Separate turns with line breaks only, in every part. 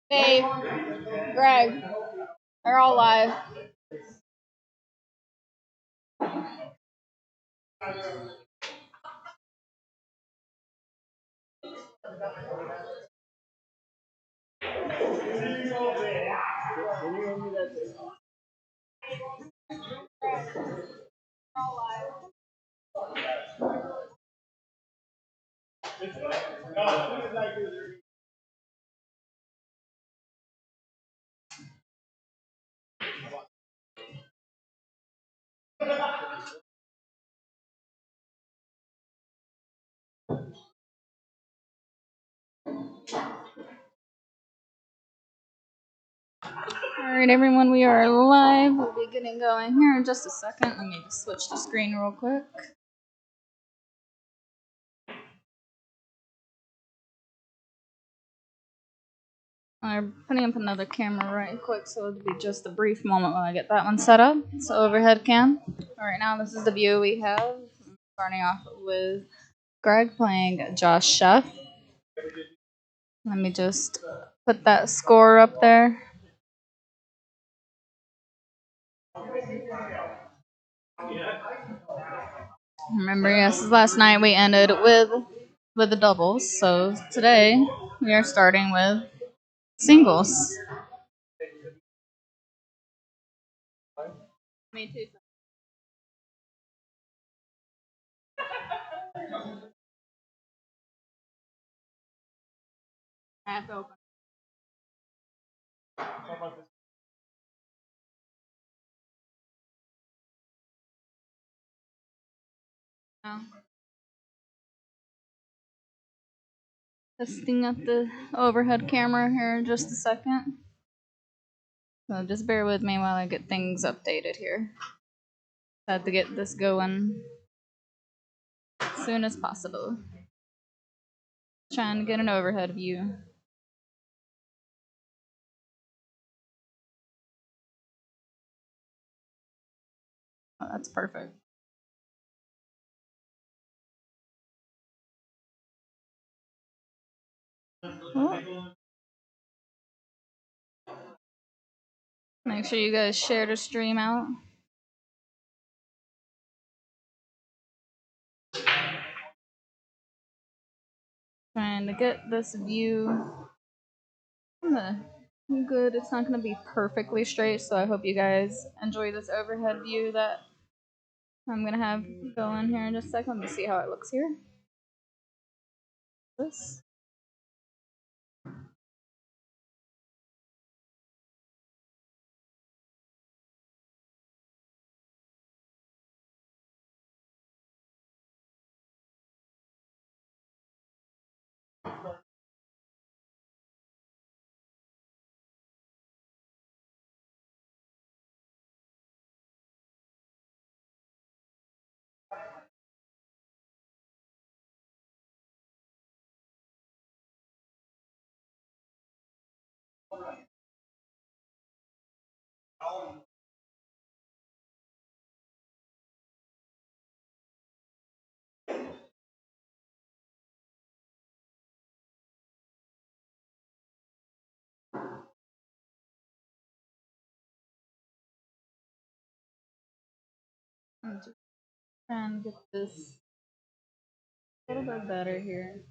Dave, Greg, they're all live. Alright, everyone, we are live. We'll be getting going here in just a second. Let me just switch the screen real quick. I'm putting up another camera right quick, so it'll be just a brief moment while I get that one set up. So overhead cam. Alright, now this is the view we have. Starting off with Greg playing Josh Chef. Let me just put that score up there. Remember, yes, last night we ended with the doubles, so today we are starting with singles. Me too. Half open. No. Testing up the overhead camera here in just a second. So just bear with me while I get things updated here. Had to get this going as soon as possible. Trying to get an overhead view. Oh, that's perfect. Oh. Make sure you guys share the stream out. Trying to get this view good. It's not going to be perfectly straight, so I hope you guys enjoy this overhead view that I'm going to have going here in just a second. Let me see how it looks here. This. I'm just trying to get this a little bit better here.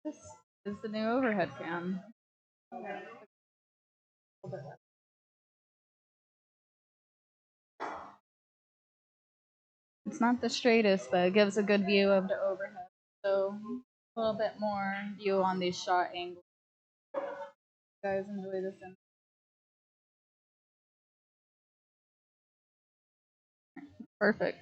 This is the new overhead cam. It's not the straightest, but it gives a good view of the overhead. So a little bit more view on these shot angles. You guys enjoy this. Perfect.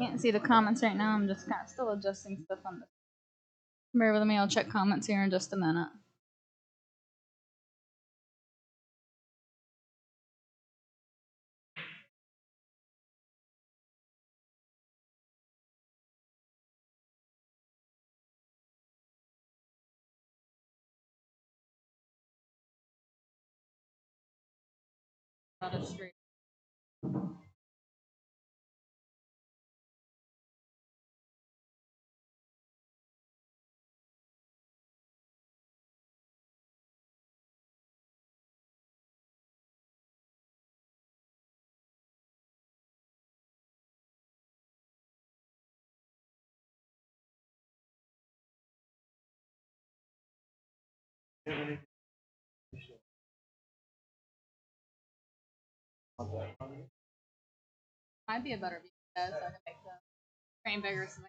Can't see the comments right now. I'm just kind of still adjusting stuff on this. Bear with me. I'll check comments here in just a minute. Not a straight. Might be a better view, guys. So I can make the frame bigger. So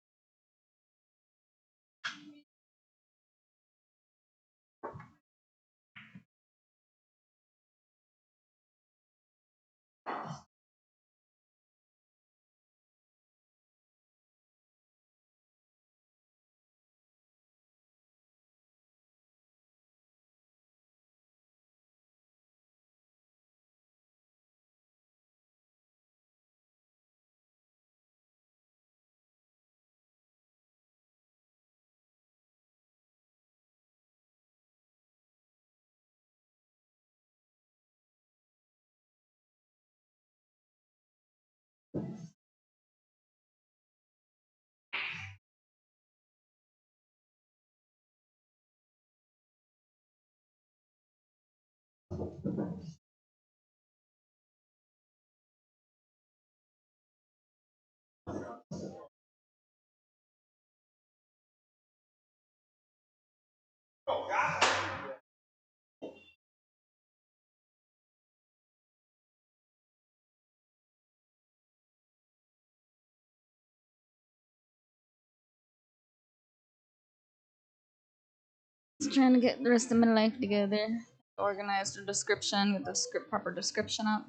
just trying to get the rest of my life together. Organize the description, get the proper description up.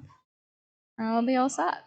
And I'll be all set.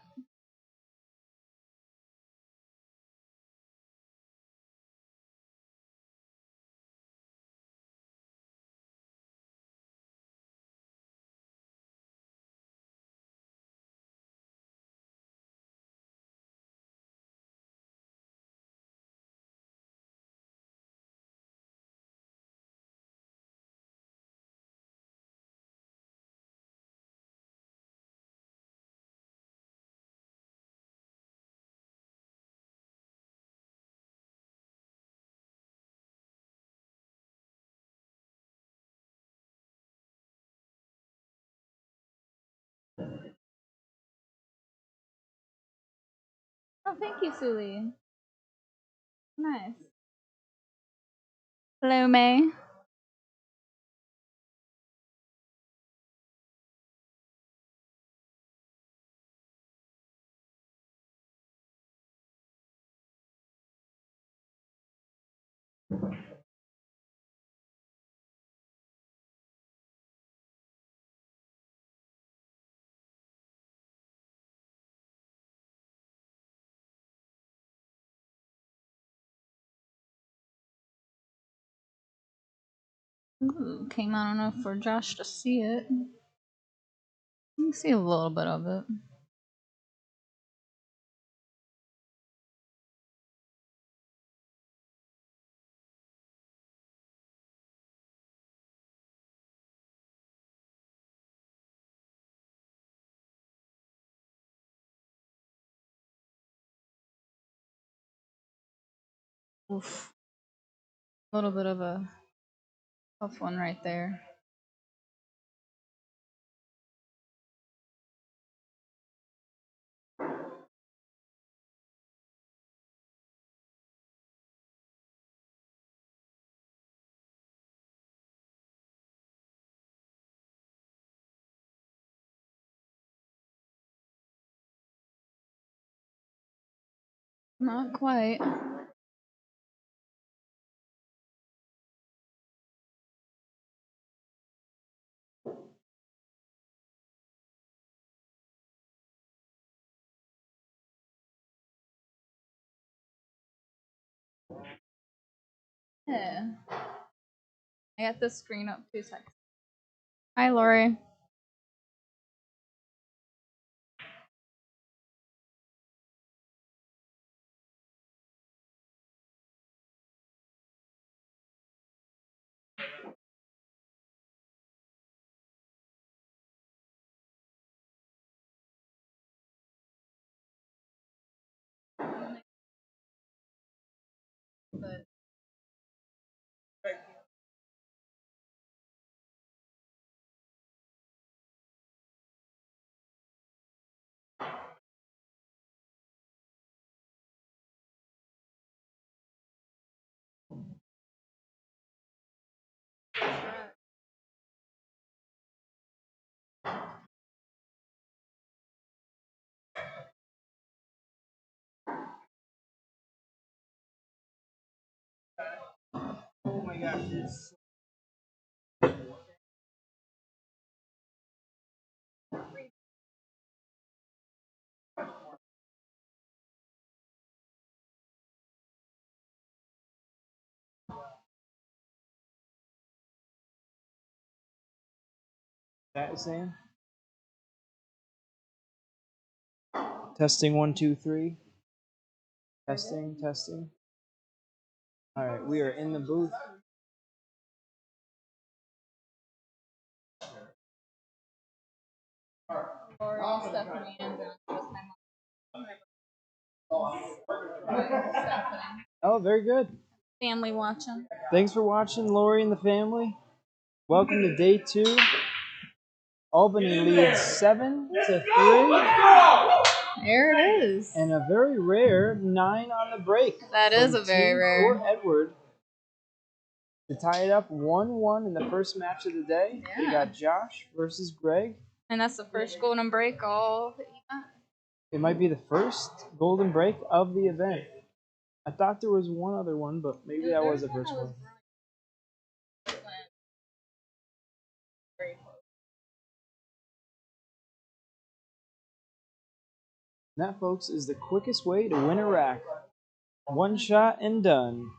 Oh, thank you, Suli. Nice. Hello, May. Ooh, came out enough for Josh to see it. You can see a little bit of it. Oof. A little bit of a tough one right there. Not quite. Yeah. I got this screen up 2 seconds. Hi, Lori. But
Oh my gosh. Is that saying? Testing 1 2 3. Testing, testing. All right, we are in the booth.
Lori, Stephanie, and just my
Oh, very good.
family watching.
Thanks for watching, Lori and the family. Welcome to day 2. Albany leads 7-3.
There it is.
And a very rare 9 on the break.
That is a very rare.
For Edward to tie it up 1-1 in the first match of the day.
Yeah.
We got Josh versus Greg.
And that's the first golden break all the event.
It might be the first golden break of the event. I thought there was one other one, but maybe that was the first one. And that, folks, is the quickest way to win a rack. One shot and done.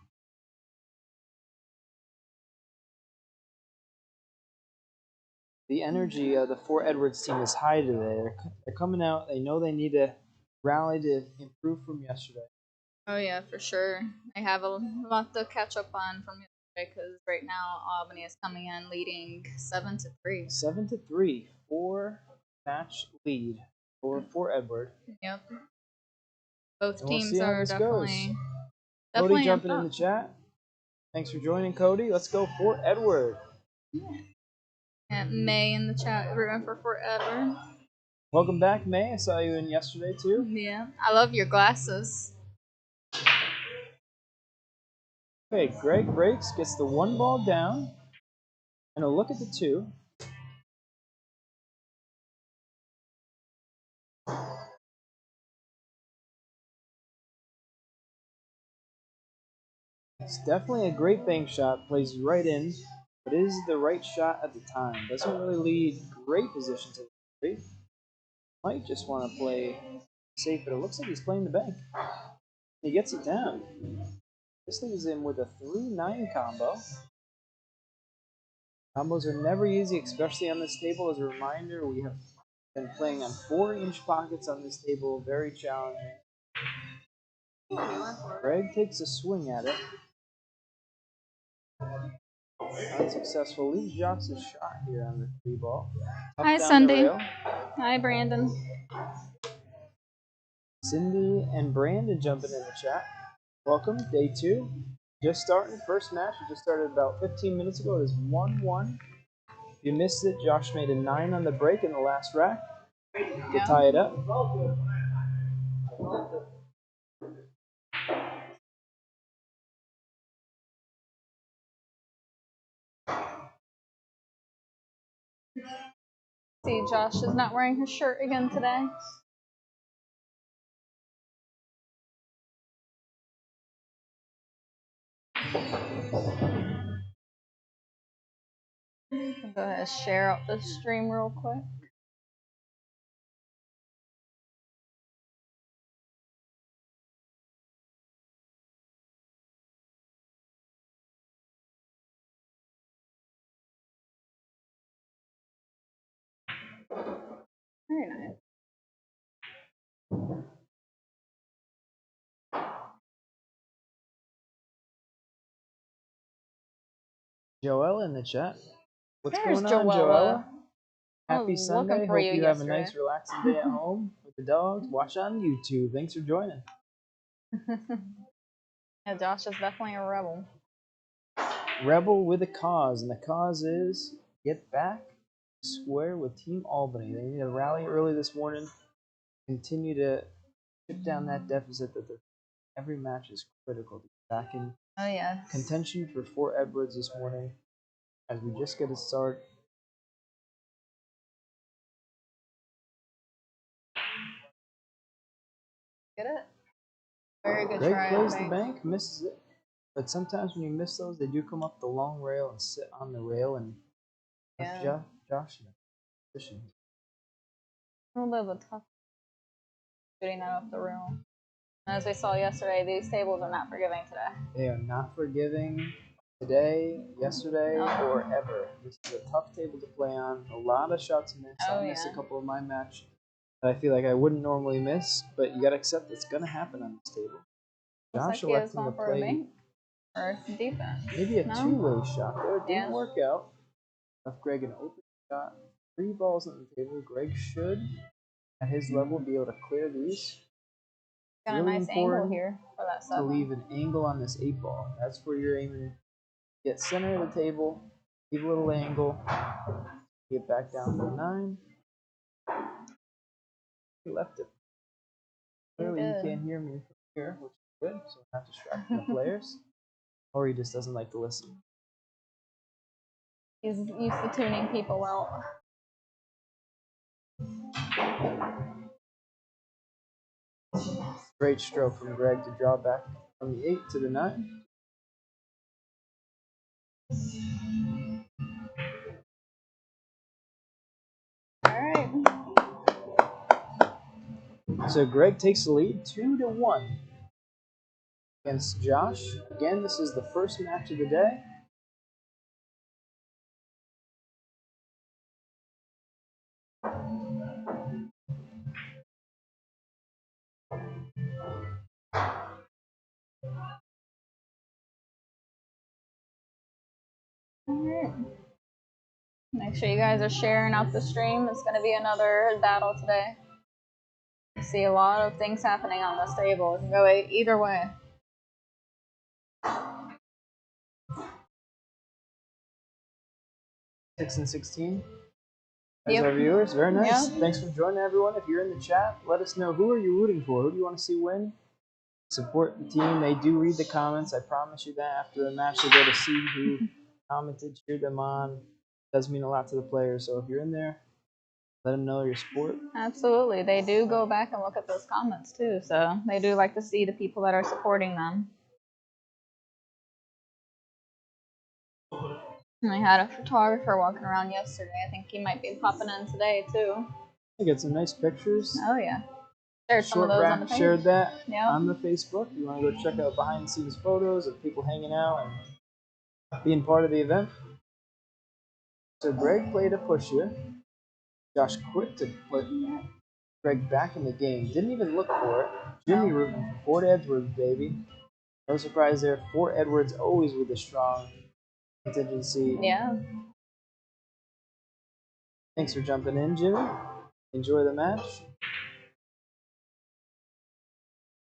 The energy of the Fort Edwards team is high today. They're coming out. They know they need to rally to improve from yesterday.
Oh yeah, for sure. I have a lot to catch up on from yesterday because right now Albany is coming in leading 7-3.
7-3, 4-match lead for Fort Edward.
Yep. Both
And we'll
teams
see how
are
this
definitely
goes.
definitely
Cody jumping in
amped
the
up.
chat. Thanks for joining, Cody. Let's go Fort Edward.
Yeah. And May in the chat rooting for Fort Edward.
Welcome back, May. I saw you in yesterday too.
Yeah, I love your glasses.
Okay, Greg breaks, gets the 1 ball down, and a look at the 2. It's definitely a great bank shot, plays right in, but is the right shot at the time. Doesn't really lead great position to the straight. Might just want to play safe, but it looks like he's playing the bank. He gets it down. This leaves him with a 3-9 combo. Combos are never easy, especially on this table. As a reminder, we have been playing on 4-inch pockets on this table, very challenging. Greg takes a swing at it. Unsuccessful. Leaves Josh a shot here on the 3 ball. Up
Hi,
down
Cindy.
the rail.
Hi, Brandon.
Cindy and Brandon jumping in the chat. Welcome, day 2. Just starting, first match. We just started about 15 minutes ago. It is 1-1. If you missed it, Josh made a 9 on the break in the last rack to tie it up.
See, Josh is not wearing his shirt again today. I'll go ahead and share out the stream real quick. Very nice.
Joella in the chat. What's
There's
going on,
Joella.
Joella?
I
Happy
was looking
Sunday.
for
Hope
you
you have a
yesterday.
nice, relaxing day at home with the dogs. Watch on YouTube. Thanks for joining.
Yeah, Josh is definitely a rebel.
Rebel with a cause, and the cause is get back square with Team Albany. They need to rally early this morning, continue to chip down that deficit that every match is critical to get back in contention for Fort Edwards this morning as we just get a start.
Get it? Very good
Greg
try.
plays the bank, misses it. But sometimes when you miss those, they do come up the long rail and sit on the rail and Josh in a position.
A little bit of a tough shooting that off the rail. As we saw yesterday, these tables are not forgiving today.
They are not forgiving today, yesterday, or ever. This is a tough table to play on. A lot of shots missed. I missed a couple of my match that I feel like I wouldn't normally miss, but you got to accept it's going to happen on this table. Josh electing to play
or defense.
Maybe a two-way shot there. It didn't work out. Left Greg an open shot. 3 balls on the table. Greg should, at his level, be able to clear these.
Got really a nice angle here for that 7.
To leave an angle on this 8 ball. That's where you're aiming. Get center of the table. Leave a little angle. Get back down to 9. He left it. Clearly, you can't hear me from here, which is good. So I'm not distracting the players. Or he just doesn't like to listen.
He's used to tuning people out.
Great stroke from Greg to draw back from the 8 to the 9.
Alright.
So Greg takes the lead 2-1 against Josh. Again, this is the first match of the day.
Alright. Make sure you guys are sharing out the stream. It's going to be another battle today. You see a lot of things happening on this table. It can go either way.
6 and 16. As our viewers, very nice. Thanks for joining, everyone. If you're in the chat, let us know, who are you rooting for? Who do you want to see win? Support the team. They do read the comments. I promise you that. After the match, they go to see who commented, cheer them on. It does mean a lot to the players. So if you're in there, let them know your support.
Absolutely. They do go back and look at those comments too. So they do like to see the people that are supporting them. And I had a photographer walking around yesterday. I think he might be popping in today too.
I got some nice pictures.
Oh yeah. Shared some of those on the page.
Shared that on the Facebook. You want to go check out behind the scenes photos of people hanging out and being part of the event. So Greg played a push here. Josh quit to put Greg back in the game. Didn't even look for it. Jimmy rooting for Fort Edwards, baby. No surprise there. Fort Edwards always with a strong contingency.
Yeah.
Thanks for jumping in, Jimmy. Enjoy the match.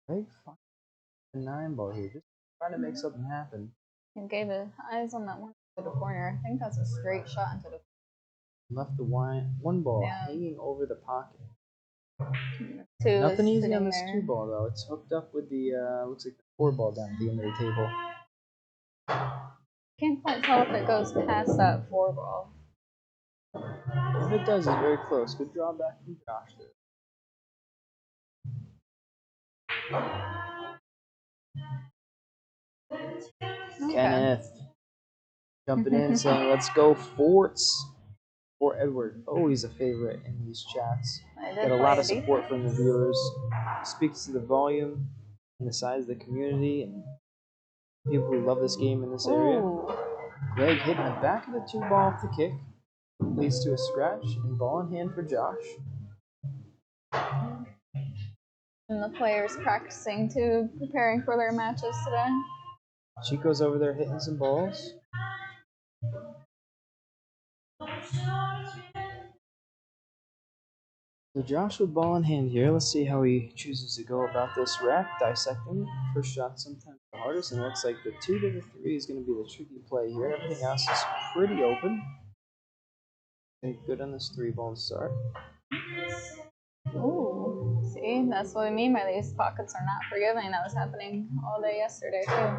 Greg a 9 ball here. Just trying to make something happen.
He gave his eyes on that one to the corner. I think that's a straight shot into the
left the 1 ball hanging over the pocket.
2
Nothing easy on this 2 ball though. It's hooked up with the looks like the 4 ball down at the end of the table.
Can't quite tell if it goes past that 4 ball.
If it does, it's very close. Good draw back from Josh there. Okay. Kenneth jumping in saying, let's go Forts. Fort Edward, always a favorite in these chats. Get a lot of support from the viewers. Speaks to the volume and the size of the community and people who love this game in this area. Greg hitting the back of the 2 ball off the kick. Leads to a scratch and ball in hand for Josh.
And the players practicing too, preparing for their matches today.
Chico's over there hitting some balls. So Josh with ball in hand here. Let's see how he chooses to go about this rack, dissecting. First shot sometimes the hardest, and it looks like the 2 to the 3 is going to be the tricky play here. Everything else is pretty open. Okay, good on this 3-ball start.
Ooh, see, that's what I mean by these pockets are not forgiving. That was happening all day yesterday too.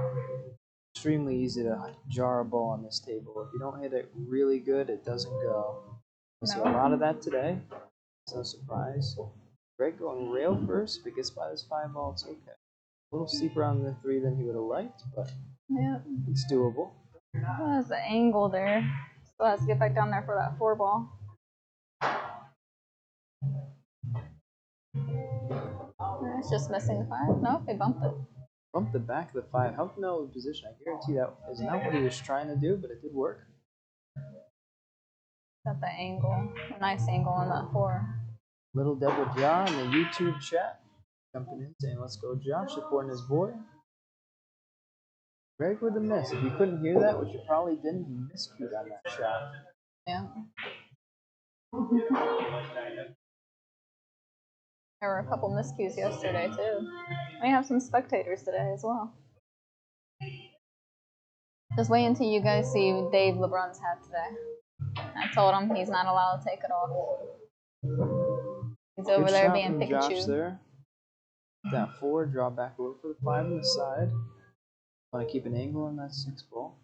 Extremely easy to jar a ball on this table. If you don't hit it really good, it doesn't go. I see a lot of that today. It's no surprise. Greg going rail first. If it gets by this 5-ball, it's okay. A little steeper on the 3 than he would have liked, but
yeah,
it's doable.
well, that's the angle there. Still has to get back down there for that 4-ball. It's just missing the 5. Nope, they bumped it.
Bumped the back of the 5. Helped him out with position. I guarantee that is not what he was trying to do, but it did work.
Got the angle, a nice angle on that 4.
Little Devil John in the YouTube chat jumping in saying, "Let's go, Josh," supporting his boy. Greg with a miss. If you couldn't hear that, which you probably didn't, he miscued on that shot.
Yeah. There were a couple miscues yesterday too. We have some spectators today as well. Just wait until you guys see Dave LeBron's hat today. I told him he's not allowed to take it off. He's over
Good
there
shot
being
from
Pikachu.
Josh there. That 4, draw back a little for the 5 on the side. Want to keep an angle on that 6-ball.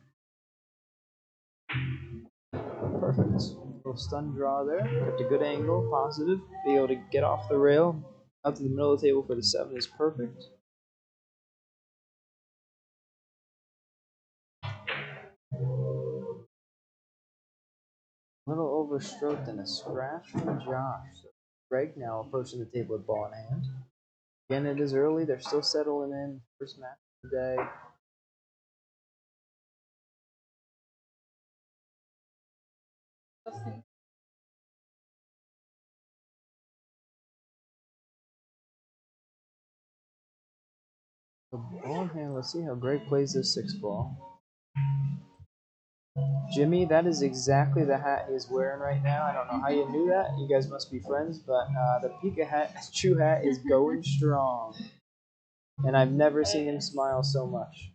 Perfect. Little stun draw there. Kept a good angle, positive. Be able to get off the rail out to the middle of the table for the 7 is perfect. A little overstroked and a scratch from Josh. So Greg now approaching the table with ball in hand. Again, it is early. They're still settling in. First match of the day. So ball in hand. Let's see how Greg plays this 6-ball. Jimmy, that is exactly the hat he's wearing right now. I don't know how you knew that. You guys must be friends, but the Pikachu hat is going strong. And I've never seen him smile so much.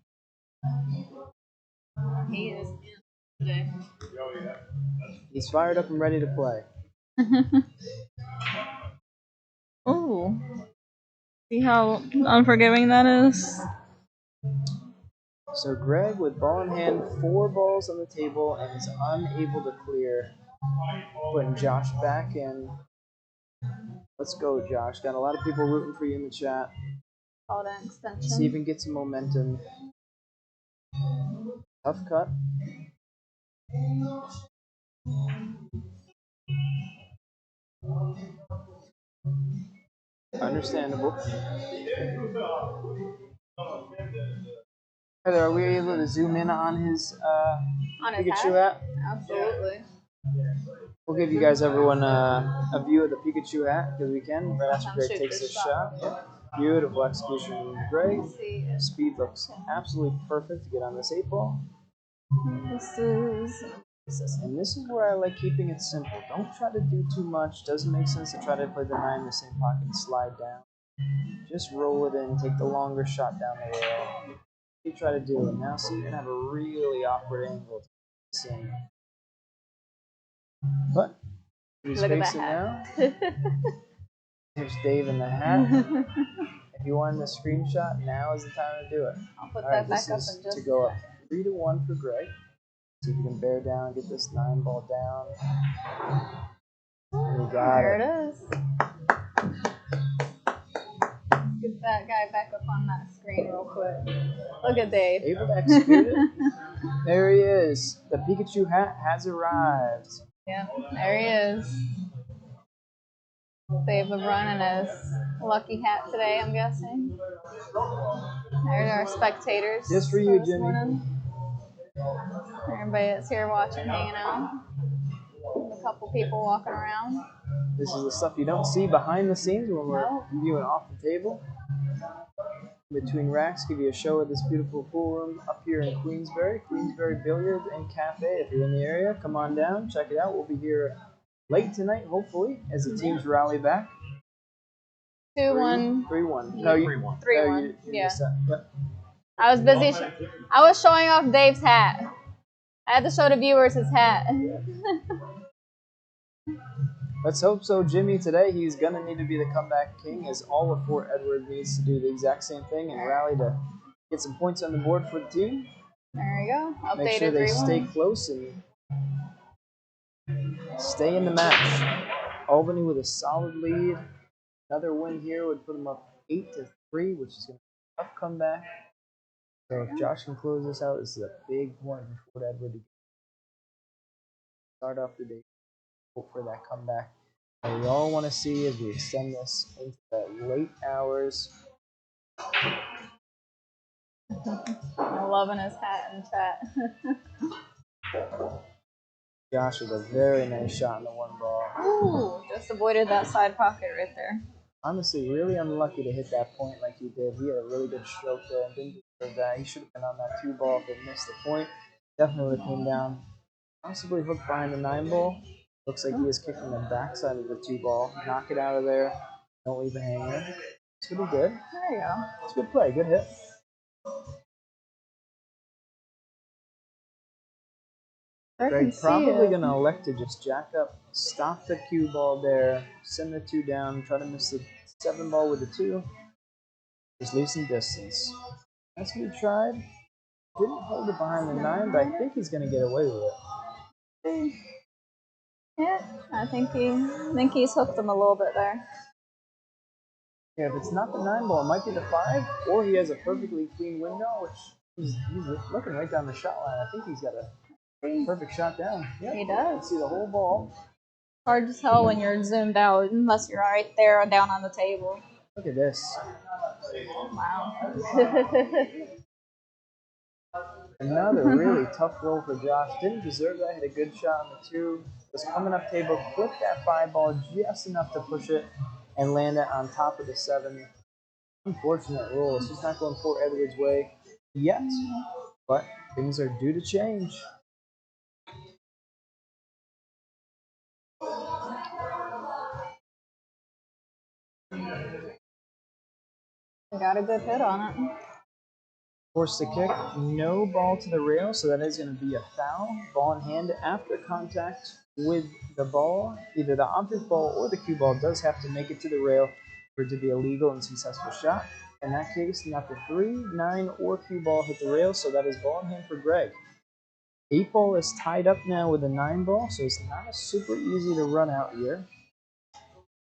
He is in today.
He's fired up and ready to play.
Ooh. See how unforgiving that is?
So Greg with ball in hand, 4 balls on the table, and is unable to clear. Putting Josh back in. Let's go, Josh. Got a lot of people rooting for you in the chat.
Call that extension.
See if he can get some momentum. Tough cut. Understandable. Heather, are we able to zoom in on his Pikachu hat?
Absolutely.
We'll give you guys, everyone, a view of the Pikachu hat because we can. Right after Greg takes his shot. Yep. Beautiful execution from Greg. Speed looks absolutely perfect to get on this 8-ball. And this is where I like keeping it simple. Don't try to do too much. Doesn't make sense to try to play the 9 in the same pocket and slide down. Just roll it in. Take the longer shot down the rail. You try to do it. Now see, you're going to have a really awkward angle to this in. But he's facing now. There's Dave in the hat. If you wanted a screenshot, now is the time to do it.
I'll put that back up in just
to go up 3-1 for Greg. See if you can bear down, get this 9-ball down. You got
there it is. Get that guy back up on that screen real quick. Look at Dave.
Able to execute it. There he is. The Pikachu hat has arrived.
Yeah, there he is. Dave LeBron in his lucky hat today, I'm guessing. There's our spectators.
Just for you, Jimmy.
Morning. Everybody that's here watching, hanging out. A couple people walking around.
This is the stuff you don't see behind the scenes when we're
Nope.
viewing off the table. Between racks, give you a show of this beautiful pool room up here in Queensbury Billiards and Cafe. If you're in the area, come on down, check it out. We'll be here late tonight, hopefully, as the teams rally back.
2-1.
3-1. No,
3-1.
3-1. Yeah.
Yep.
I was busy. I was showing off Dave's hat. I had to show the viewers his hat.
Let's hope so, Jimmy. Today he's going to need to be the comeback king, as all of Fort Edward needs to do the exact same thing and rally to get some points on the board for the team.
There you go. Updated
Make sure they
3-1.
stay close and stay in the match. Albany with a solid lead. Another win here would put them up 8-3, which is going to be a tough comeback. So if Josh can close this out, this is a big point for Fort Edward to start off the day. Hope for that comeback. And we all want to see as we extend this into the late hours.
I'm loving his hat in chat.
Josh with a very nice shot on the one ball.
Ooh, just avoided that side pocket right there.
Honestly, really unlucky to hit that point like he did. He had a really good stroke there and didn't deserve that. He should have been on that 2 ball if it missed the point. Definitely would have came down. Possibly hooked behind the 9 ball. Looks like he is kicking the backside of the 2 ball. Knock it out of there. Don't leave it hanging. It's pretty good.
There you go.
It's a good play. Good hit. Greg probably going to elect to just jack up, stop the cue ball there, send the 2 down, try to miss the 7 ball with the 2. Just leave some distance. That's what he tried. Didn't hold it behind the 9, but I think he's going to get away with it.
Yeah, I think he's hooked him a little bit there.
Yeah, if it's not the 9 ball, it might be the 5, or he has a perfectly clean window, which he's looking right down the shot line. I think he's got a perfect shot down. Yep.
He does.
You can see the whole ball.
Hard to tell when you're zoomed out, unless you're right there down on the table.
Look at this.
Wow.
Another really tough roll for Josh. Didn't deserve that. Hit a good shot on the 2. Was coming up table, clipped that 5 ball just enough to push it and land it on top of the 7. Unfortunate roll. It's just not going Fort Edward's way yet, but things are due to change.
Got a good hit on it.
Forced the kick, no ball to the rail, so that is going to be a foul. Ball in hand after contact with the ball. Either the object ball or the cue ball does have to make it to the rail for it to be a legal and successful shot. In that case, not the 3, 9, or cue ball hit the rail, so that is ball in hand for Greg. 8 ball is tied up now with a 9 ball, so it's not a super easy to run out here.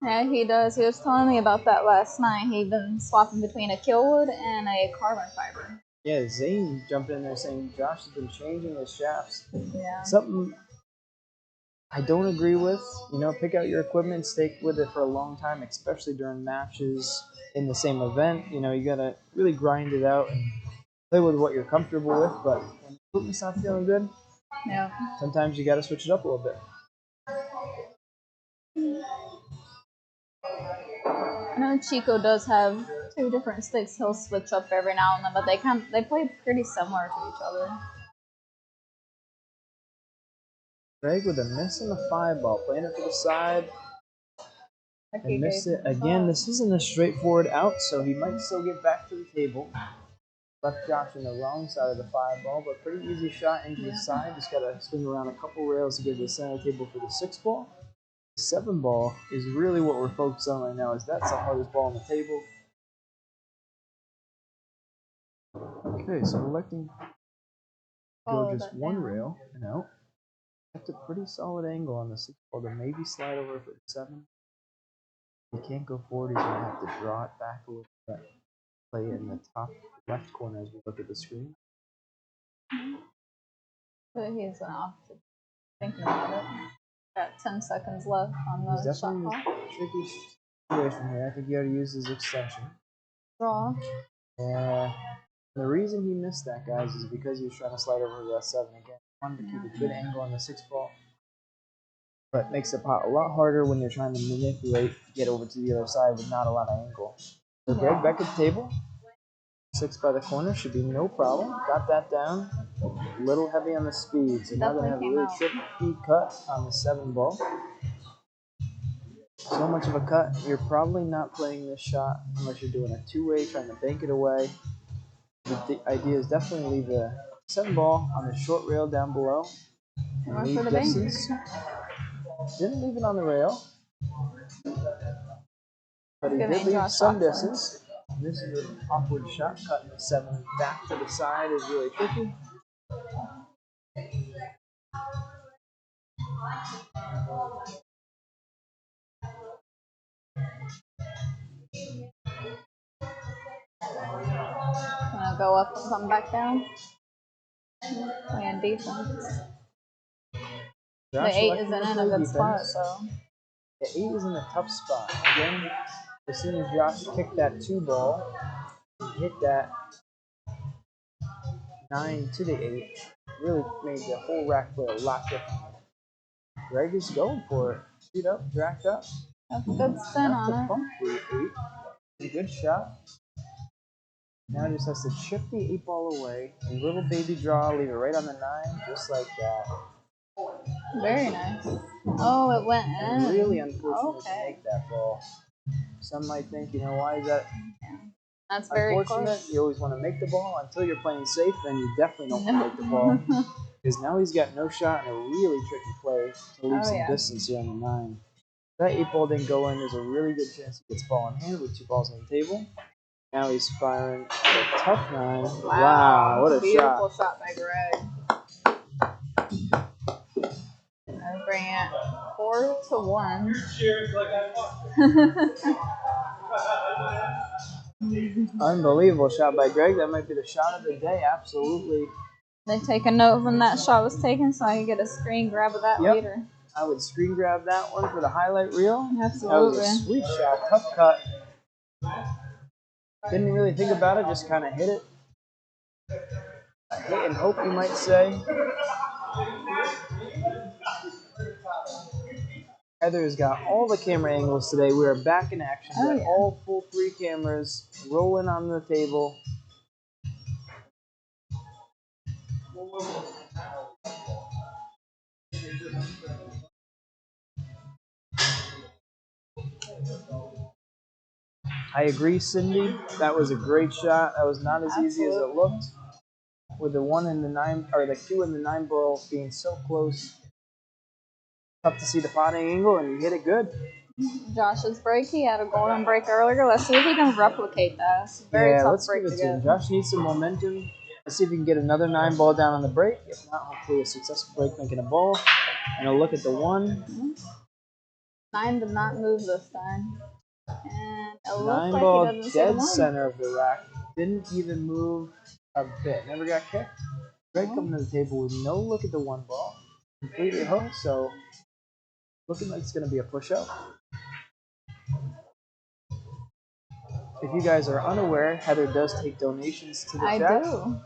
Yeah, he does. He was telling me about that last night. He'd been swapping between a killwood and a carbon fiber.
Yeah, Zane jumped in there saying Josh has been changing his shafts.
Yeah.
Something I don't agree with. You know, pick out your equipment, stick with it for a long time, especially during matches in the same event. You know, you gotta really grind it out and play with what you're comfortable with. But when the equipment's not feeling good,
Yeah.
sometimes you gotta switch it up a little bit.
I know Chico does have 2 different sticks he'll switch up every now and then, but they play pretty similar to each other.
Greg with a miss on the 5 ball, playing it to the side. And missed it again. This isn't a straightforward out, so he might still get back to the table. Left Josh on the wrong side of the 5 ball, but pretty easy shot into the side. Just got to swing around a couple rails to get to the center table for the 6 ball. The 7 ball is really what we're focused on right now, as that's the hardest ball on the table. Okay, so electing to go just one rail and out. Kept a pretty solid angle on the 6 ball to maybe slide over for the 7. He can't go forward, he's going to have to draw it back a little bit. Play it in the top left corner as we look at the screen.
But he's off thinking about it. Got 10 seconds left on the
He's
shot
definitely
clock.
in a tricky situation here. I think he already used his extension.
Draw.
And the reason he missed that, guys, is because he was trying to slide over to that 7 again. He wanted to keep a good angle on the 6 ball. but makes the pot a lot harder when you're trying to manipulate to get over to the other side with not a lot of angle. So Greg, back at the table. 6 by the corner should be no problem. Got that down. A little heavy on the speed, so now going to have a really tricky cut on the 7 ball. So much of a cut, you're probably not playing this shot unless you're doing a two-way, trying to bank it away. The idea is definitely leave the 7 ball on the short rail down below and leave distance. Didn't leave it on the rail, but he did leave some distance. This is an awkward shot. Cutting the 7 back to the side is really tricky.
Wanna go up and come back down? Playing defense. The 8 isn't in a good spot, so.
The 8 is in a tough spot. Again, as soon as Josh kicked that 2 ball, he hit that 9 to the 8. Really made the whole rack play a lot different. Greg is going for it. Feet up, dragged up.
That's a good spin on it.
Bump the 8. A good shot. Now just has to chip the 8 ball away. A little baby draw, leave it right on the 9, just like that.
Very nice. Oh, it went in.
Really unfortunate to make that ball. Some might think, why is that?
That's very
unfortunate.
Close.
You always want to make the ball until you're playing safe, then you definitely don't want to make the ball. Because now he's got no shot and a really tricky play to leave some distance here on the 9. If that 8 ball didn't go in, there's a really good chance he gets ball in hand with 2 balls on the table. Now he's firing a tough 9. Wow, what a
beautiful shot by Greg. I'll bring it 4-1.
Unbelievable shot by Greg. That might be the shot of the day. Absolutely.
They take a note when that shot was taken so I can get a screen grab of that later.
I would screen grab that one for the highlight reel.
Absolutely.
That was a sweet shot. Tough cut. Didn't really think about it. Just kind of hit it. A hit and hope, you might say. Heather's got all the camera angles today. We are back in action. Got all full 3 cameras rolling on the table. I agree, Cindy. That was a great shot. That was not as easy as it looked. With the 1 and the 9, or the 2 and the 9 ball being so close. Tough to see the potting angle, and you hit it good.
Josh's break, he had a golden break earlier. Let's see if he can replicate that. It's a very tough
let's
break
give it
to
to him.
get.
Josh needs some momentum. Let's see if we can get another 9 ball down on the break. If not, hopefully a successful break making a ball. And a look at the 1.
9 did not move this time. And it
9
looks
ball
like he doesn't see the
dead
1.
center of the rack. Didn't even move a bit. Never got kicked. Greg coming to the table with no look at the 1 ball. Completely hooked, so looking like it's going to be a push-up. If you guys are unaware, Heather does take donations to the chat.
I do.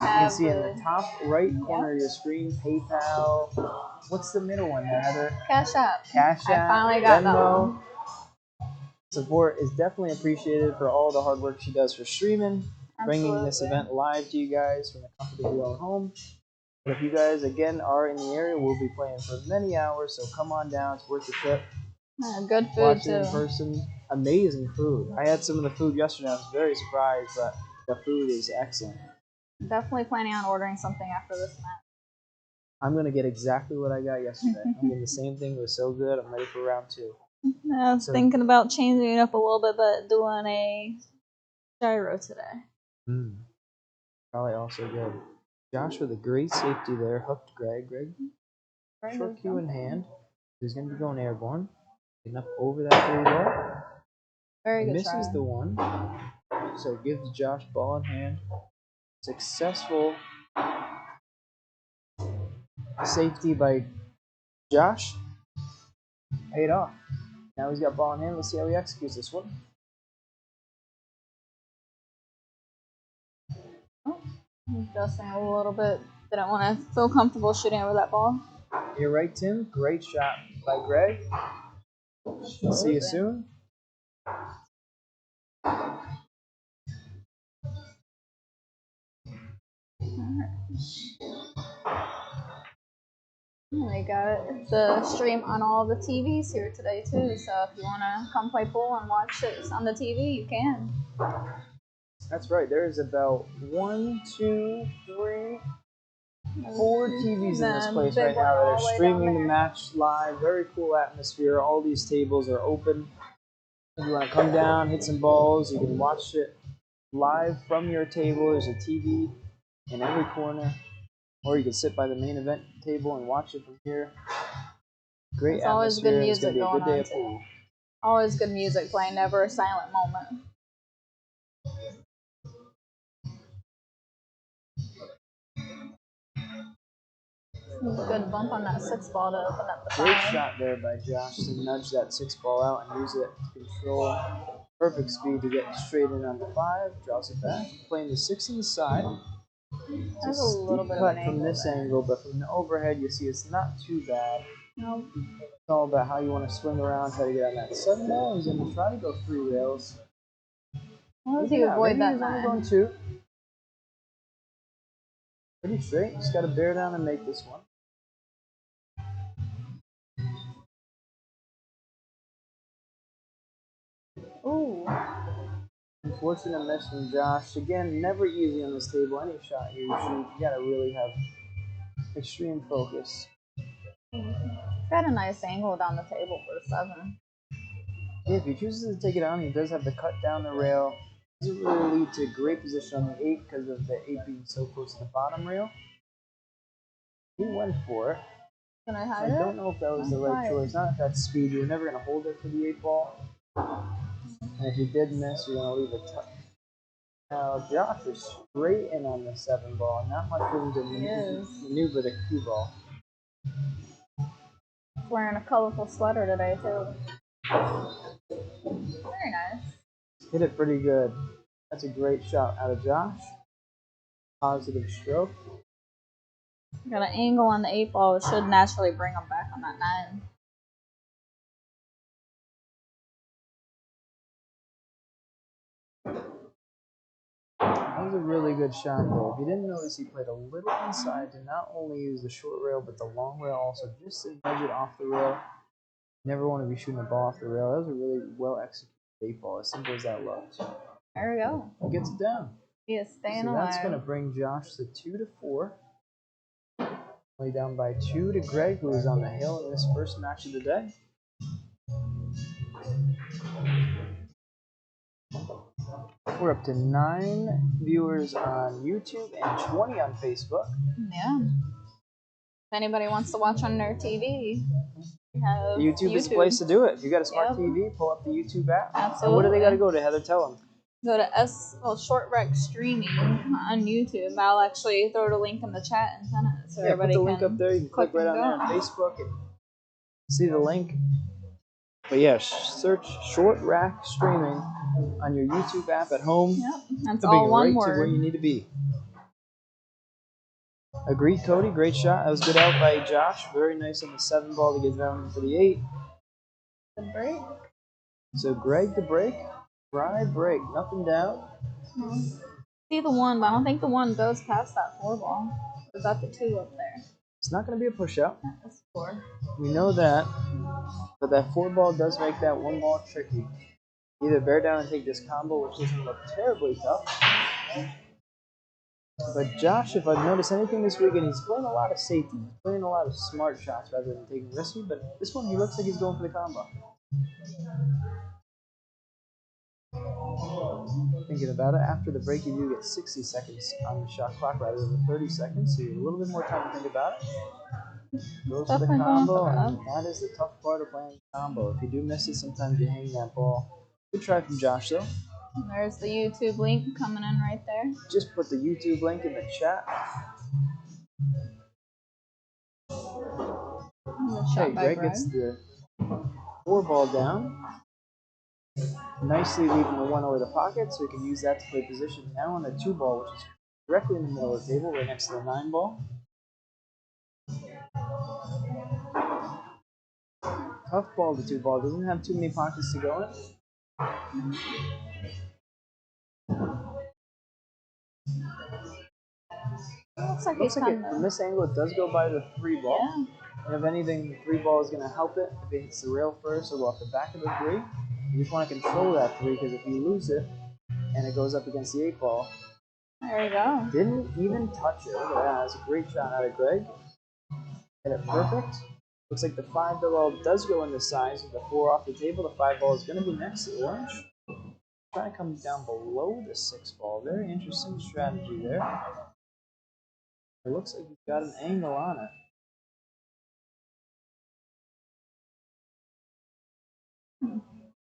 You can see in the top right corner of your screen, PayPal. What's the middle one there, Heather?
Cash App.
Cash App.
I finally got that
Venmo.
one.
Support is definitely appreciated for all the hard work she does for streaming, bringing this event live to you guys from the comfort of your own home. But if you guys, again, are in the area, we'll be playing for many hours, so come on down. It's worth the trip.
Good food,
Watch
too.
it in person. Amazing food. I had some of the food yesterday. I was very surprised, but the food is excellent.
Definitely planning on ordering something after this match.
I'm going to get exactly what I got yesterday. I'm getting the same thing. It was so good. I'm ready for round 2.
I was thinking about changing it up a little bit, but doing a gyro today.
Probably also good. Josh with a great safety there. Hooked Greg. Greg, short cue in hand. He's going to be going airborne. Getting up over that 3 ball.
Very good
misses
try.
the 1. So gives Josh ball in hand. Successful safety by Josh. Paid off. Now he's got ball in hand. Let's see how he executes this one.
Adjusting a little bit. Didn't want to feel comfortable shooting over that ball.
You're right, Tim. Great shot by Greg. See you soon.
We got the stream on all the TVs here today too, so if you want to come play pool and watch it on the TV, you can.
That's right. There is about 1, 2, 3, 4 TVs in this place right now that are streaming the match live. Very cool atmosphere. All these tables are open. If you want to come down, hit some balls, you can watch it live from your table. There's a TV in every corner. Or you can sit by the main event table and watch it from here. Great atmosphere. Always good music. It's going to be a good day of pool.
Always good music playing, never a silent moment. Good bump on that 6 ball to open up the 5.
Great shot there by Josh to nudge that 6 ball out and use it to control. Perfect speed to get straight in on the 5. Draws it back. Playing the 6 on the side.
There's a little bit
cut
of an
from this angle, but from the overhead, you see it's not too bad.
Nope.
It's all about how you want to swing around, try to get on that 7 ball. He's going to try to go 3 rails.
Well, if you avoid that
he's only going 2. Pretty straight. Just got to bear down and make this one.
Ooh.
Unfortunate miss from Josh. Again, never easy on this table. Any shot you shoot, you got to really have extreme focus.
Got a nice angle down the table for the 7.
Yeah, if he chooses to take it on, he does have to cut down the rail. Doesn't really lead to great position on the 8 because of the 8 being so close to the bottom rail. He went for it.
Can I hide it?
I don't know if that was the right choice. Not at that speed. You're never going to hold it for the 8 ball. And if you did miss, you're going to leave it tough. Now, Josh is straight in on the 7 ball. Not much room to maneuver the cue ball.
Wearing a colorful sweater today, too. Very nice.
Hit it pretty good. That's a great shot out of Josh. Positive stroke.
Got an angle on the 8 ball, which should naturally bring him back on that 9.
That was a really good shot there. If you didn't notice, he played a little inside to not only use the short rail, but the long rail also, just to nudge it off the rail. You never want to be shooting a ball off the rail. That was a really well executed 8 ball, as simple as that looks.
There we go.
He gets it down.
He is staying
so
alive.
That's going to bring Josh to 2-4. Only down by 2 to Greg, who is on the hill in this first match of the day. We're up to 9 viewers on YouTube and 20 on Facebook.
Yeah. If anybody wants to watch on their TV,
YouTube is the place to do it. If you got a smart TV, pull up the YouTube app.
Absolutely.
And what do they got to go to, Heather? Tell them.
Go to Short Rec Streaming on YouTube. I'll actually throw the link in the chat and send it so everybody can.
Put the link up there. You can click right on there on Facebook and see the link. But yeah, search Short Rack Streaming on your YouTube app at home.
Yep, that's all one word.
To where you need to be. Agreed, Cody. Great shot. That was good out by Josh. Very nice on the 7 ball to get down for the 8.
Good break.
So Greg the break. Dry break. Nothing down.
See the 1, but I don't think the 1 goes past that 4 ball. Is that the 2 up there?
It's not going to be a push-out.
That's 4.
We know that. But that 4 ball does make that 1 ball tricky. Either bear down and take this combo, which doesn't look terribly tough. But Josh, if I've noticed anything this weekend, he's playing a lot of safety. He's playing a lot of smart shots rather than taking risky. But this one, he looks like he's going for the combo. Thinking about it, after the break, you do get 60 seconds on the shot clock rather than 30 seconds. So you have a little bit more time to think about it. Goes for the combo, and that is the tough part of playing combo. If you do miss it, sometimes you hang that ball. Good try from Josh, though.
And there's the YouTube link coming in right there.
Just put the YouTube link in the chat. Okay, Greg gets the 4 ball down. Nicely leaving the 1 over the pocket, so he can use that to play position now on the 2 ball, which is directly in the middle of the table, right next to the 9 ball. tough ball to 2 ball. Doesn't have too many pockets to go in.
Looks like
from this angle it does go by the 3 ball.
Yeah.
And if anything, the 3 ball is going to help it. If it hits the rail first, it'll go off the back of the 3. You just want to control that 3 because if you lose it and it goes up against the 8 ball.
There you go.
Didn't even touch it. Look at that. That's a great shot out of Greg. Hit it perfect. Looks like the 5 ball does go in the size with the 4 off the table. The 5 ball is going to be next to orange. Trying to come down below the 6 ball. Very interesting strategy there. It looks like you've got an angle on it.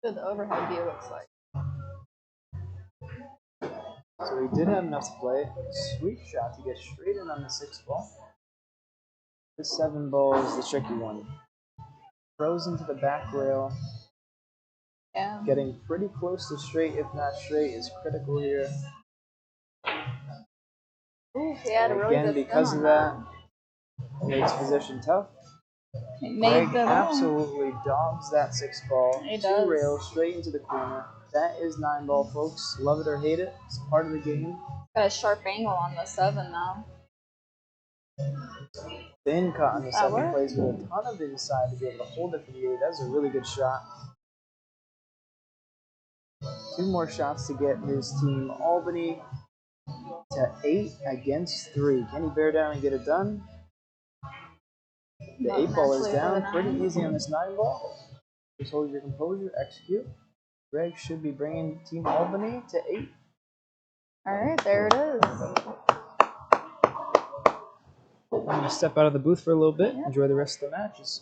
So the overhead view looks like.
So he did have enough to play. Sweet shot to get straight in on the 6 ball. This 7 ball is the tricky one. Throws into the back rail.
Yeah.
Getting pretty close to straight, if not straight, is critical here.
Ooh, he had a really
Again,
good
because
spin
of
on
that, makes position tough.
It made
Greg absolutely dogs that 6 ball.
He
2
does.
rails straight into the corner. That is 9 ball, folks. Love it or hate it. It's part of the game.
Got a sharp angle on the 7 now.
Thin cut on the 7
worked.
plays with a ton of inside to be able to hold it for the 8. That's a really good shot. 2 more shots to get his team Albany to 8 against 3. Can he bear down and get it done? The 8 ball is down. Pretty easy on this 9 ball. Just hold your composure, execute. Greg should be bringing Team Albany to 8.
All right, there it is.
I'm going to step out of the booth for a little bit. Enjoy the rest of the matches.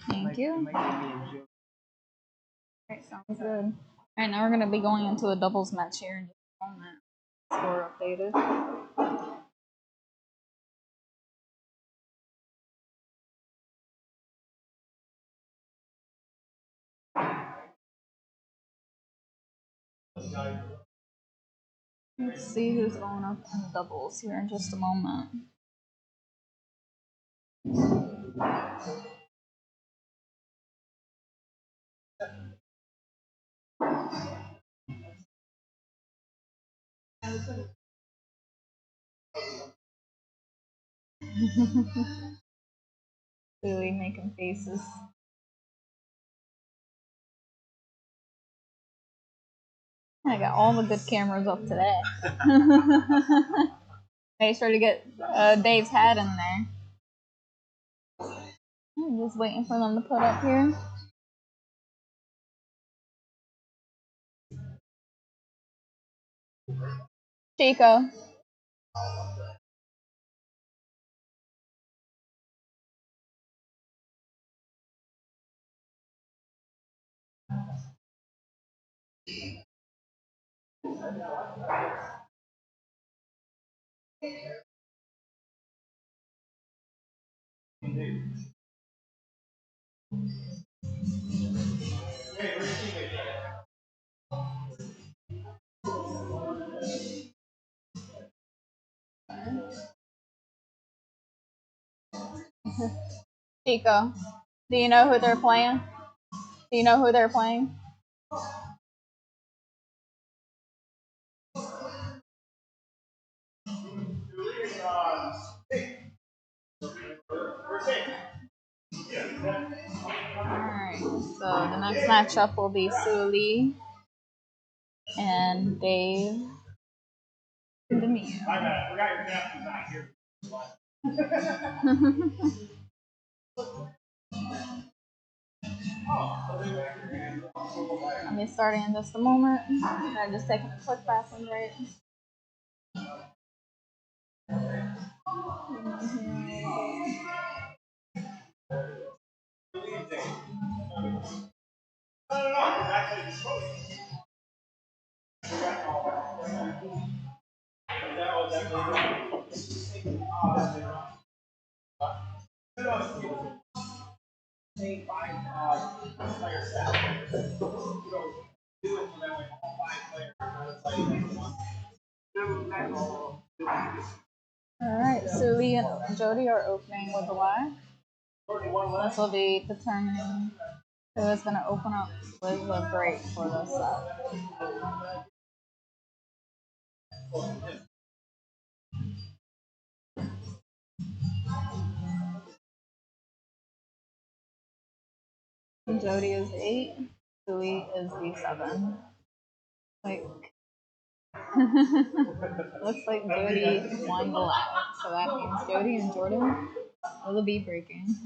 Thank you. All right, sounds good. All right, now we're going to be going into a doubles match here in just a moment. Score updated. Let's see who's going up in the doubles here in just a moment. Really making faces. I got all the good cameras up today. Make sure to get Dave's hat in there. I'm just waiting for them to put up here. Chico. Chico, do you know who they're playing? Do you know who they're playing? Alright, so the next matchup will be Sue Lee and Dave Demio.
I forgot your captain's not here.
I'll be starting in just a moment. I'm just taking a quick bathroom break. Alright, Sue Lee and Jody are opening with the Y. This will be determining who is going to open up with a break for this set. Jody is 8. Louis is D7. Like, looks like Jody won the live, so that means Jody and Jordan will be breaking.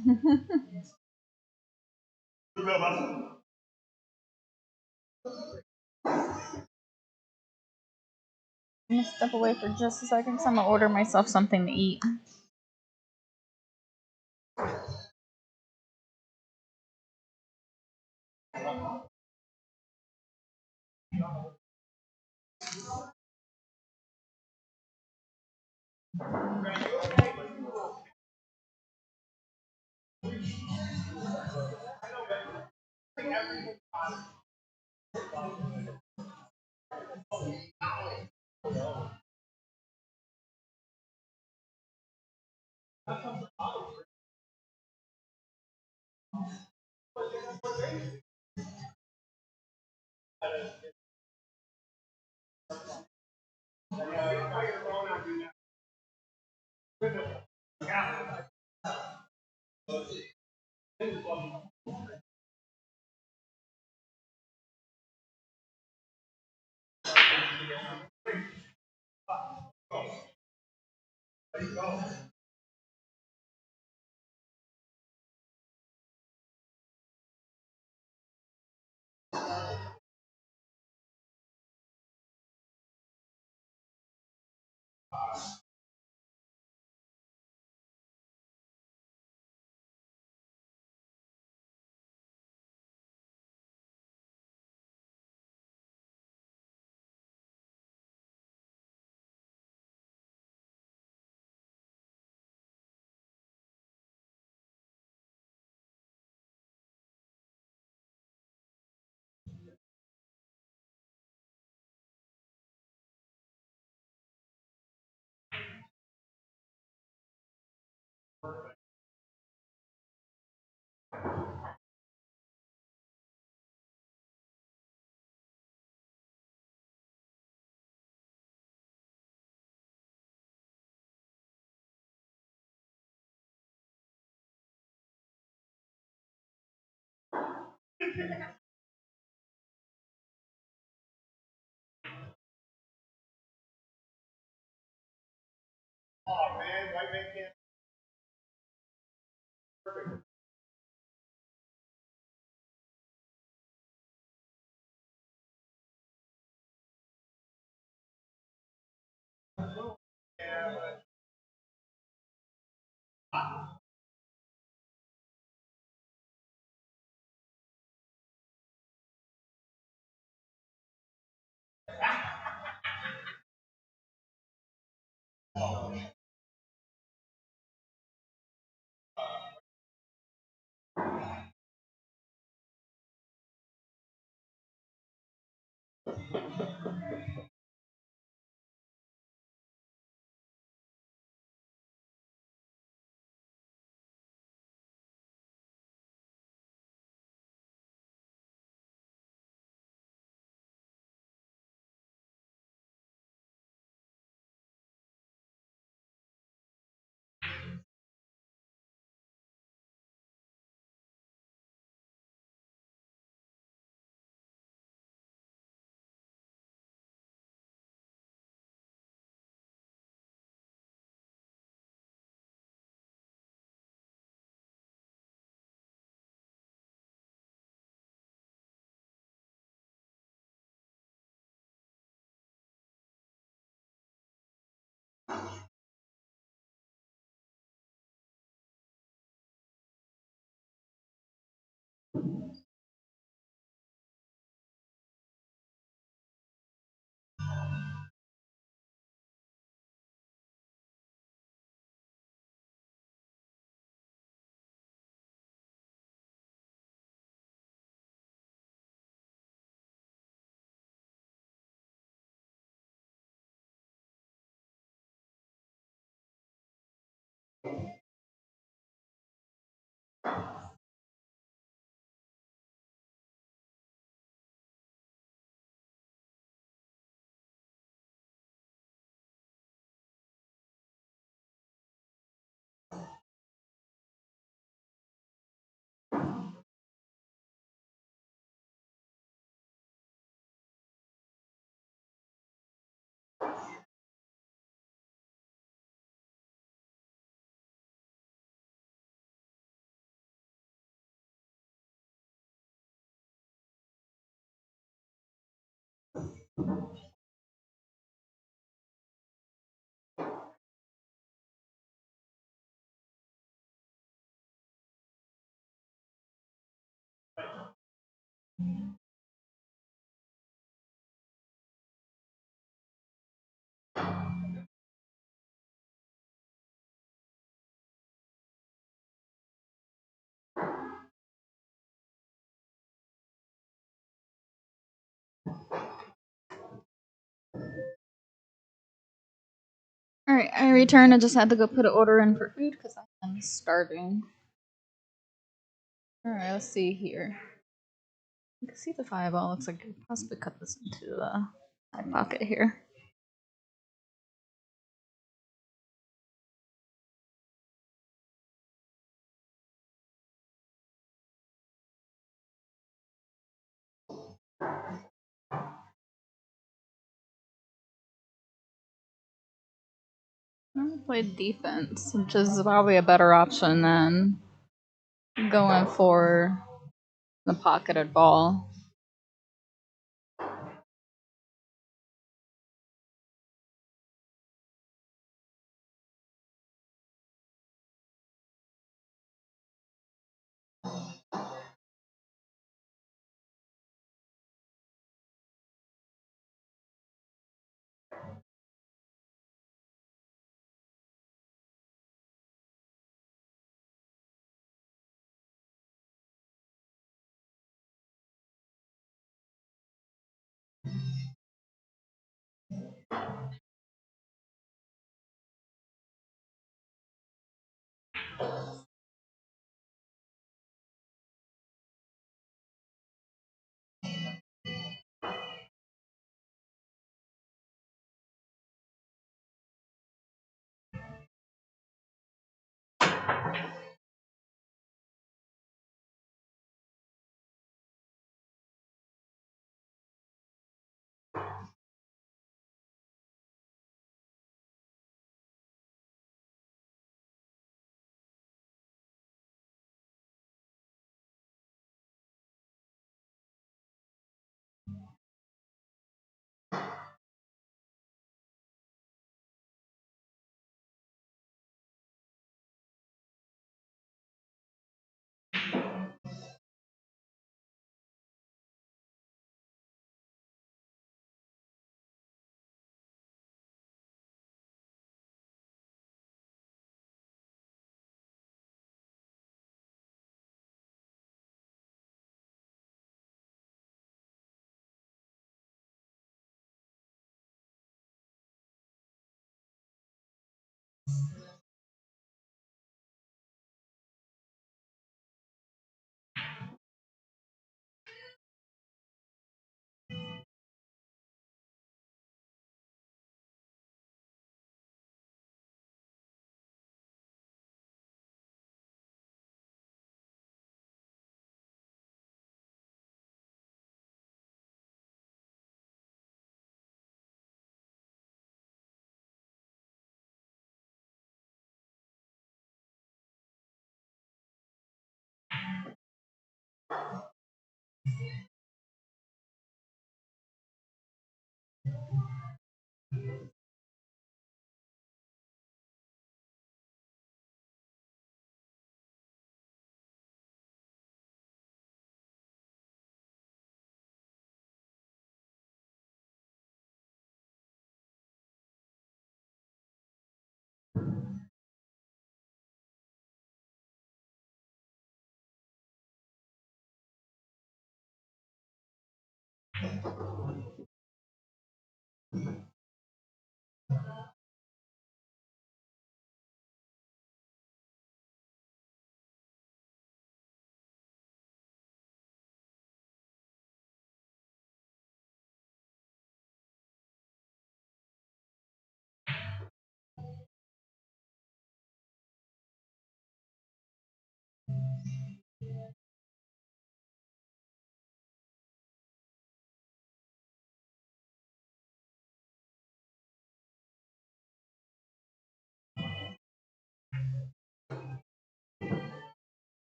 I'm gonna step away for just a second because I'm gonna order myself something to eat.
Oh man, white man can't.
Alright, I returned. I just had to go put an order in for food because I'm starving. Alright, let's see here. You can see the fireball. Looks like I could possibly cut this into my pocket here. I'm gonna play defense, which is probably a better option than going for the pocketed ball.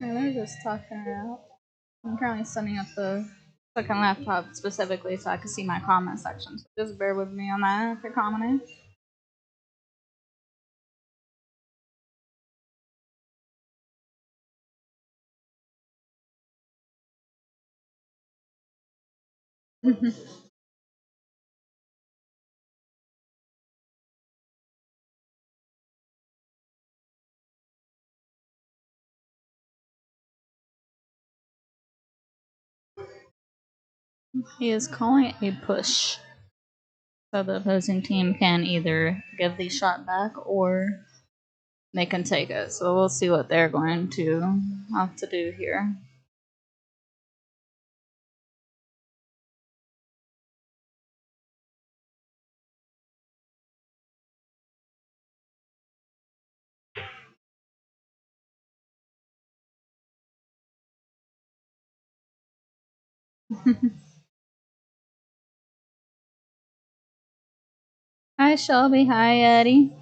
And they're just talking it out. I'm currently setting up the second laptop specifically so I can see my comment section. So just bear with me on that if you're commenting. He is calling a push. So the opposing team can either give the shot back or they can take it. So we'll see what they're going to have to do here. Hi Shelby, hi Eddie.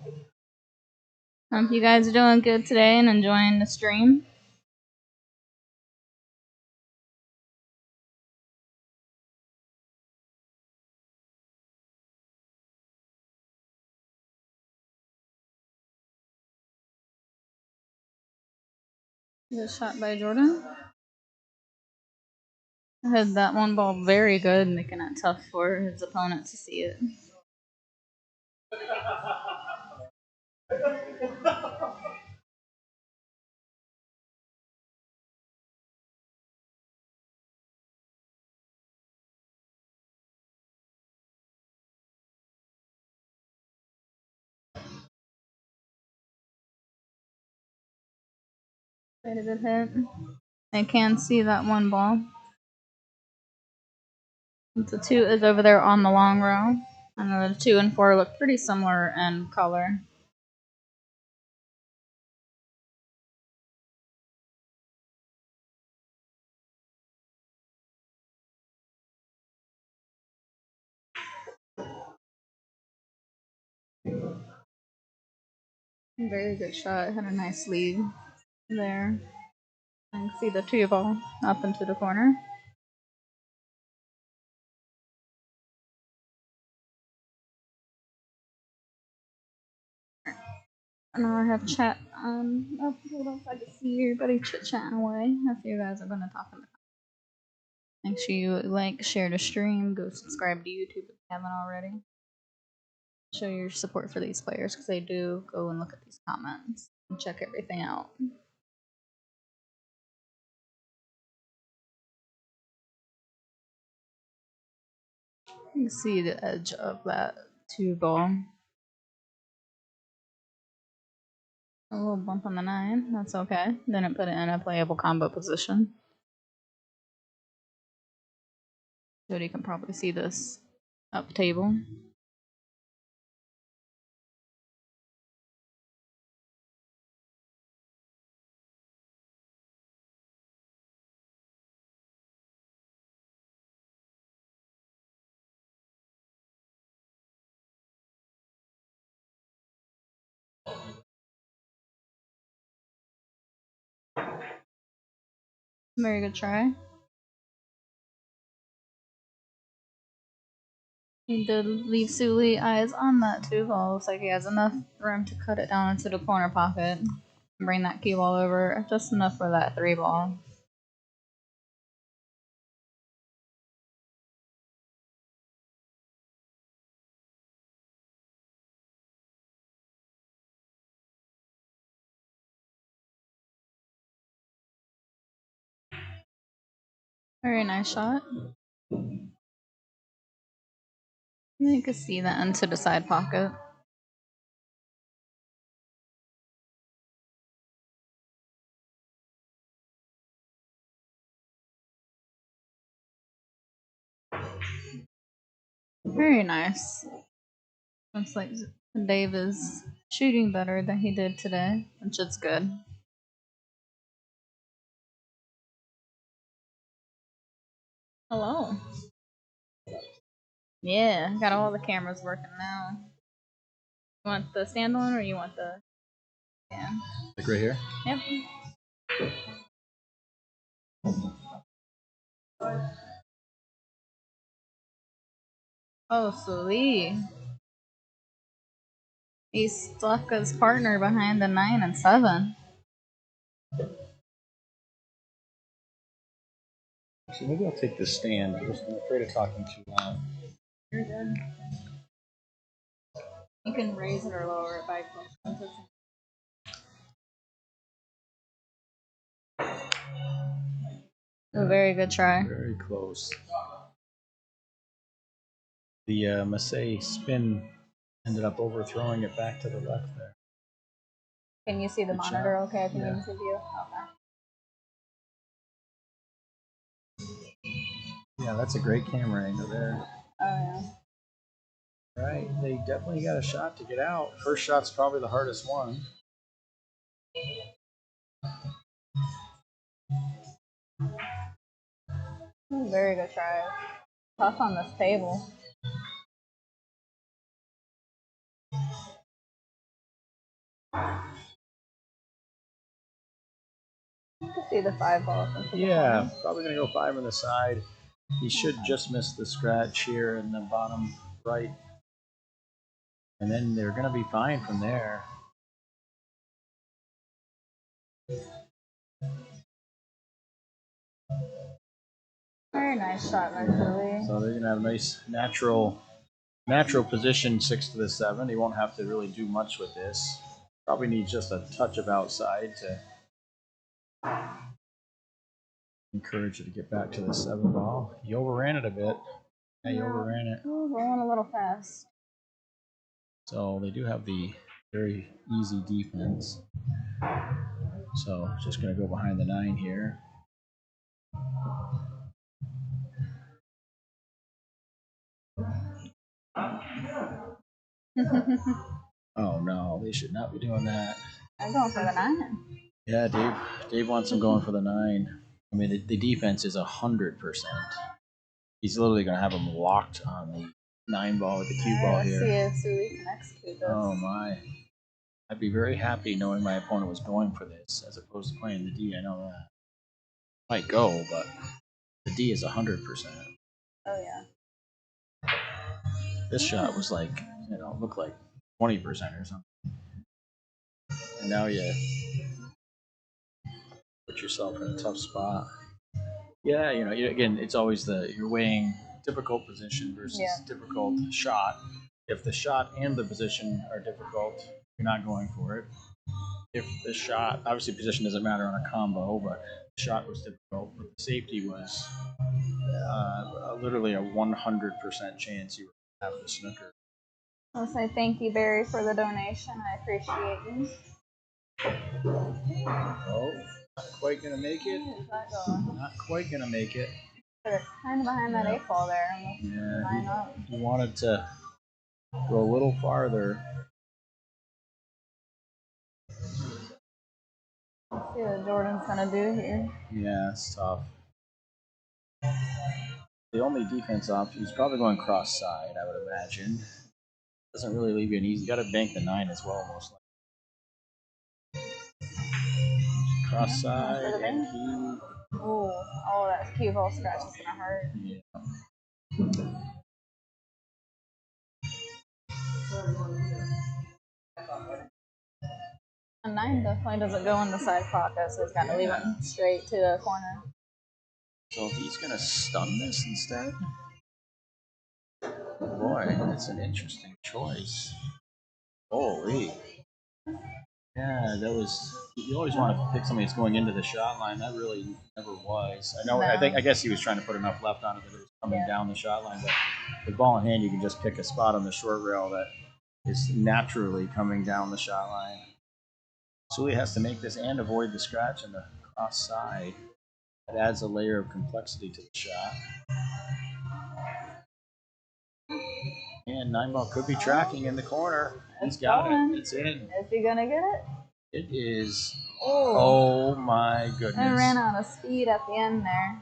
Hope you guys are doing good today and enjoying the stream. Good shot by Jordan. I had that one ball very good, making it tough for his opponent to see it. Quite a good hit. I can see that one ball. The 2 is over there on the long row. And the 2 and 4 look pretty similar in color. Very good shot. Had a nice lead there. I can see the 2 ball up into the corner. And now I have chat up hold on so I can see everybody chit chatting away. If you guys are gonna talk in the comments. Make sure you like, share the stream, go subscribe to YouTube if you haven't already. Show your support for these players because they do go and look at these comments and check everything out. You can see the edge of that 2 ball. A little bump on the 9, that's okay. Then it put it in a playable combo position. Jody can probably see this up table. Very good try. He did leave Suli eyes on that 2 ball. Looks like he has enough room to cut it down into the corner pocket. Bring that cue ball over just enough for that 3 ball. Very nice shot. You can see the end to the side pocket. Very nice. Looks like Dave is shooting better than he did today, which is good. Hello. Yeah, got all the cameras working now. You want the stand one or you want the... Yeah.
Like right here?
Yep. Oh, sweet. He stuck his partner behind the 9 and 7.
So maybe I'll take this stand. I'm afraid of talking too loud.
You're good. You can raise it or lower it by clicking. A very good try.
Very close. The Massey spin ended up overthrowing it back to the left there.
Can you see the
Good
monitor
shot.
okay? Can
Yeah.
you see the view? Okay.
Yeah, that's a great camera angle there.
Oh, yeah.
Right, they definitely got a shot to get out. First shot's probably the hardest one.
Very good try. Tough on this table. You can see the 5 ball.
Yeah, probably gonna go 5 on the side. He should just miss the scratch here in the bottom right. And then they're gonna be fine from there.
Very nice shot, actually.
So they're gonna have a nice natural position 6 to the 7. He won't have to really do much with this. Probably needs just a touch of outside to encourage it to get back to the 7 ball. He overran it a bit. Yeah, he overran it.
Ooh, going a little fast.
So they do have the very easy defense. So just gonna go behind the 9 here. Oh no, they should not be doing that.
I'm going for the 9.
Yeah, Dave wants him going for the 9. I mean, the defense is 100%. He's literally going to have him locked on the 9 ball with the cue ball
Let's
here.
see if Suli can execute this.
Oh my. I'd be very happy knowing my opponent was going for this as opposed to playing the D. I know that. Might go, but the D is 100%.
Oh, yeah.
This shot was like, looked like 20% or something. And now you put yourself in a tough spot. Yeah, again, it's always you're weighing difficult position versus difficult shot. If the shot and the position are difficult, you're not going for it. If the shot, obviously position doesn't matter on a combo, but the shot was difficult, but the safety was literally a 100% chance you would have the snooker.
I'll say thank you, Barry, for the donation. I appreciate you.
Oh, not quite going to make it. Not quite going to make it.
Put it kind of behind that 8 ball there.
Yeah, he wanted to go a little farther.
Let's see what Jordan's going to do here.
Yeah, it's tough. The only defense option, he's probably going cross side, I would imagine. Doesn't really leave you an easy. Got to bank the 9 as well, most likely. Cross side, and he.
Oh, that cue ball scratch is gonna hurt.
Yeah.
A 9 definitely doesn't go in the side pocket, so he's got to leave it straight to the corner.
So he's gonna stun this instead. Boy, that's an interesting choice. Holy. Yeah, that was. You always want to pick somebody that's going into the shot line. That really never was. I know. No. I guess he was trying to put enough left on it that it was coming down the shot line. But with ball in hand, you can just pick a spot on the short rail that is naturally coming down the shot line. Sully has to make this and avoid the scratch in the cross side. That adds a layer of complexity to the shot. And 9-ball could be tracking in the corner. He's got it. It's in.
Is he gonna get it?
It is. Oh my goodness.
I ran out of speed at the end there.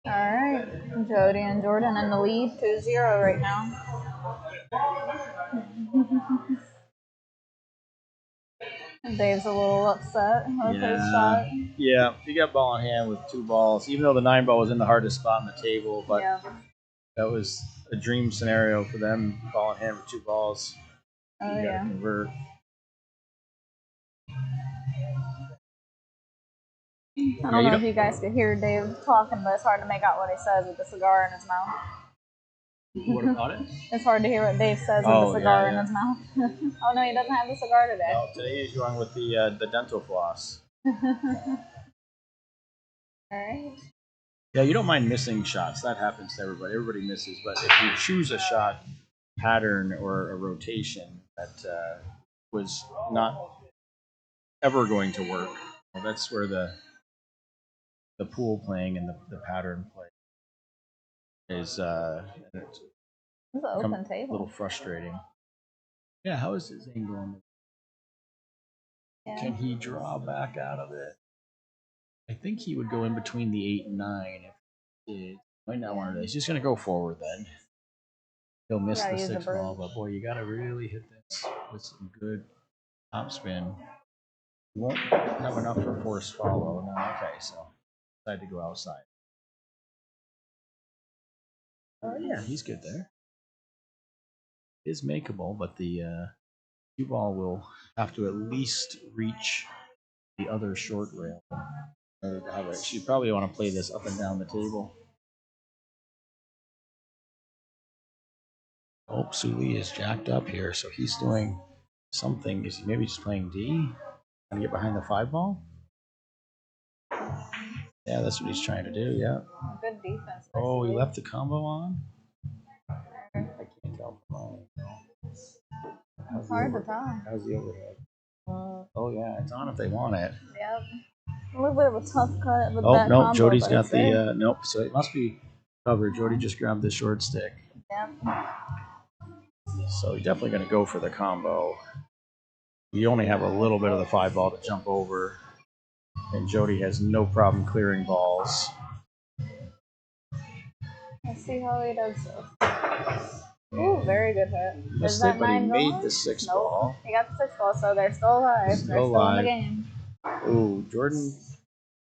Alright. Jody and Jordan in the lead, 2-0 right now. Dave's a little upset with his shot.
Yeah, he got ball in hand with 2 balls, even though the 9-ball was in the hardest spot on the table. But that was a dream scenario for them. Ball in hand with 2 balls. You gotta convert.
I don't know if you guys could hear Dave talking, but it's hard to make out what he says with the cigar in his mouth.
What about it?
It's hard to hear what Dave says with the cigar in his mouth. Oh no, he doesn't have the cigar today.
No, today he's going with the dental floss.
Alright.
Yeah, you don't mind missing shots. That happens to everybody. Everybody misses. But if you choose a shot pattern or a rotation that was not ever going to work, well, that's where the pool playing and the pattern play is
it's an open table.
A little frustrating. Yeah, how is his angle on Can he draw back out of it? I think he would go in between the 8 and 9 if he did. Might not want to. He's just going to go forward then. He'll miss the 6 ball, but boy, you got to really hit this with some good top spin. You won't have enough for forced follow. No, okay, so decide to go outside. Oh yeah, he's good there. It is makeable, but the cue ball will have to at least reach the other short rail. You probably want to play this up and down the table. Oh, Sully is jacked up here, so he's doing something. Is he maybe just playing D? Trying to get behind the 5 ball? Yeah, that's what he's trying to do, yeah.
Good defense.
Oh, he left the combo on? I can't tell from mine.
It's hard to tell.
How's the overhead? Oh, yeah, it's on if they want it.
Yep. A little bit of a tough cut with
that combo. Oh, no, Jody's got the, nope, so it must be covered. Jody just grabbed the short stick.
Yep.
So he's definitely going to go for the combo. You only have a little bit of the 5 ball to jump over, and Jody has no problem clearing balls.
Let's see how he does this. Ooh, very good hit.
Missed it, but he made the 6 ball.
He got the 6 ball, so they're still alive. They're still in the game.
Ooh, Jordan,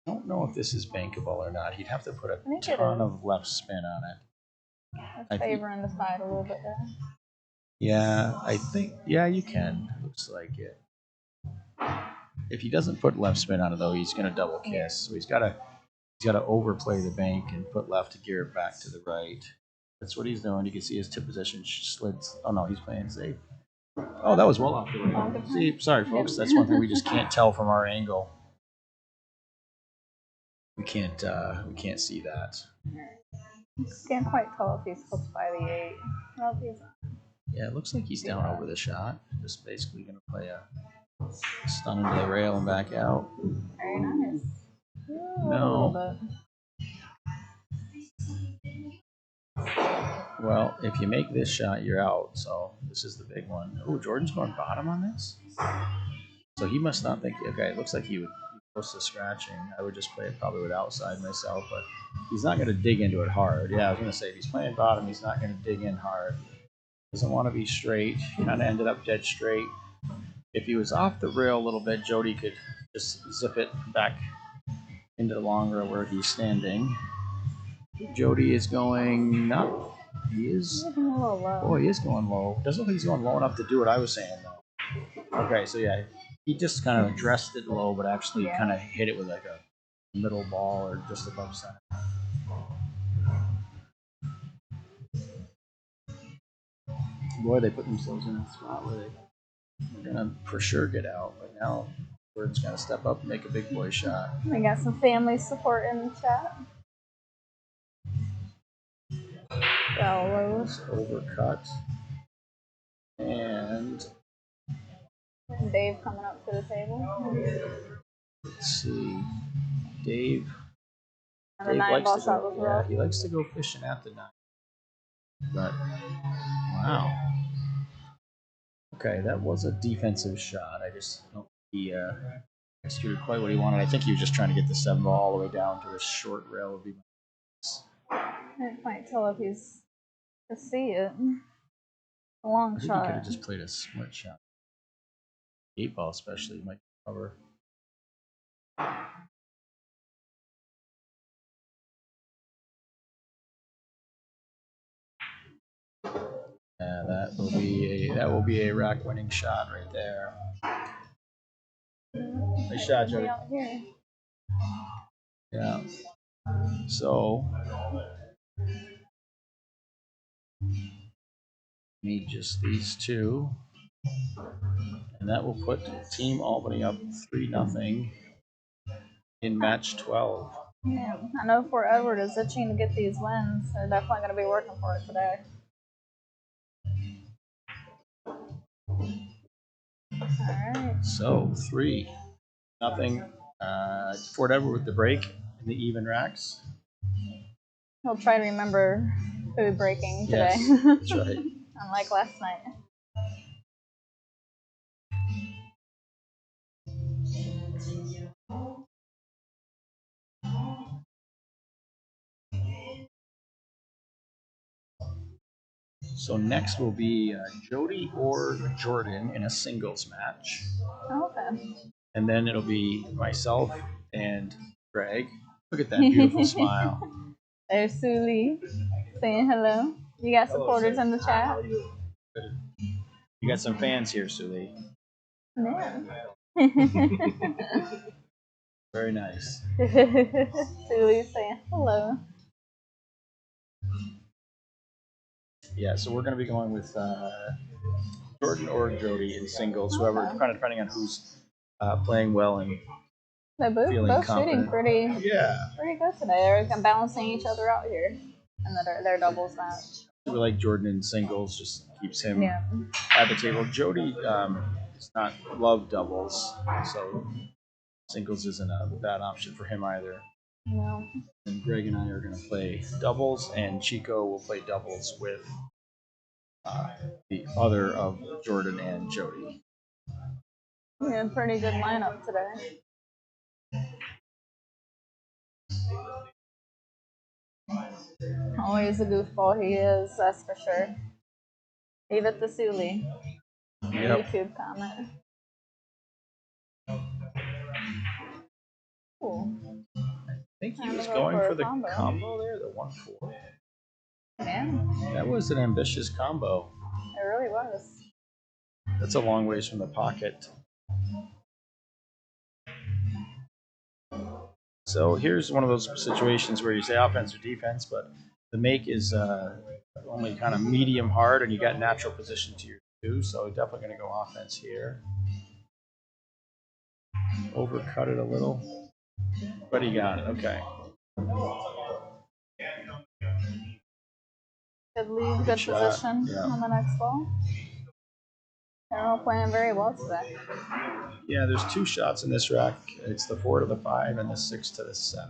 I don't know if this is bankable or not. He'd have to put a ton of left spin on it.
It's favoring the side a little bit there.
Yeah, I think, yeah, you can. Looks like it. If he doesn't put left spin on it, though, he's going to double kiss. So he's got to overplay the bank and put left to gear it back to the right. That's what he's doing. You can see his tip position slids. Oh, no, he's playing safe. Oh, that was well off the rail. See, sorry, folks. That's one thing we just can't tell from our angle. We can't see that.
Can't quite tell if he's hooked by the 8. Nope, he's not.
Yeah, it looks like he's down over the shot. Just basically going to play a stun into the rail and back out.
Very nice.
No. Well, if you make this shot, you're out. So this is the big one. Oh, Jordan's going bottom on this? So he must not think, okay, it looks like he would be close to scratching. I would just play it probably with outside myself, but he's not going to dig into it hard. Yeah, I was going to say, if he's playing bottom, he's not going to dig in hard. Doesn't want to be straight. Kind of ended up dead straight. If he was off the rail a little bit, Jody could just zip it back into the long rail where he's standing. Jody is going not. He is. Boy, he is going low. Doesn't look like he's going low enough to do what I was saying though. Okay, so yeah, he just kind of addressed it low, but actually kind of hit it with like a middle ball or just above center. boy, they put themselves in a spot where they're gonna for sure get out. But now Bird's gonna step up and make a big boy shot.
We got some family support in the chat. Gallows.
Overcut. And
Dave coming up to the table.
let's see. Dave
And the 9-ball shot was rough.
he likes to go fishing at the 9. But wow. Okay, that was a defensive shot. I just don't think he executed quite what he wanted. I think he was just trying to get the 7-ball all the way down to the short rail would be my guess.
I can't tell if he's to see it. A long
I think
shot.
he could have just played a split shot. 8-ball especially might cover. Yeah, that will be a rack winning shot right there. Nice shot, Jody. Yeah. So need just these two, and that will put Team Albany up 3-0 in match 12.
Yeah, I know Fort Edward is itching to get these wins. They're definitely going to be working for it today. All right.
So 3-0. Fort Edward with the break in the even racks.
He'll try to remember food breaking today.
Yes, that's right.
Unlike last night.
So next will be Jody or Jordan in a singles match.
Okay.
And then it'll be myself and Greg. Look at that beautiful smile.
There's Sue Lee saying hello. You got supporters in the chat?
You got some fans here, Sully.
Yeah.
Very nice.
Sue Lee saying hello.
Yeah, so we're going to be going with Jordan or Jody in singles, whoever, kind of depending on who's playing well and
They're both shooting pretty good today. They're balancing each other out here in their doubles match.
We like Jordan in singles, just keeps him at the table. Jody does not love doubles, so singles isn't a bad option for him either.
No.
And Greg and I are going to play doubles, and Chico will play doubles with the other of Jordan and Jody.
Yeah, pretty good lineup today. Always a goofball he is, that's for sure. Leave it to Sully.
Yep.
YouTube comment. Cool.
I think he was going for the combo there, the 1-4.
Yeah.
That was an ambitious combo.
It really was.
That's a long ways from the pocket. So here's one of those situations where you say offense or defense, but the make is only kind of medium hard, and you got natural position to your 2, so definitely going to go offense here. Overcut it a little, but he got it. Okay.
Good lead, good position on the next ball. They're all playing very well today.
Yeah, there's 2 shots in this rack. It's the 4 to the 5 and the 6 to the 7.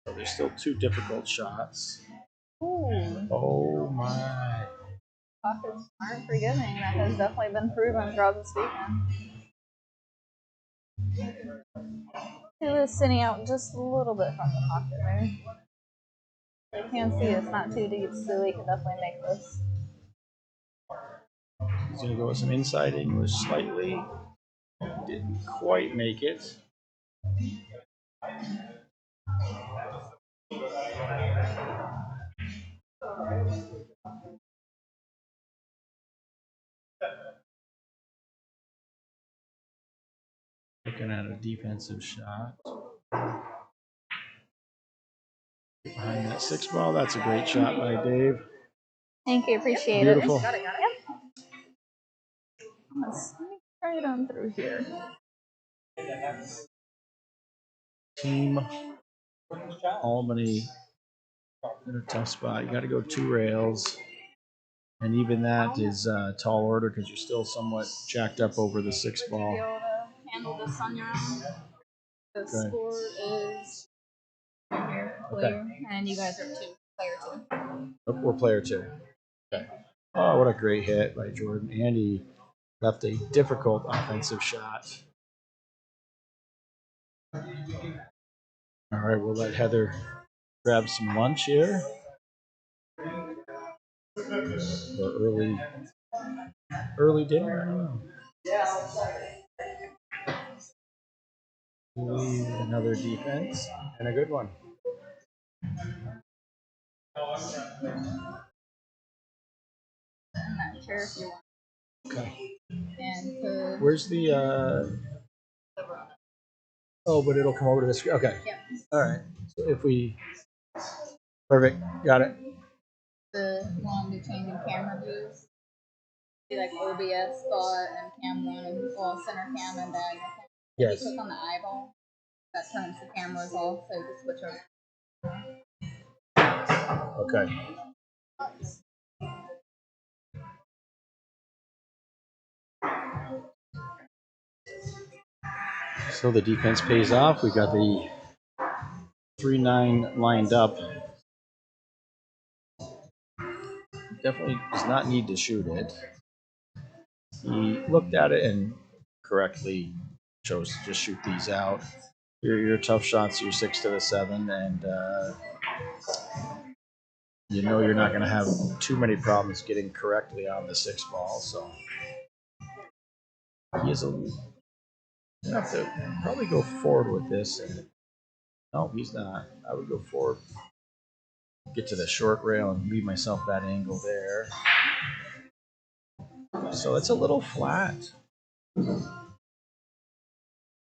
So there's still 2 difficult shots.
Ooh.
Oh my.
Pockets aren't forgiving. That has definitely been proven throughout this weekend. He was sitting out just a little bit from the pocket there. You can see it's not too deep, so he can definitely make this.
He's going to go with some inside English slightly. Didn't quite make it. Looking at a defensive shot. Behind that 6-ball, that's a great shot by Dave.
Thank you, appreciate
Beautiful.
it. Got it. Yep. Let's sneak right on through here.
Team Albany in a tough spot. You got to go 2 rails. And even that is tall order because you're still somewhat jacked up over the 6 ball.
Be able to handle this on your own. The score is right here, player, and you guys are player 2.
Oh, we're player 2. Okay. Oh, what a great hit by Jordan. Andy left a difficult offensive shot. All right, we'll let Heather grab some lunch here. Or early dinner, I don't know. Another defense and a good one.
I'm not sure if you want.
Okay.
And
where's the oh, but it'll come over to this. Okay.
Yep.
All right. So if we perfect, got it.
The one to changing camera views. See like OBS spot and cam 1 and center cam and diagonal cam.
Yes.
If you click on the eyeball, that turns the cameras off, so you can switch over.
Okay. So the defense pays off. We got the 3-9 lined up. Definitely does not need to shoot it. He looked at it and correctly chose to just shoot these out. Your tough shots, your 6 to the 7, and you know you're not going to have too many problems getting correctly on the 6 ball. So he is you have to probably go forward with this. And no, he's not. I would go forward, get to the short rail, and leave myself that angle there. So it's a little flat. You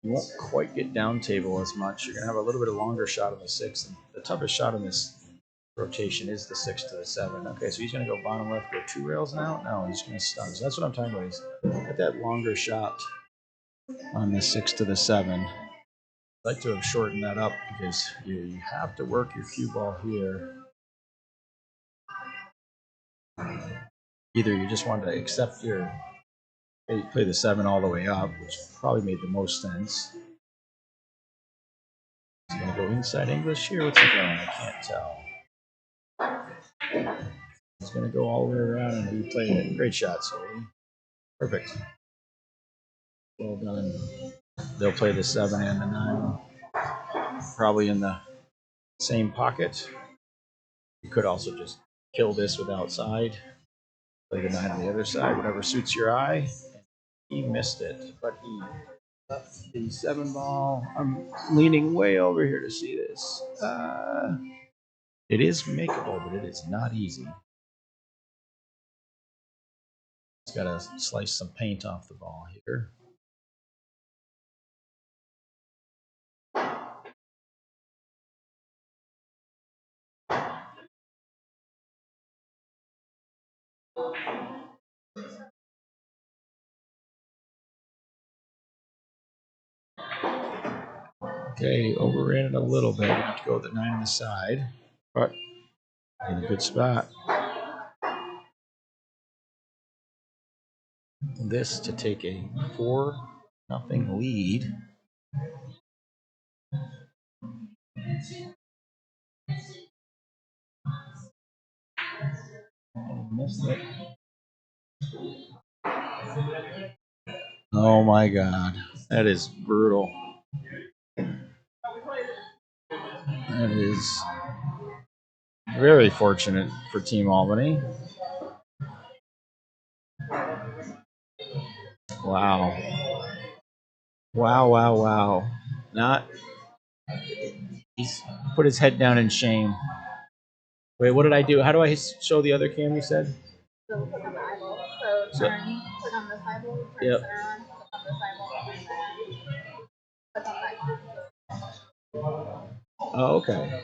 won't quite get down table as much. You're going to have a little bit of longer shot on the 6. And the toughest shot on this rotation is the 6 to the 7. Okay, so he's going to go bottom left, go 2 rails now. No, he's going to stun. So that's what I'm talking about. He's got that longer shot on the 6 to the 7. I'd like to have shortened that up because you have to work your cue ball here. Either you just want to accept your play the 7 all the way up, which probably made the most sense. He's going to go inside English here. What's he going? I can't tell. He's going to go all the way around and he played it. Great shot, Soli. Perfect. Well done. They'll play the 7 and the 9. Probably in the same pocket. You could also just kill this with outside. Play the 9 on the other side, whatever suits your eye. He missed it, but he left the 7 ball. I'm leaning way over here to see this. It is makeable, but it is not easy. He's got to slice some paint off the ball here. Okay, overran it a little bit. You have to go with the 9 on the side, but in a good spot. This to take a 4-0 lead. Missed it. Oh my God, that is brutal. That is very fortunate for Team Albany. Wow. Wow, wow, wow. Not. He's put his head down in shame. Wait, what did I do? How do I show the other cam you said?
So click on the eyeball. So turn, click on this eyeball, turn
Yep.
center on, click on this eyeball, and then click on that.
Oh, okay.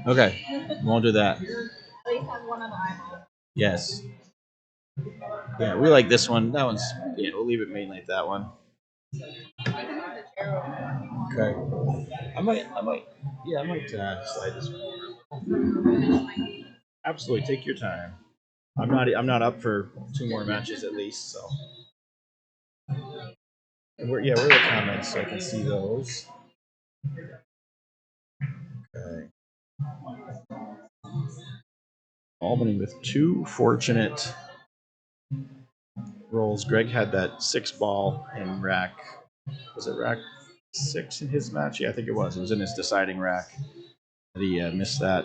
Okay, won't do that.
At least have one of the eyeballs.
Yes. Yeah, we like this one. That one's, yeah, we'll leave it mainly at that one. Okay. I might, yeah, I might slide this one. Absolutely, take your time. I'm not up for 2 more matches at least, so. And where are the comments so I can see those? Okay. Albany with 2 fortunate rolls. Greg had that 6 ball in rack. Was it rack 6 in his match? Yeah, I think it was. It was in his deciding rack. That he missed that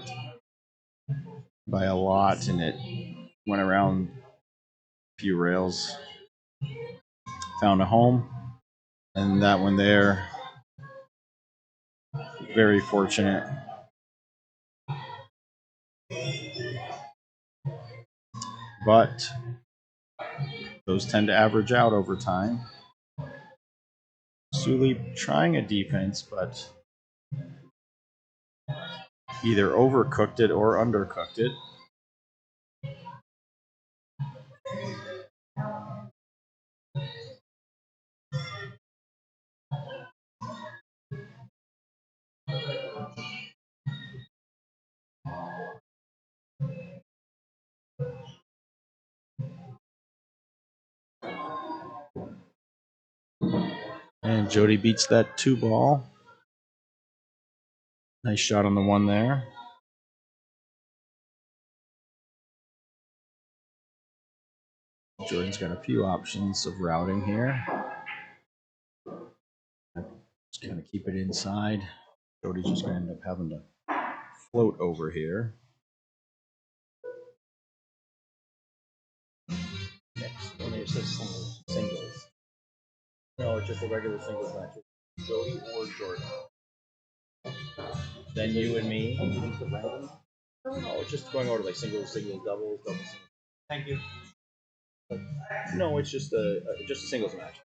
by a lot, and it went around a few rails. Found a home, and that one there, very fortunate. But those tend to average out over time. Sully trying a defense, but either overcooked it or undercooked it. And Jody beats that 2 ball. Nice shot on the one there. Jordan's got a few options of routing here. Just kind of keep it inside. Jody's just going to end up having to float over here. Next one is just singles. No, it's just a regular singles match. Jody or Jordan. Then you and me. No, it's just going over like singles, doubles, singles. Thank you. No, it's just a singles match.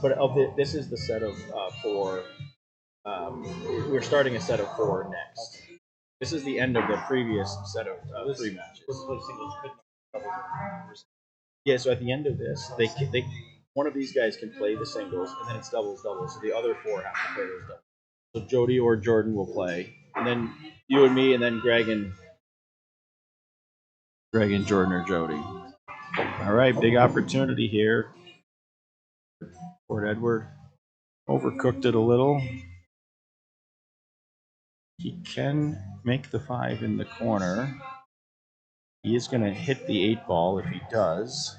But this is the set of 4. We're starting a set of 4 next. This is the end of the previous set of 3 matches. Yeah, so at the end of this, they one of these guys can play the singles, and then it's doubles. So the other 4 have to play those doubles. So Jody or Jordan will play, and then you and me, and then Greg and Jordan or Jody. All right, big opportunity here. Port Edward overcooked it a little. He can make the 5 in the corner. He is going to hit the 8 ball if he does.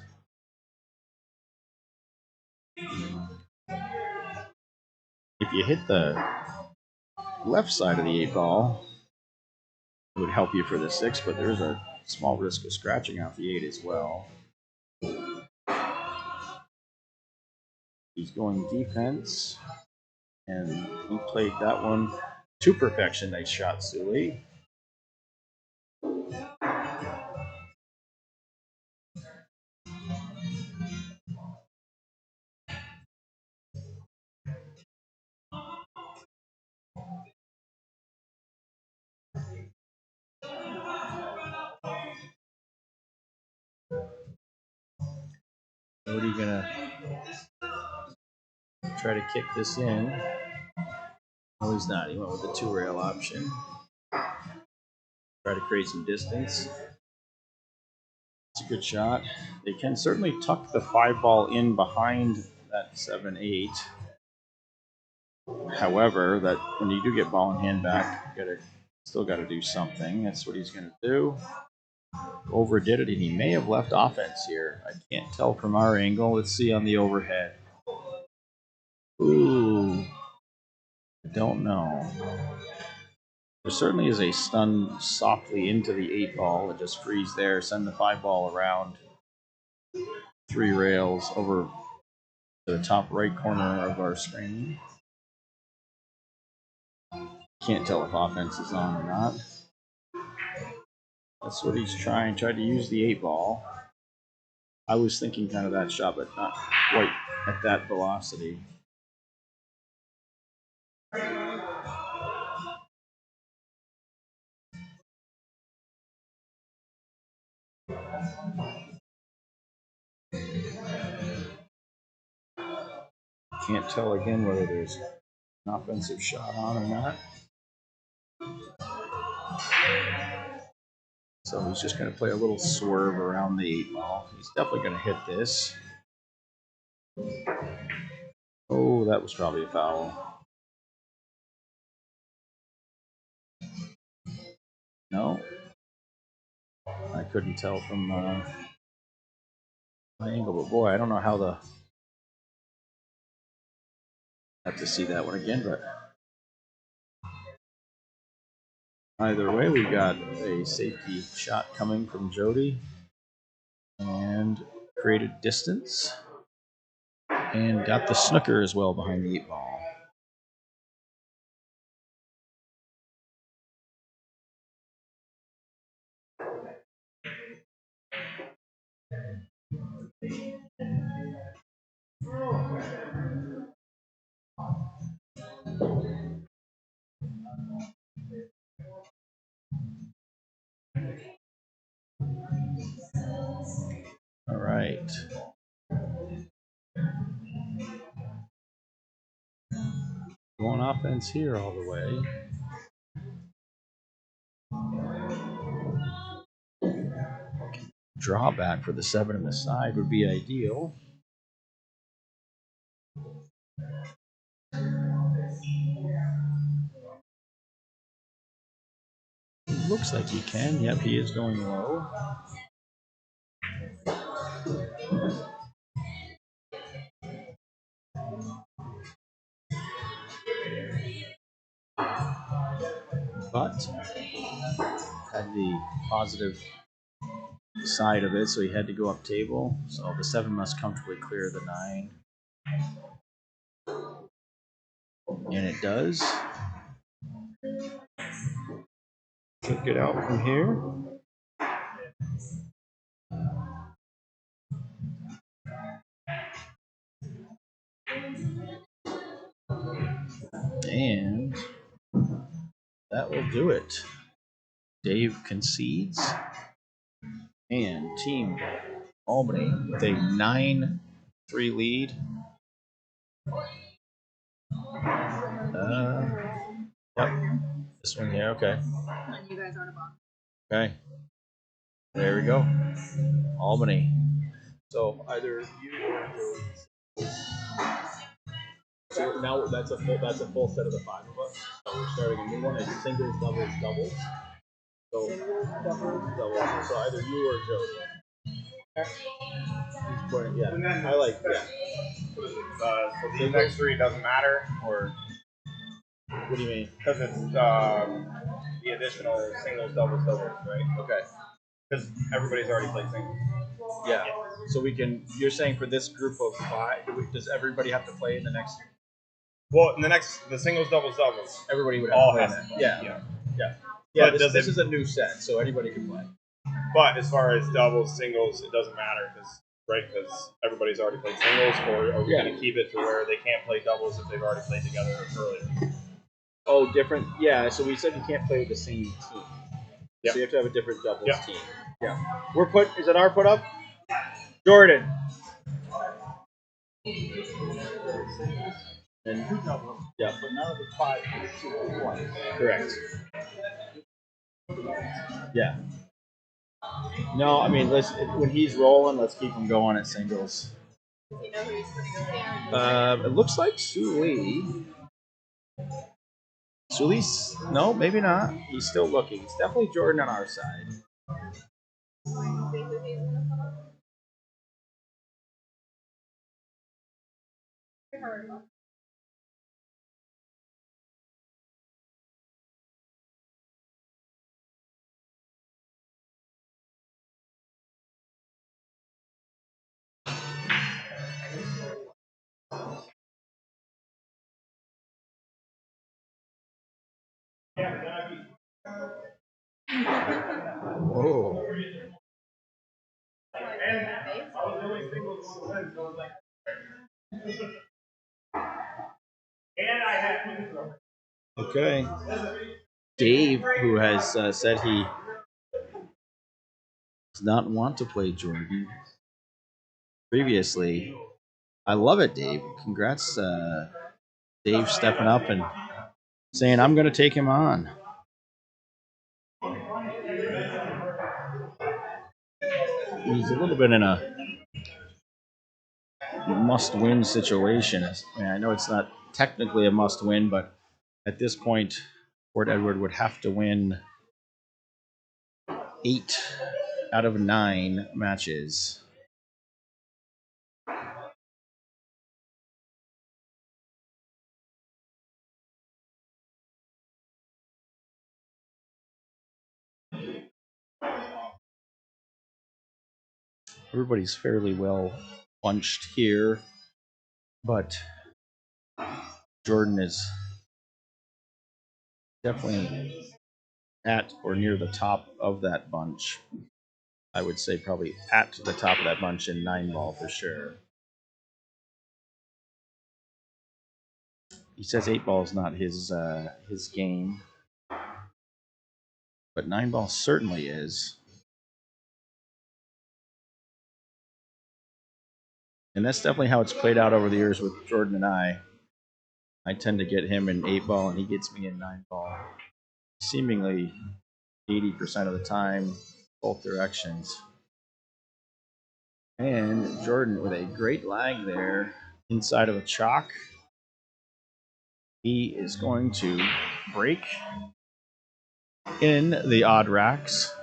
If you hit the left side of the 8 ball, it would help you for the 6, but there's a small risk of scratching out the 8 as well. He's going defense, and he played that one to perfection. Nice shot, Sully. What are you gonna try to kick this in? No, he's not. He went with the 2 rail option. Try to create some distance. It's a good shot. They can certainly tuck the 5 ball in behind that 7-8. However, that when you do get ball in hand back, you still got to do something. That's what he's going to do. Overdid it, and he may have left offense here. I can't tell from our angle. Let's see on the overhead. Ooh, I don't know. There certainly is a stun softly into the 8 ball and just freeze there. Send the 5 ball around 3 rails over to the top right corner of our screen. Can't tell if offense is on or not. That's what he's trying. Tried to use the 8 ball. I was thinking kind of that shot, but not quite at that velocity. Can't tell again whether there's an offensive shot on or not. So he's just going to play a little swerve around the 8 ball. He's definitely going to hit this. Oh, that was probably a foul. No. I couldn't tell from my angle, but boy, I don't know how the... I have to see that one again, but either way, we got a safety shot coming from Jody and created distance and got the snooker as well behind the 8 ball. All right. Going offense here all the way. Drawback for the 7 on the side would be ideal. Looks like he can. Yep, he is going low. But had the positive side of it, so he had to go up table. So the 7 must comfortably clear the 9. And it does. Should get out from here. And that will do it. Dave concedes. And Team Albany with a 9-3 lead. Yep. This one here, okay.
And you guys are the bottom.
Okay. There we go. Albany. So either you or so now that's a full set of the 5 of us. So we're starting a new one. It's singles, doubles, doubles. So doubles. So either you or Joe. He's pointing, yeah. I like
So these next 3 doesn't matter, or
what do you mean?
because it's the additional singles, doubles, doubles, right?
Okay.
Because everybody's already played singles.
Yeah. So we can. You're saying for this group of 5, does everybody have to play in the next?
Well, in the singles, doubles, doubles.
Everybody would have
All
to play
has
in
to
that.
play.
Yeah.
Yeah.
Yeah.
But
This is a new set, so anybody can play.
But as far as doubles, singles, it doesn't matter because everybody's already played singles, or are we going to keep it to where they can't play doubles if they've already played together earlier?
Oh, different. Yeah. So we said you can't play with the same team.
Yep.
So you have to have a different doubles
Yep.
team. Yeah. We're put. Is it our put up? Jordan. And yeah, but none of the 5 1. Correct. Yeah. No, I mean, when he's rolling, let's keep him going at singles.
You know who he's putting up there?
It looks like Suli. Suli's no, maybe not. He's still looking. It's definitely Jordan on our side. Whoa. Okay. Dave, who has said he does not want to play Jordan previously, I love it, Dave. Congrats, Dave, stepping up and saying I'm going to take him on. He's a little bit in a must-win situation. I know it's not technically a must-win, but at this point, Fort Edward would have to win 8 out of 9 matches. Everybody's fairly well bunched here, but Jordan is definitely at or near the top of that bunch. I would say probably at the top of that bunch in 9-ball for sure. He says 8-ball is not his game, but 9-ball certainly is. And that's definitely how it's played out over the years with Jordan and I. I tend to get him in 8-ball and he gets me in 9-ball. Seemingly 80% of the time, both directions. And Jordan with a great lag there inside of a chalk. He is going to break in the odd racks.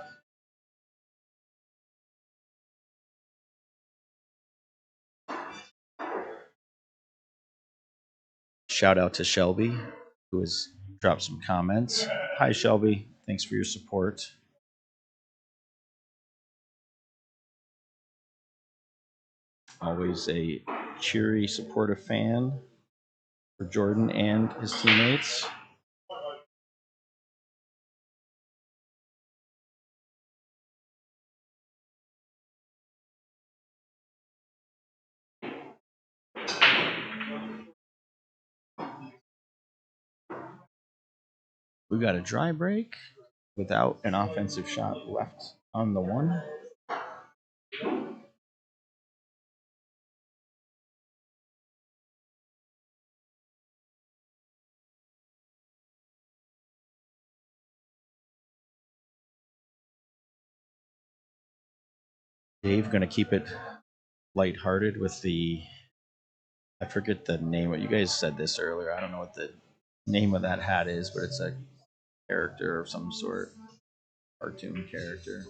Shout out to Shelby, who has dropped some comments. Hi, Shelby. Thanks for your support. Always a cheery, supportive fan for Jordan and his teammates. We got a dry break without an offensive shot left on the one. Dave going to keep it lighthearted with the, I forget the name. You guys said this earlier. I don't know what the name of that hat is, but it's a character of some sort, cartoon character.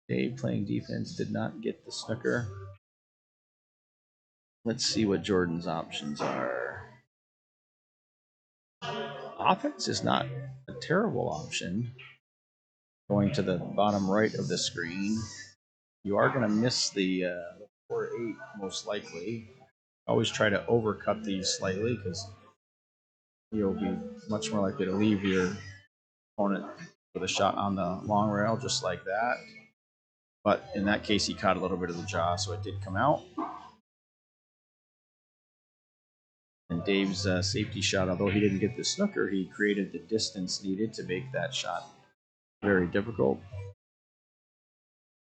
Dave playing defense did not get the snooker. Let's see what Jordan's options are. Offense is not a terrible option. Going to the bottom right of the screen, you are going to miss the 4-8 most likely. Always try to overcut these slightly because you'll be much more likely to leave your opponent with a shot on the long rail just like that. But in that case, he caught a little bit of the jaw, so it did come out. And Dave's safety shot, although he didn't get the snooker, he created the distance needed to make that shot very difficult.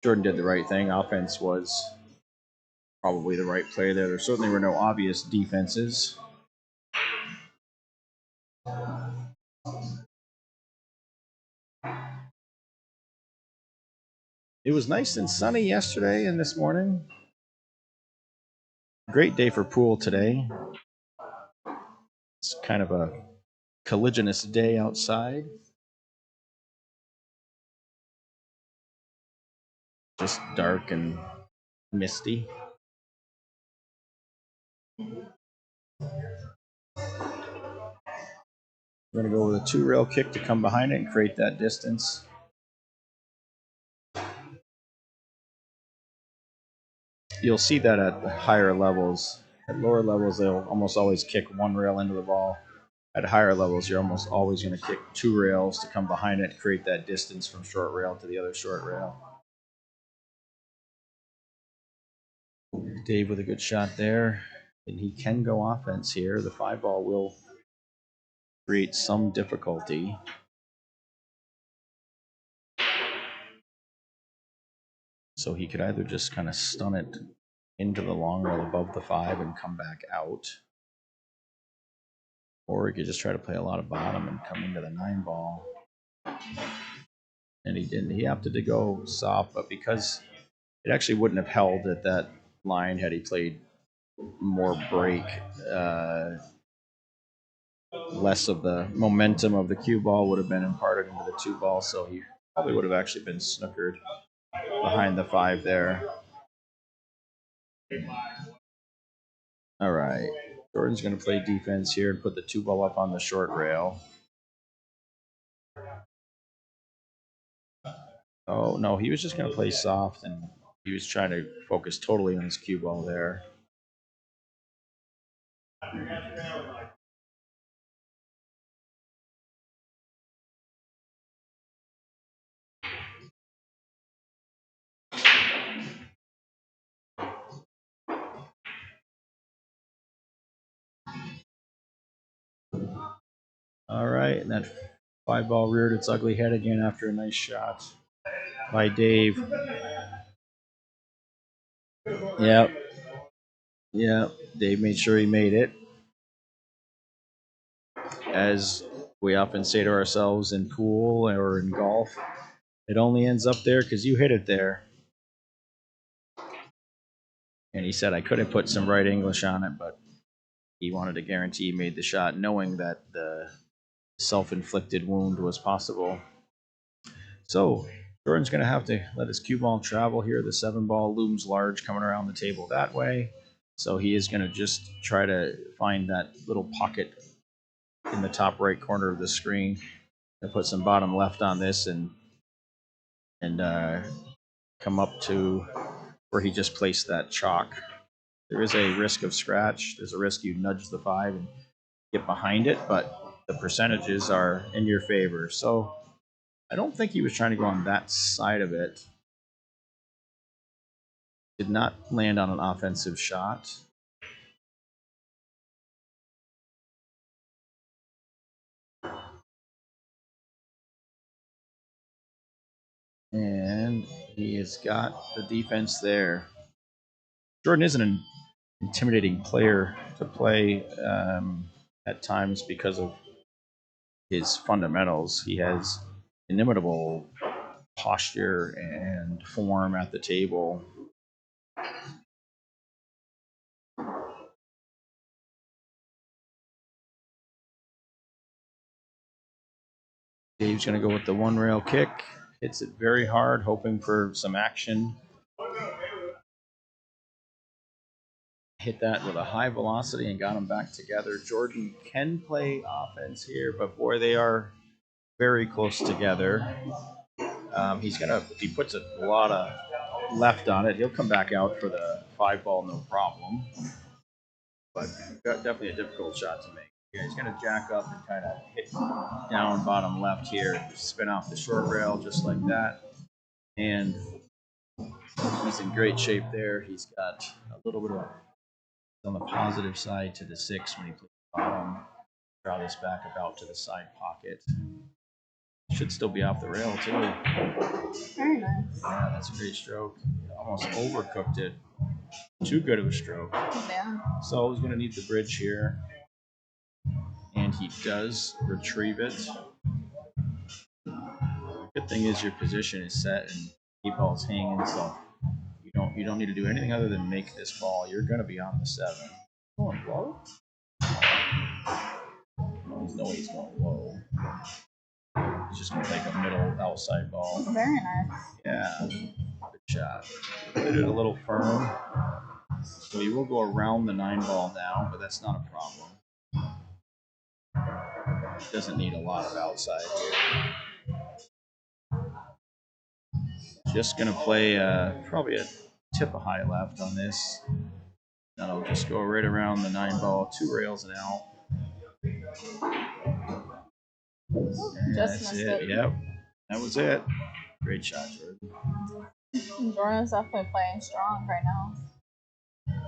Jordan did the right thing. Offense was probably the right play there. There certainly were no obvious defenses. It was nice and sunny yesterday and this morning. Great day for pool today. It's kind of a colliginous day outside. Just dark and misty. We're going to go with a 2-rail kick to come behind it and create that distance. You'll see that at higher levels. At lower levels, they'll almost always kick 1 rail into the ball. At higher levels, you're almost always going to kick 2 rails to come behind it, create that distance from short rail to the other short rail. Dave with a good shot there. And he can go offense here. The 5-ball will create some difficulty. So he could either just kind of stun it into the long rail above the 5 and come back out. Or he could just try to play a lot of bottom and come into the 9 ball. And he didn't. He opted to go soft, but because it actually wouldn't have held at that line had he played more break, less of the momentum of the cue ball would have been imparted into the 2 ball, so he probably would have actually been snookered behind the 5 there. All right, Jordan's going to play defense here and put the 2 ball up on the short rail. Oh, no, he was just going to play soft, and he was trying to focus totally on his cue ball there. All right, and that 5 ball reared its ugly head again after a nice shot by Dave. Yep. Dave made sure he made it. As we often say to ourselves in pool or in golf, it only ends up there because you hit it there. And he said I could have put some right English on it, but he wanted to guarantee he made the shot, knowing that the self-inflicted wound was possible. So Jordan's going to have to let his cue ball travel here. The 7 ball looms large coming around the table that way. So he is going to just try to find that little pocket in the top right corner of the screen and put some bottom left on this and come up to where he just placed that chalk. There is a risk of scratch. There's a risk you nudge the 5 and get behind it, but the percentages are in your favor. So I don't think he was trying to go on that side of it. Did not land on an offensive shot. And he has got the defense there. Jordan is an intimidating player to play at times because of his fundamentals. He has inimitable posture and form at the table. Dave's going to go with the 1 rail kick. Hits it very hard, hoping for some action. Hit that with a high velocity and got them back together. Jordan can play offense here, but boy, they are very close together. He's gonna, if he puts a lot of left on it, he'll come back out for the 5 ball, no problem. But definitely a difficult shot to make. Yeah, he's gonna jack up and kind of hit down bottom left here, spin off the short rail just like that, and he's in great shape there. He's got a little bit of on the positive side to the 6 when he plays bottom. Draw this back about to the side pocket. Should still be off the rail too.
Very nice.
Yeah, that's a great stroke. Almost overcooked it. Too good of a stroke.
Yeah.
So he's going to need the bridge here. And he does retrieve it. Good thing is your position is set and the ball's hanging, so you don't need to do anything other than make this ball. You're going to be on the 7. Going low? There's no way he's going low. He's just going to take a middle outside ball.
Very nice.
Yeah, good shot. Played it a little firm. So he will go around the 9 ball now, but that's not a problem. Doesn't need a lot of outside here. Just going to play probably a tip of high left on this. That'll just go right around the 9 ball, 2 rails and out. And
Just
that's
missed
it.
it.
Yep, that was it. Great shot, Jordan.
Jordan's definitely playing strong right now.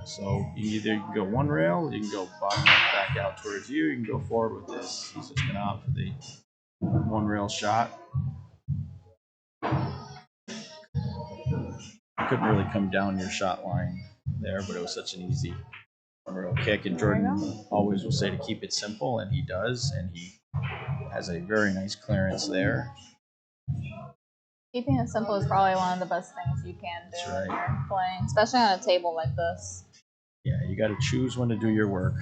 So you can go 1 rail, you can go bottom back out towards you, you can go forward with this. He's just going to opt for the 1 rail shot. Couldn't really come down your shot line there, but it was such an easy one-rail kick. And Jordan always will say to keep it simple, and he does, and he has a very nice clearance there.
Keeping it simple is probably one of the best things you can do when you're playing, especially on a table like this.
Yeah, you got to choose when to do your work.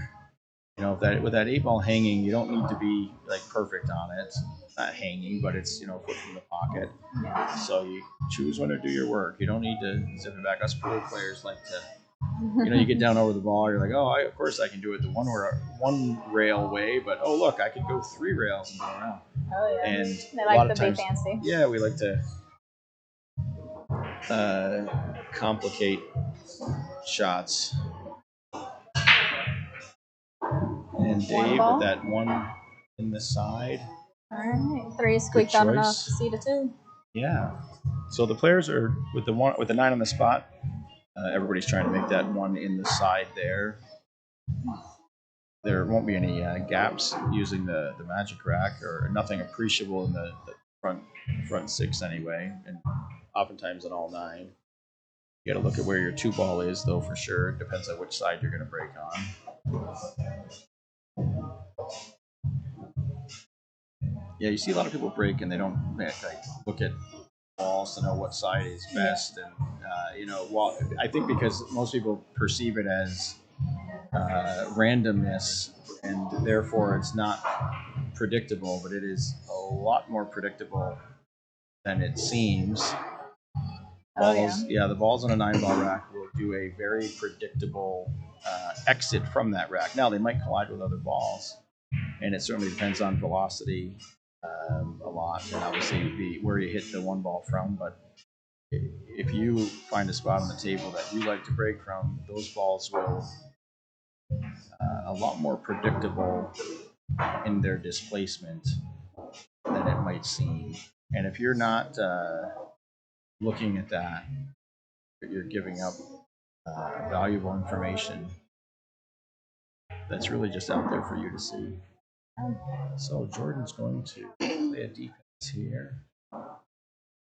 You know, with that 8 ball hanging, you don't need to be like perfect on it. Not hanging, but it's, you know, foot from the pocket.
Yeah.
So you choose when to do your work. You don't need to zip it back. Us pro players like to, you know, you get down over the ball, you're like, oh, of course I can do it the one rail way, but oh look, I could go 3 rails and go around.
Oh yeah.
And
they
a
like
lot
to
of times,
be fancy.
yeah, we like to complicate shots. And Dave with that one in the side.
All right, 3 squeaked out enough to see the 2.
Yeah. So the players are with the 9 on the spot. Everybody's trying to make that 1 in the side there. There won't be any gaps using the magic rack, or nothing appreciable in the front 6 anyway, and oftentimes in all 9. You got to look at where your 2 ball is, though, for sure. It depends on which side you're going to break on. Yeah, you see a lot of people break and they don't like look at balls to know what side is best, and you know, well, I think because most people perceive it as randomness, and therefore it's not predictable, but it is a lot more predictable than it seems. Balls, the balls on a 9 ball rack will do a very predictable exit from that rack. Now they might collide with other balls, and it certainly depends on velocity a lot, and obviously where you hit the 1 ball from. But if you find a spot on the table that you like to break from, those balls will a lot more predictable in their displacement than it might seem. And if you're not looking at that, you're giving up valuable information that's really just out there for you to see. So Jordan's going to play a defense here.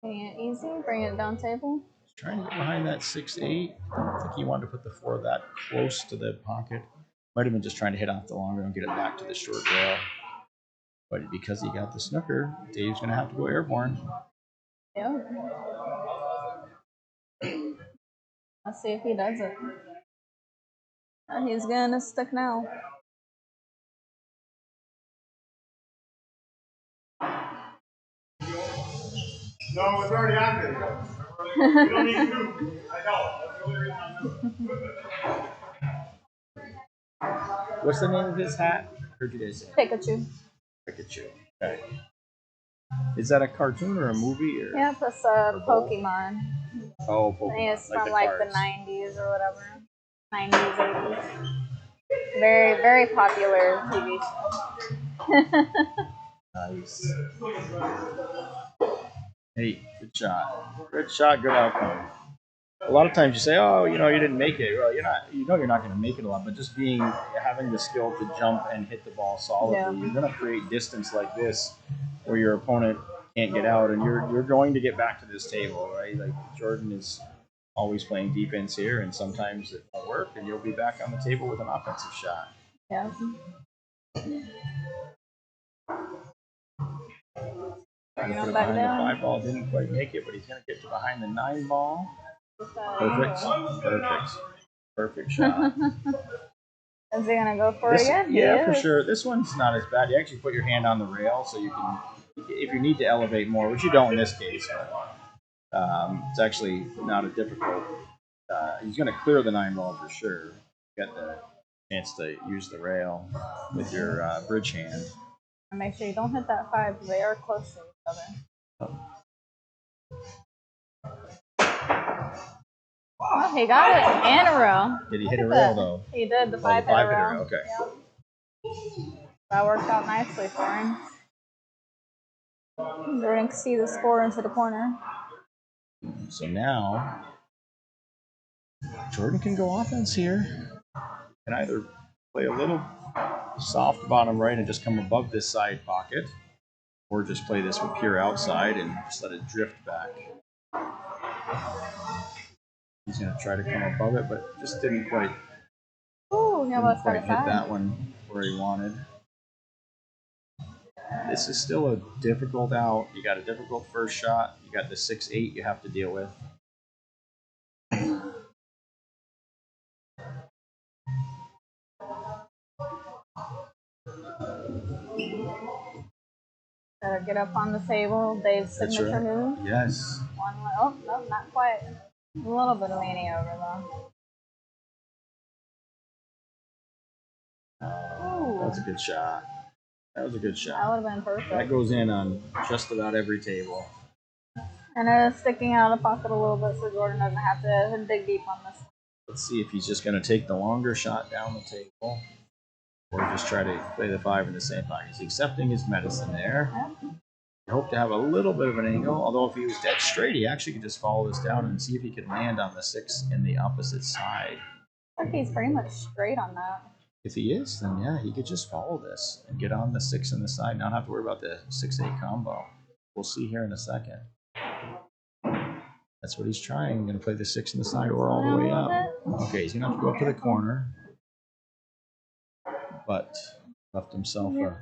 Bring it easy, bring it down table.
Trying to get behind that 6-8. I don't think he wanted to put the 4 that close to the pocket. Might have been just trying to hit off the long rail and get it back to the short rail. But because he got the snooker, Dave's going to have to go airborne.
Yeah. Let's see if he does it. He's going to stick now.
No, it's already on video. You don't need 2. I know. That's the only reason I'm doing it.
What's the name of his hat? I heard you guys say
Pikachu.
Pikachu. Okay. Is that a cartoon or a movie? Or,
yeah, that's Pokemon.
Oh, Pokemon.
I think it's from like the 90s or whatever. 90s, 80s. Very, very popular TV show.
Nice. Hey, good shot. Good shot, good outcome. A lot of times you say, oh, you know, you didn't make it. Well, you're not going to make it a lot, but just having the skill to jump and hit the ball solidly, you're going to create distance like this where your opponent can't get out, and you're going to get back to this table, right? Like Jordan is always playing defense here, and sometimes it won't work, and you'll be back on the table with an offensive shot.
Yeah.
Trying to put it behind the 5 ball, didn't quite make it, but he's going to get to behind the 9 ball. Perfect shot.
Is he gonna go for it again?
Yeah, for sure. This one's not as bad. You actually put your hand on the rail, so you can, if you need to elevate more, which you don't in this case, but it's actually not a difficult. He's going to clear the 9 ball for sure. You got the chance to use the rail with your bridge hand.
And make sure you don't hit that 5. They are close to each other. Oh, he got it in a row.
Did he hit a rail though?
He did. The 5 hit a row.
Okay.
Yep. That worked out nicely for him. Jordan can see the score into the corner.
So now Jordan can go offense here. Can either play a little soft bottom right and just come above this side pocket, or just play this with pure outside and just let it drift back. He's going to try to come above it, but just didn't quite,
Ooh, yeah, let's
hit that one where he wanted. This is still a difficult out. You got a difficult first shot. You got the 6-8 you have to deal with.
Gotta get up on the table. Dave's signature move.
Yes.
Oh, no, not quite. A little bit of leaning over, though.
That was a good shot. That was a good shot.
That would have been perfect.
That goes in on just about every table.
And it's sticking out of the pocket a little bit so Jordan doesn't have to dig deep on this.
Let's see if he's just going to take the longer shot down the table or just try to play the 5 in the same pocket. He's accepting his medicine there.
Yeah.
I hope to have a little bit of an angle, although if he was dead straight, he actually could just follow this down and see if he could land on the 6 in the opposite side.
I think he's pretty much straight on that.
If he is, then yeah, he could just follow this and get on the 6 in the side, not have to worry about the 6-8 combo. We'll see here in a second. That's what he's trying. Going to play the 6 in the side or all the way up. Okay, he's going to have to go up to the corner, but left himself a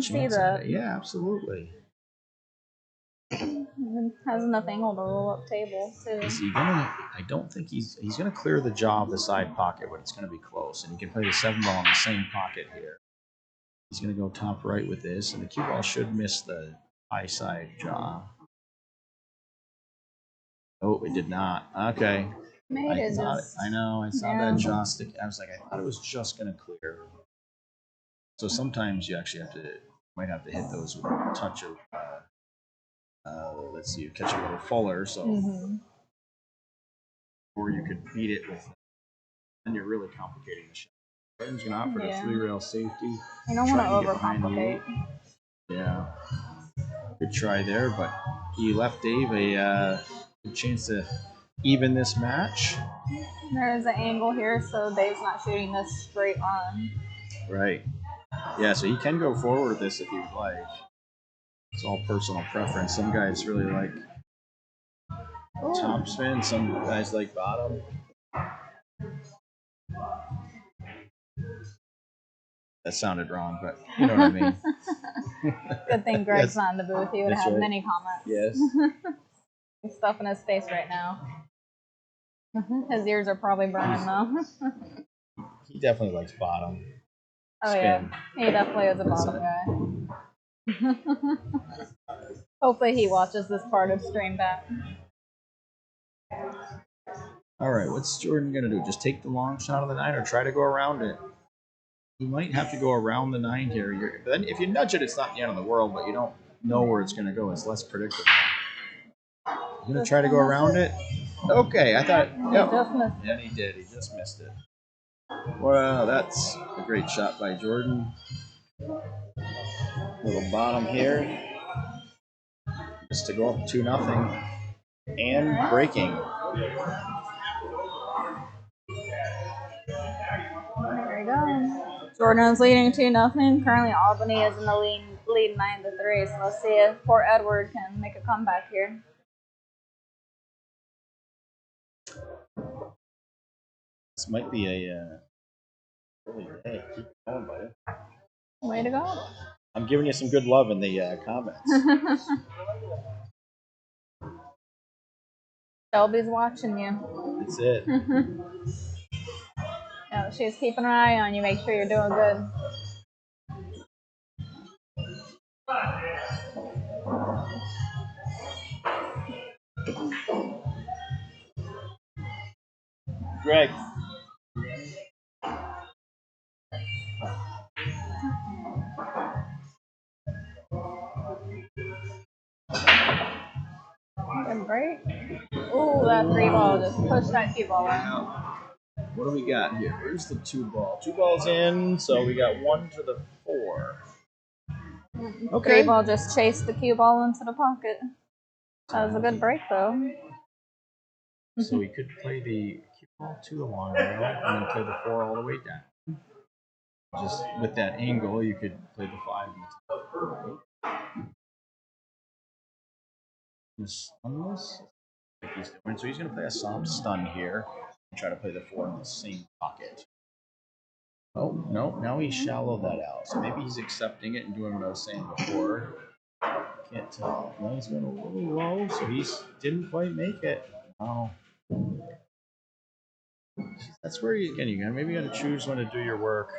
chance at it. Yeah, absolutely.
Has enough angle to roll up table too.
Is he gonna? I don't think he's gonna clear the jaw of the side pocket, but it's gonna be close. And he can play the 7 ball in the same pocket here. He's gonna go top right with this, and the cue ball should miss the high side jaw. Oh, it did not. Okay. I know. I saw that jaw stick. I was like, I thought it was just gonna clear. So sometimes you actually might have to hit those with a touch of. Let's see, you catch it a little fuller, so or you could beat it with. Then you're really complicating the shot. Jordan's gonna opt for the 3-rail safety.
You don't want to overcomplicate.
Yeah, good try there, but he left Dave a good chance to even this match.
There is an angle here, so Dave's not shooting this straight on.
Right. Yeah, so he can go forward with this if he would like. It's all personal preference. Some guys really like top spin. Some guys like bottom. That sounded wrong, but you know what I mean.
Good thing Greg's not in the booth. He would have had many comments.
Yes.
He's stuffing his face right now. His ears are probably burning though.
He definitely likes bottom.
Oh
spin.
yeah, he definitely is a bottom guy. Hopefully he watches this part of stream back.
All right, what's Jordan gonna do? Just take the long shot of the 9 or try to go around it? He might have to go around the 9 here. But then if you nudge it, it's not the end of the world, but you don't know where it's gonna go. It's less predictable. You gonna try to go around it? Okay, I thought. Yep. And he did. He just missed it. Well, that's a great shot by Jordan. Little bottom here. Just to go up 2-0 and breaking.
There we go. Jordan's leading 2-0. Currently, Albany is in the lead 9-3. So let's see if poor Edward can make a comeback here.
This might be a really day. Keep going, buddy.
Way to go.
I'm giving you some good love in the comments.
Shelby's watching you.
That's it.
Yeah, she's keeping an eye on you. Make sure you're doing good.
Greg.
Good break. Ooh, that 3 ball just pushed that 2 ball in.
What do we got here? Where's the 2 ball? 2 balls in, so we got 1 to the 4. Okay.
3 ball just chased the cue ball into the pocket. That was a good break, though.
So we could play the cue ball to the long rail and then play the 4 all the way down. Just with that angle, you could play the 5 in the top right. On this? like he's doing. So he's going to play a soft stun here and try to play the 4 in the same pocket. Oh, no, now he shallowed that out. So maybe he's accepting it and doing what I was saying before. Can't tell. Now he's going a little low, so he didn't quite make it. Oh. That's where you, again, maybe you got to choose when to do your work.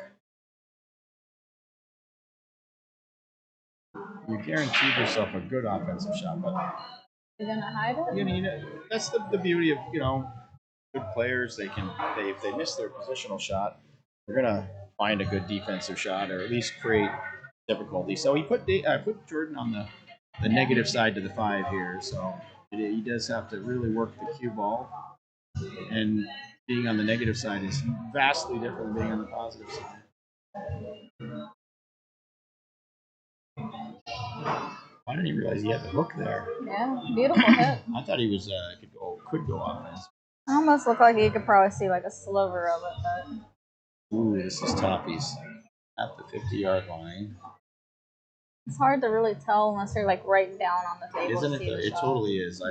You guaranteed yourself a good offensive shot, but
you're gonna hide it.
That's the beauty of good players. If they miss their positional shot, they're gonna find a good defensive shot or at least create difficulty. So he put Jordan on the negative side to the 5 here. So he does have to really work the cue ball, and being on the negative side is vastly different than being on the positive side. I didn't even realize he had the hook there.
Yeah, beautiful hit.
I thought he was could go offense.
It almost looked like you could probably see like a sliver of it, but
Ooh, this is Toppy's at the 50-yard line.
it's hard to really tell unless you're like right down on the table.
Isn't it? It totally is.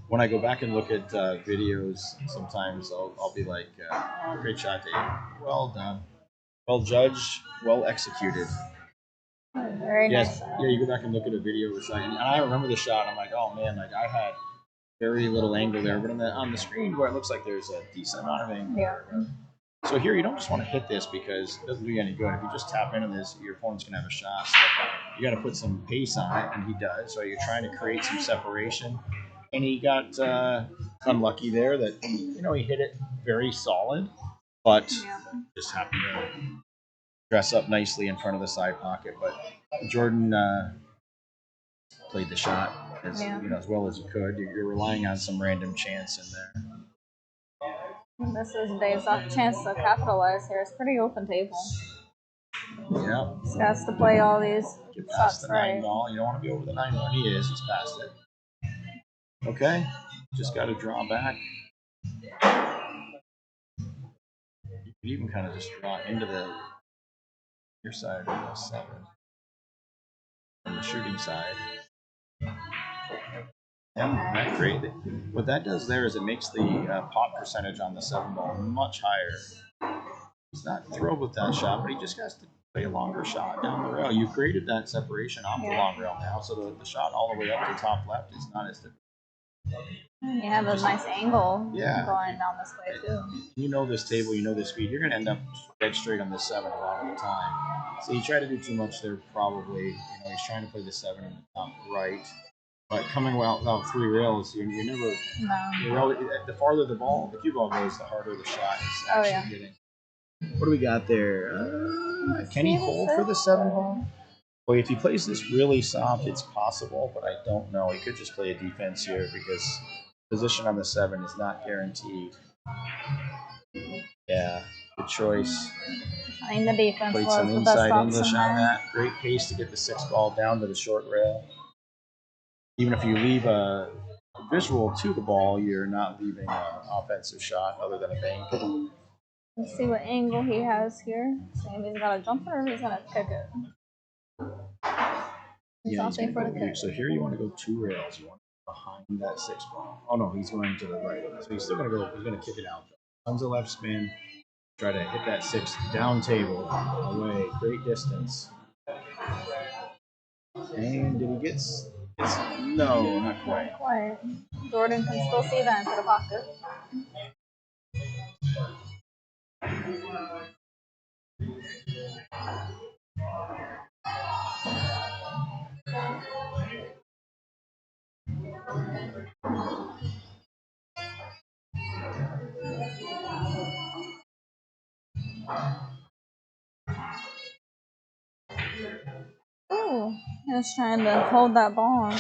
When I go back and look at videos, sometimes I'll be like, oh, great shot, Dave. Well done. Well judged, well executed.
Very nice.
Yeah, you go back and look at a video of a shot, and I remember the shot. I'm like, oh man, like I had very little angle there, but on the screen where it looks like there's a decent amount of angle.
Yeah.
So here you don't just want to hit this because it doesn't do you any good. If you just tap into this, your opponent's gonna have a shot. So you got to put some pace on it, and he does. So you're trying to create some separation, and he got unlucky there that he hit it very solid, but just happened to dress up nicely in front of the side pocket. But Jordan played the shot as well as he could. You're relying on some random chance in there.
This is Dave's chance to capitalize here. It's pretty open table.
Yeah.
He has to play all these
get past
shots
the 9 ball. You don't want to be over the 9 ball. He is. He's past it. Okay. Just got to draw back. You could even kind of just draw into your side of the 7 from the shooting side. Yeah, that's great. What that does there is it makes the pot percentage on the 7 ball much higher. He's not thrilled with that shot, but he just has to play a longer shot down the rail. You created that separation off the long rail now, so the shot all the way up to top left is not as difficult.
You have a nice angle going down this way too.
You know this table, you know this speed. You're going to end up dead straight on the 7 a lot of the time. So you try to do too much there, probably. He's trying to play the 7 in the top right. But coming without 3 rails, you're never. No. The farther the cue ball goes, the harder the shot is actually getting. What do we got there? Can he hold for the 7 ball? Well, if he plays this really soft, it's possible, but I don't know. He could just play a defense here because position on the 7 is not guaranteed. Yeah, good choice.
I mean, the defense
played
was
some
the
inside
best
English
option
on
there.
that. Great pace to get the 6 ball down to the short rail. Even if you leave a visual to the ball, you're not leaving an offensive shot other than a bank.
Let's see what angle he has here. See if he's got a jumper or he's gonna kick it. He's
going to go here. So here you want to go 2 rails. You want behind that 6 ball. Oh no, he's going to the right. So he's still going to go. He's going to kick it out. Tons of left spin. Try to hit that 6 down table away. Great distance. And did he get? No, not quite.
Not quite. Jordan can still see that into the pocket. Ooh, he was trying to hold that ball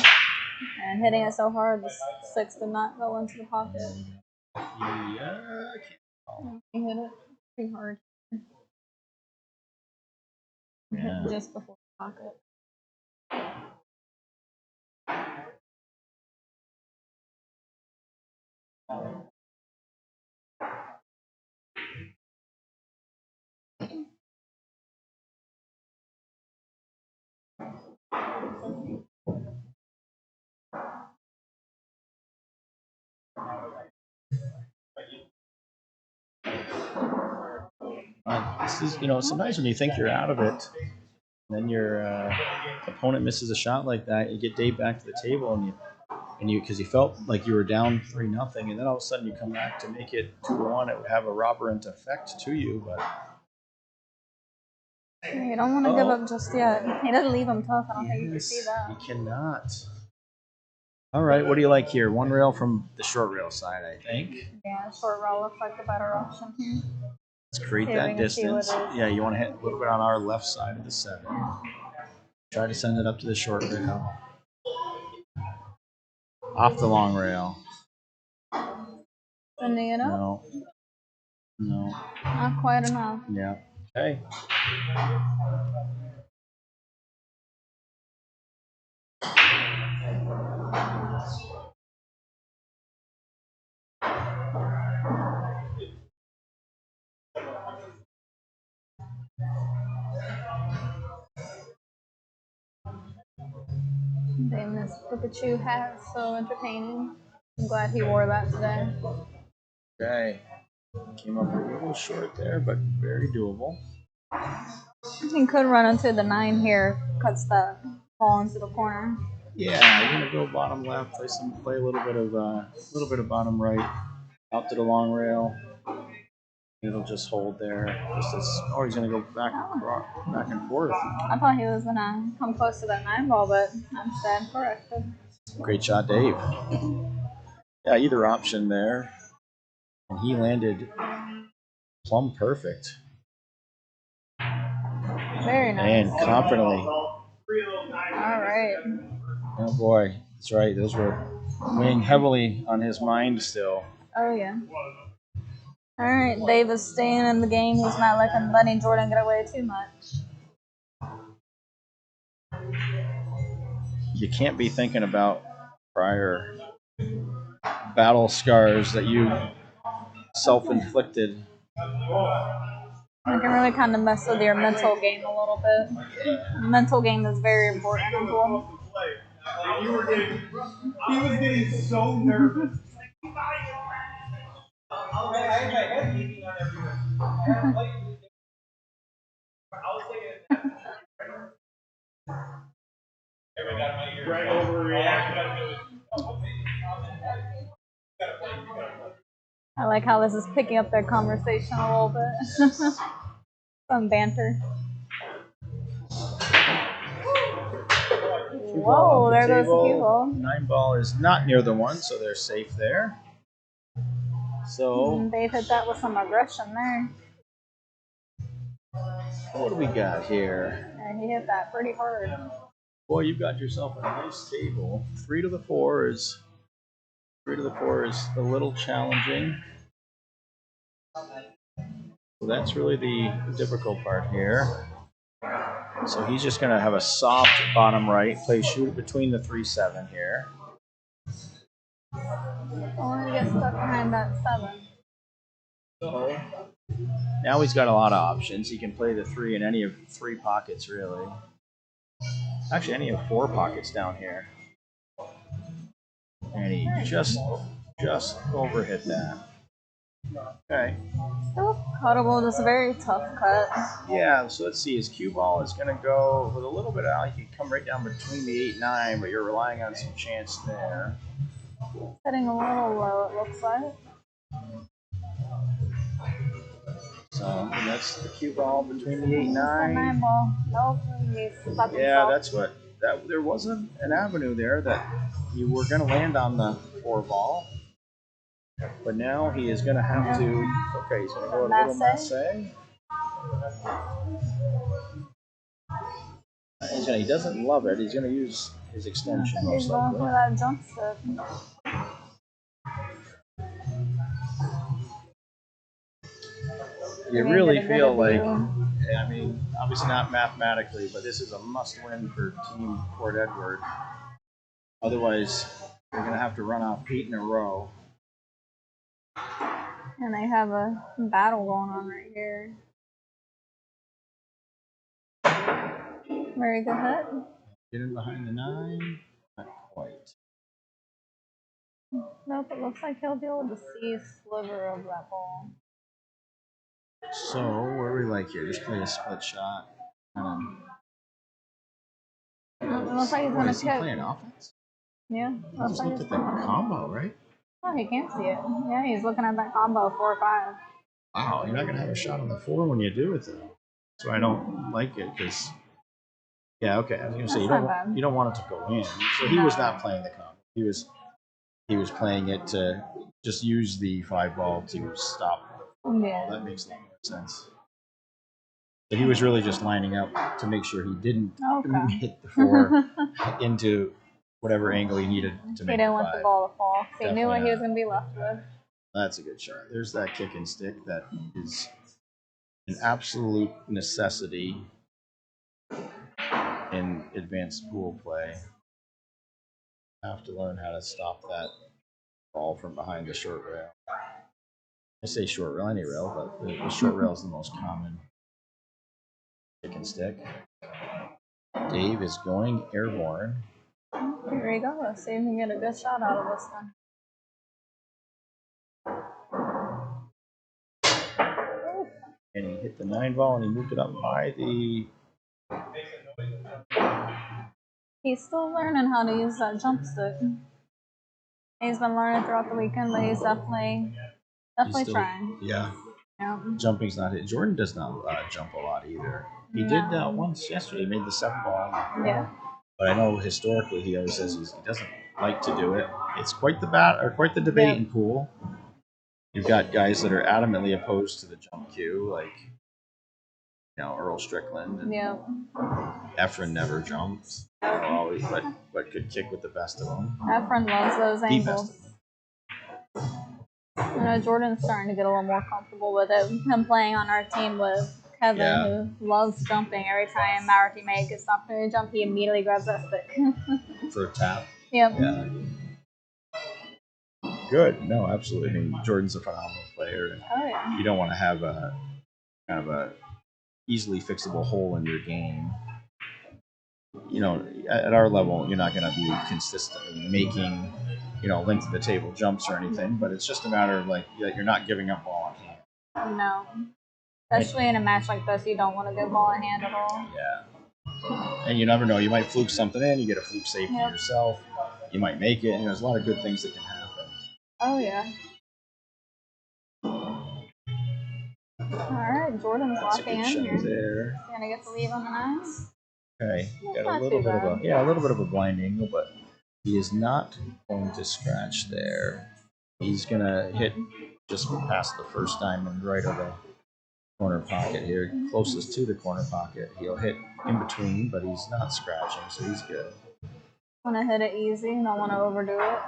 and hitting it so hard the 6 did not go into the pocket.
Yeah, I can't tell.
He hit it pretty hard.
Yeah.
Hit just before the pocket.
This is, you know, sometimes when you think you're out of it, and then your opponent misses a shot like that, you get Dave back to the table, and you because you felt like you were down 3-0, and then all of a sudden you come back to make it 2-1. It would have a robberent effect to you, but
you don't want to give up just yet. He doesn't leave him tough. I don't think you can see that.
You cannot. All right, what do you like here? One rail from the short rail side, I think.
Yeah, short rail looks like the better option here.
Let's create that distance. Yeah, you want to hit a little bit on our left side of the 7. Try to send it up to the short rail. Off the long rail.
Sending it up?
No. No.
Not quite enough.
Yeah. Okay.
Damn, this Pikachu hat is so entertaining. I'm glad he wore that today.
Okay. Came up a little short there, but very doable.
He could run into the 9 here, cuts that ball into the corner.
Yeah, you're gonna go bottom left, play a little bit of bottom right, out to the long rail. It'll just hold there. He's gonna go back and forth.
I thought he was gonna come close to that 9 ball, but I'm sad corrected.
Great shot, Dave. Yeah, either option there, and he landed plumb perfect.
Very nice.
And confidently.
All right.
Oh boy, that's right. Those were weighing heavily on his mind still.
Oh yeah. All right, Dave is staying in the game. He's not letting Jordan get away too much.
You can't be thinking about prior battle scars that you self-inflicted.
It can really kind of mess with your mental game a little bit. The mental game is very important as well.
He was getting so nervous.
I like how this is picking up their conversation a little bit. Some banter. Whoa, there goes the cue ball.
9 ball is not near the 1, so they're safe there. So
Dave hit that with some aggression there.
What do we got here?
Yeah, he hit that pretty hard.
Boy, you've got yourself a nice table. 3 to the 4 is a little challenging. So that's really the difficult part here. So he's just going to have a soft bottom right, shoot it between the 3-7 here.
I want to get stuck behind that 7.
So now he's got a lot of options. He can play the 3 in any of 3 pockets, really. Actually, any of 4 pockets down here. And he just overhit that. Okay.
Still cuttable, just a very tough cut.
Yeah, so let's see. His cue ball is going to go with a little bit out. He can come right down between the 8-9, but you're relying on some chance there.
Setting a little low, it looks like.
So that's the cue ball between the 8-9.
That 9 ball. Nope.
Yeah, that's what. There wasn't an avenue there that you were going to land on the 4 ball. But now he is going to have to. Okay, he's going to go a little masse. He doesn't love it. He's going to use his extension most likely.
He's going for that jump step.
You really feel like, I mean, obviously not mathematically, but this is a must-win for Team Port Edward. Otherwise, they're going to have to run off 8 in a row.
And they have a battle going on right here. Very good hit.
Get in behind the 9. Not quite.
Nope, it looks like he'll be able to see a sliver of that ball.
So what do we like here? Just play a split shot.
Looks like he's
Boy,
gonna
is he
kick.
playing offense?
Yeah.
He just looked at the combo, right?
Oh, he can't see it. Yeah, he's looking at that combo 4-5.
Wow, you're not gonna have a shot on the 4 when you do it though. So I don't like it because. Yeah, okay. I was gonna say you don't want it to go in. So he was not playing the combo. He was playing it to just use the 5 ball to stop.
Yeah.
That makes a lot more sense. But he was really just lining up to make sure he didn't hit the 4 into whatever angle he needed to make.
He didn't want the ball to fall. He knew what he was gonna be left with.
That's a good shot. There's that kick and stick that is an absolute necessity in advanced pool play. Have to learn how to stop that ball from behind the short rail. I say short rail, any rail, but the short rail is the most common kick and stick. Dave is going airborne.
Here we go. Let's see if we can get a good shot out of this one.
And he hit the 9 ball and he moved it up by the.
He's still learning how to use that jump stick. He's been learning throughout the weekend, but he's definitely trying.
Yeah.
Yeah.
Jumping's not hit. Jordan does not jump a lot either. He did once yesterday. He made the 7 ball.
Yeah.
But I know historically he always says he doesn't like to do it. It's quite the debate in pool. You've got guys that are adamantly opposed to the jump cue, like Earl Strickland. And Efren never jumps. Always, but could kick with the best of them.
Efren loves those angles. I know Jordan's starting to get a little more comfortable with it. Him playing on our team with Kevin, who loves jumping. Every time our teammate gets an opportunity to jump, he immediately grabs that stick.
For a tap?
Yep.
Yeah. Good. No, absolutely. I mean, Jordan's a phenomenal player.
Oh, yeah.
You don't want to have a kind of a easily fixable hole in your game. At our level, you're not going to be consistently making, length of the table jumps or anything, but it's just a matter of that you're not giving up ball in hand.
No. Especially in a match like this, you don't want to give ball in hand at all.
Yeah. And you never know. You might fluke something in. You get a fluke safety yourself. You might make it. There's a lot of good things that can happen.
Oh, yeah. All right, Jordan's locking in here.
There.
He's gonna get the lead on the 9.
Okay, got a little bit of a blind angle, but he is not going to scratch there. He's gonna hit just past the first diamond right of the corner pocket here, closest to the corner pocket. He'll hit in between, but he's not scratching, so he's good.
Want to hit it easy, don't want to overdo it.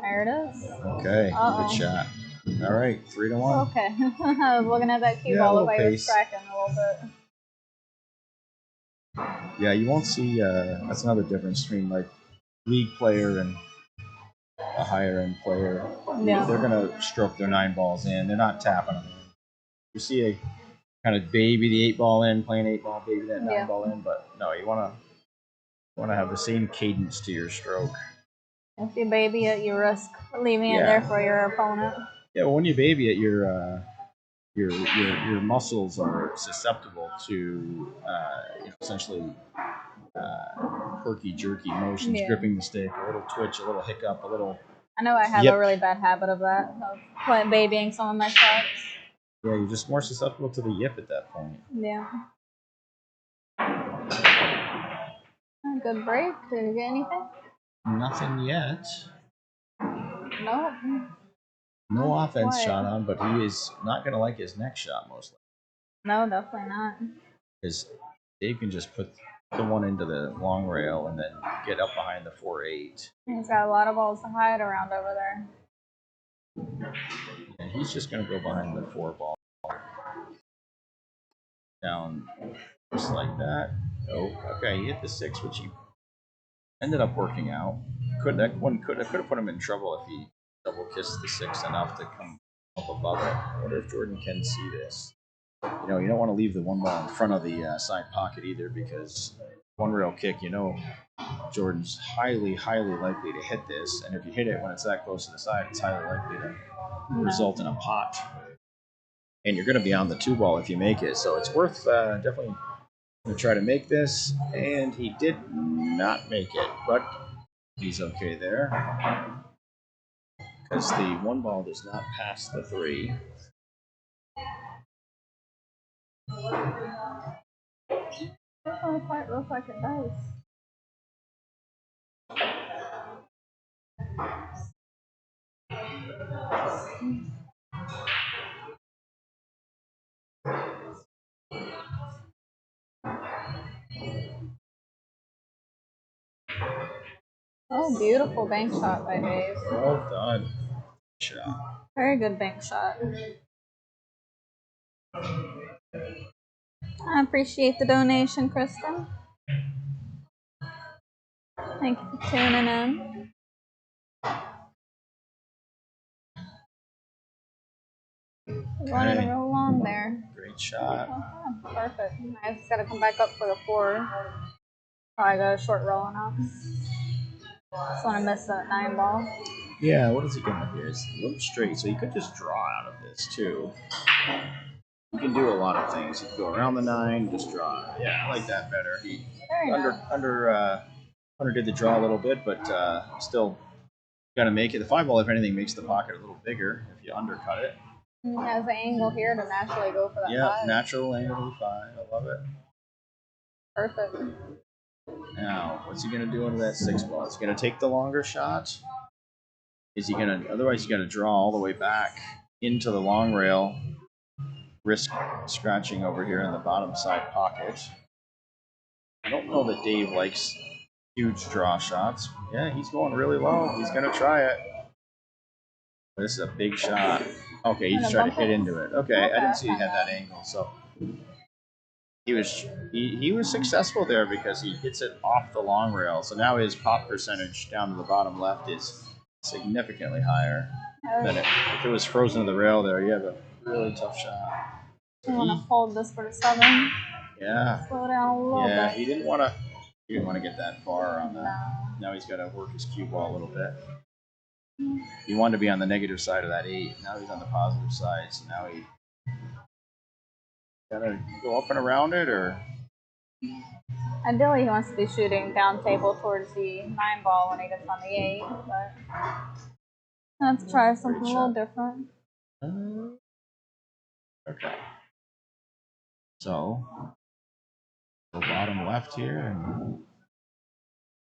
There it is.
Okay, good shot. All right, 3-1.
Okay, I was looking at that cue ball, looked like it was cracking a little bit.
Yeah, you won't see. That's another difference between league player and a higher end player.
Yeah.
They're gonna stroke their 9 balls in. They're not tapping them. You see a kind of baby the 8 ball in, playing 8 ball, baby that 9 ball in, but no, you wanna have the same cadence to your stroke.
If you baby it, you risk leaving it there for your opponent.
Yeah, well, when you baby it, your muscles are susceptible to essentially herky jerky motions, gripping the stick, a little twitch, a little hiccup, a little.
I know I have a really bad habit of that, of babying some of my shots.
Yeah, you're just more susceptible to the yip at that point.
Yeah. Good break. Did you get anything?
Nothing yet.
Nope.
No offense shot on, but he is not going to like his next shot, most likely.
No, definitely not.
Because Dave can just put the one into the long rail and then get up behind the 4-8.
He's got a lot of balls to hide around over there.
And he's just going to go behind the 4 ball. Down just like that. Oh, okay, he hit the 6, which he ended up working out. Could have put him in trouble if he double kissed the 6 enough to come up above it. I wonder if Jordan can see this. You don't want to leave the 1 ball in front of the side pocket either, because 1 rail kick, Jordan's highly, highly likely to hit this, and if you hit it when it's that close to the side, it's highly likely to result in a pot. And you're going to be on the 2-ball if you make it, so it's worth definitely going to try to make this. And he did not make it, but he's okay there because the 1 ball does not pass the 3.
Oh, it looks like it does. Oh, beautiful bank shot by Dave.
Well done. Shot.
Very good bank shot. I appreciate the donation, Kristen. Thank you for tuning in. Running
Okay.
real long there.
Great shot.
Okay, perfect. I just gotta come back up for the 4. Oh, I got a short rolling up. Just want to miss that 9 ball.
Yeah, what is he going to do? It's a little straight, so you could just draw out of this too. You can do a lot of things. You can go around the 9, just draw. Yeah, I like that better. He underdid the draw a little bit, but still got to make it. The 5 ball, if anything, makes the pocket a little bigger if you undercut it.
It has an angle here to naturally go for that 5.
Yeah, natural angle to the 5. I love it.
Perfect.
Now, what's he going to do into that 6 ball? Is he going to take the longer shot? Is he going to? Otherwise, he's got to draw all the way back into the long rail. Risk scratching over here in the bottom side pocket. I don't know that Dave likes huge draw shots. Yeah, he's going really low. He's going to try it. This is a big shot. Okay, he's trying to hit into it. Okay, I didn't see he had that angle. So he was successful there because he hits it off the long rail. So now his pop percentage down to the bottom left is significantly higher than if it was frozen to the rail there. You have a really tough shot.
You want to hold this for the 7?
Yeah.
Slow down a little bit.
Yeah, he didn't want to get that far on that. No. Now he's got to work his cue ball a little bit. He wanted to be on the negative side of that 8. Now he's on the positive side, so now he got to go up and around it, or?
Ideally, he wants to be shooting down table towards the 9 ball when he gets on the 8, but let's try something a little different.
Okay. So, go bottom left here and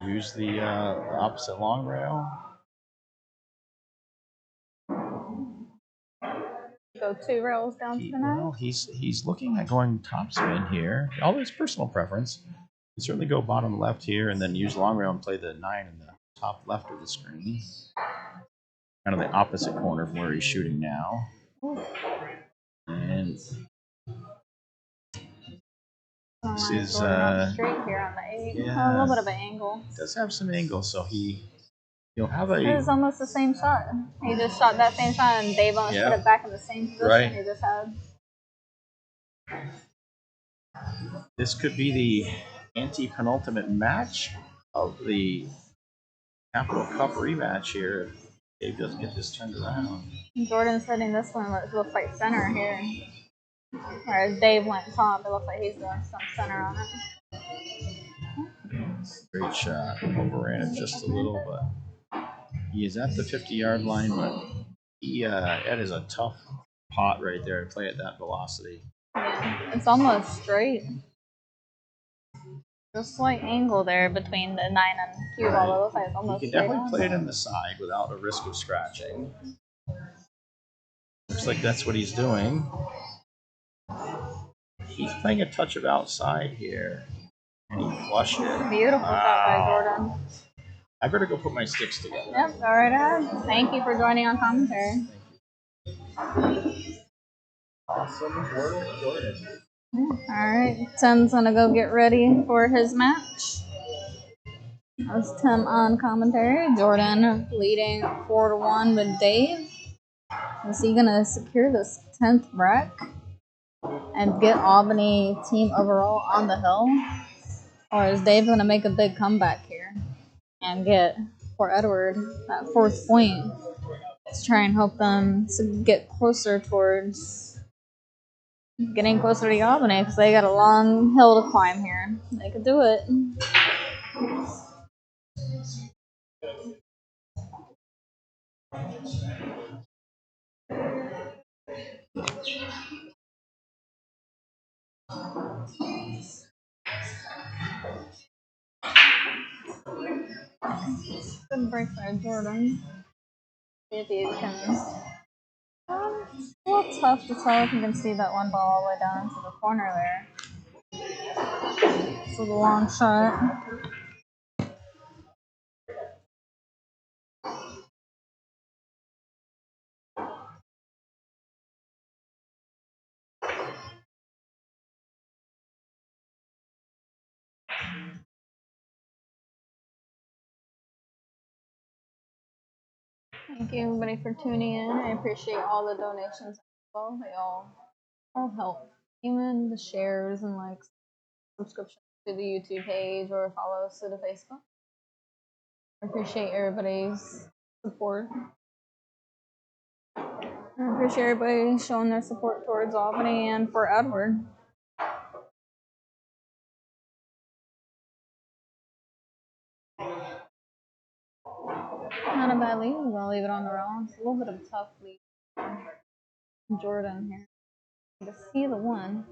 use the opposite long rail.
Go 2 rails down to the 9?
Well, he's looking at going topspin here. Although it's personal preference. You certainly go bottom left here and then use long rail and play the 9 in the top left of the screen. Kind of the opposite corner from where he's shooting now. And this is
straight here on the 8.
Yeah,
a little bit of an angle.
It does have some angle, so he'll have
It was almost the same shot. He just shot that same shot, and Dave almost put it back in the same position he just had.
This could be the anti-penultimate match of the Capital Cup rematch here. If Dave doesn't get this turned around.
Jordan's hitting this one, but it looks like center here. Whereas Dave went top, it looks like he's doing some center on it.
Great shot. Overran it just a little, but he is at the 50-yard line, but that is a tough pot right there to play at that velocity.
Yeah, it's almost straight. Just a slight angle there between the 9 and cue ball. It looks like it's almost
You can definitely play it in the side without a risk of scratching. Looks like that's what he's doing. He's playing a touch of outside here, and he flushed it.
Beautiful shot by Jordan.
I better go put my sticks together.
Yep, go right ahead. Thank you for joining on commentary.
Awesome work, Jordan.
Alright, Tim's gonna go get ready for his match. That's Tim on commentary. Jordan leading 4-1 with Dave. Is he gonna secure this 10th wreck and get Albany team overall on the hill? Or is Dave going to make a big comeback here and get for Edward that 4th point to try and help them to get closer towards getting closer to Albany because they got a long hill to climb here. They could do it. Good break by Jordan. See if he can. It's a little tough to tell if you can see that one ball all the way down into the corner there. It's a long shot. Thank you everybody for tuning in. I appreciate all the donations as well. They all help. Even the shares and likes, subscriptions to the YouTube page or follows to the Facebook. I appreciate everybody's support. I appreciate everybody showing their support towards Albany and for Edward. Not a bad lead. I'm gonna leave it on the roll. It's a little bit of a tough lead. Jordan here. To see the one.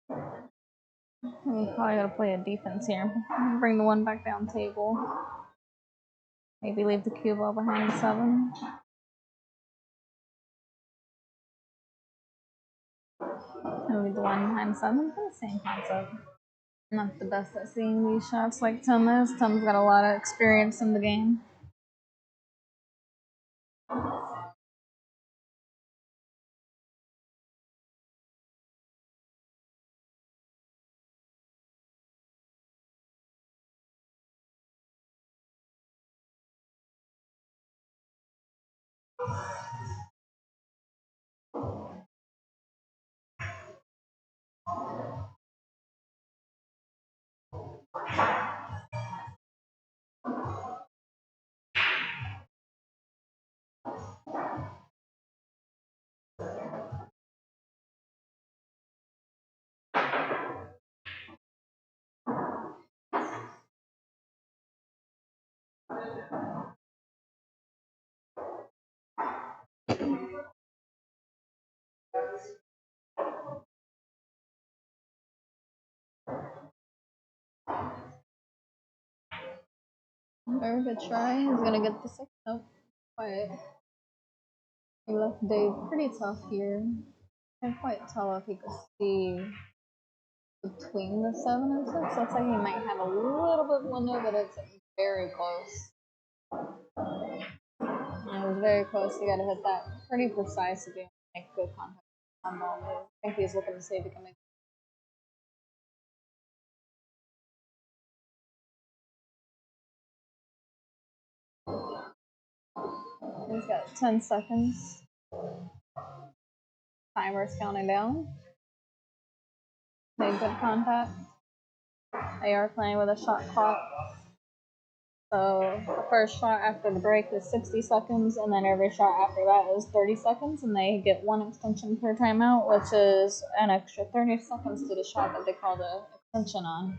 We probably gotta play a defense here. Bring the one back down table. Maybe leave the cue ball behind the 7. And leave the one behind the 7. The same concept. I'm not the best at seeing these shots like Tim is. Tim's got a lot of experience in the game. Very good try. He's gonna get the 6. Nope. Quiet. He left Dave pretty tough here. Can't quite tell if he could see between the 7 and 6. Looks like he might have a little bit of window, but it's very close. And it was very close. You gotta hit that pretty precise to be able to make good contact on ball move. I think he's looking to see if he can make. He's got 10 seconds. Timer's counting down. Make good contact. They are playing with a shot clock. So the first shot after the break is 60 seconds, and then every shot after that is 30 seconds, and they get 1 extension per timeout, which is an extra 30 seconds to the shot that they call the extension on.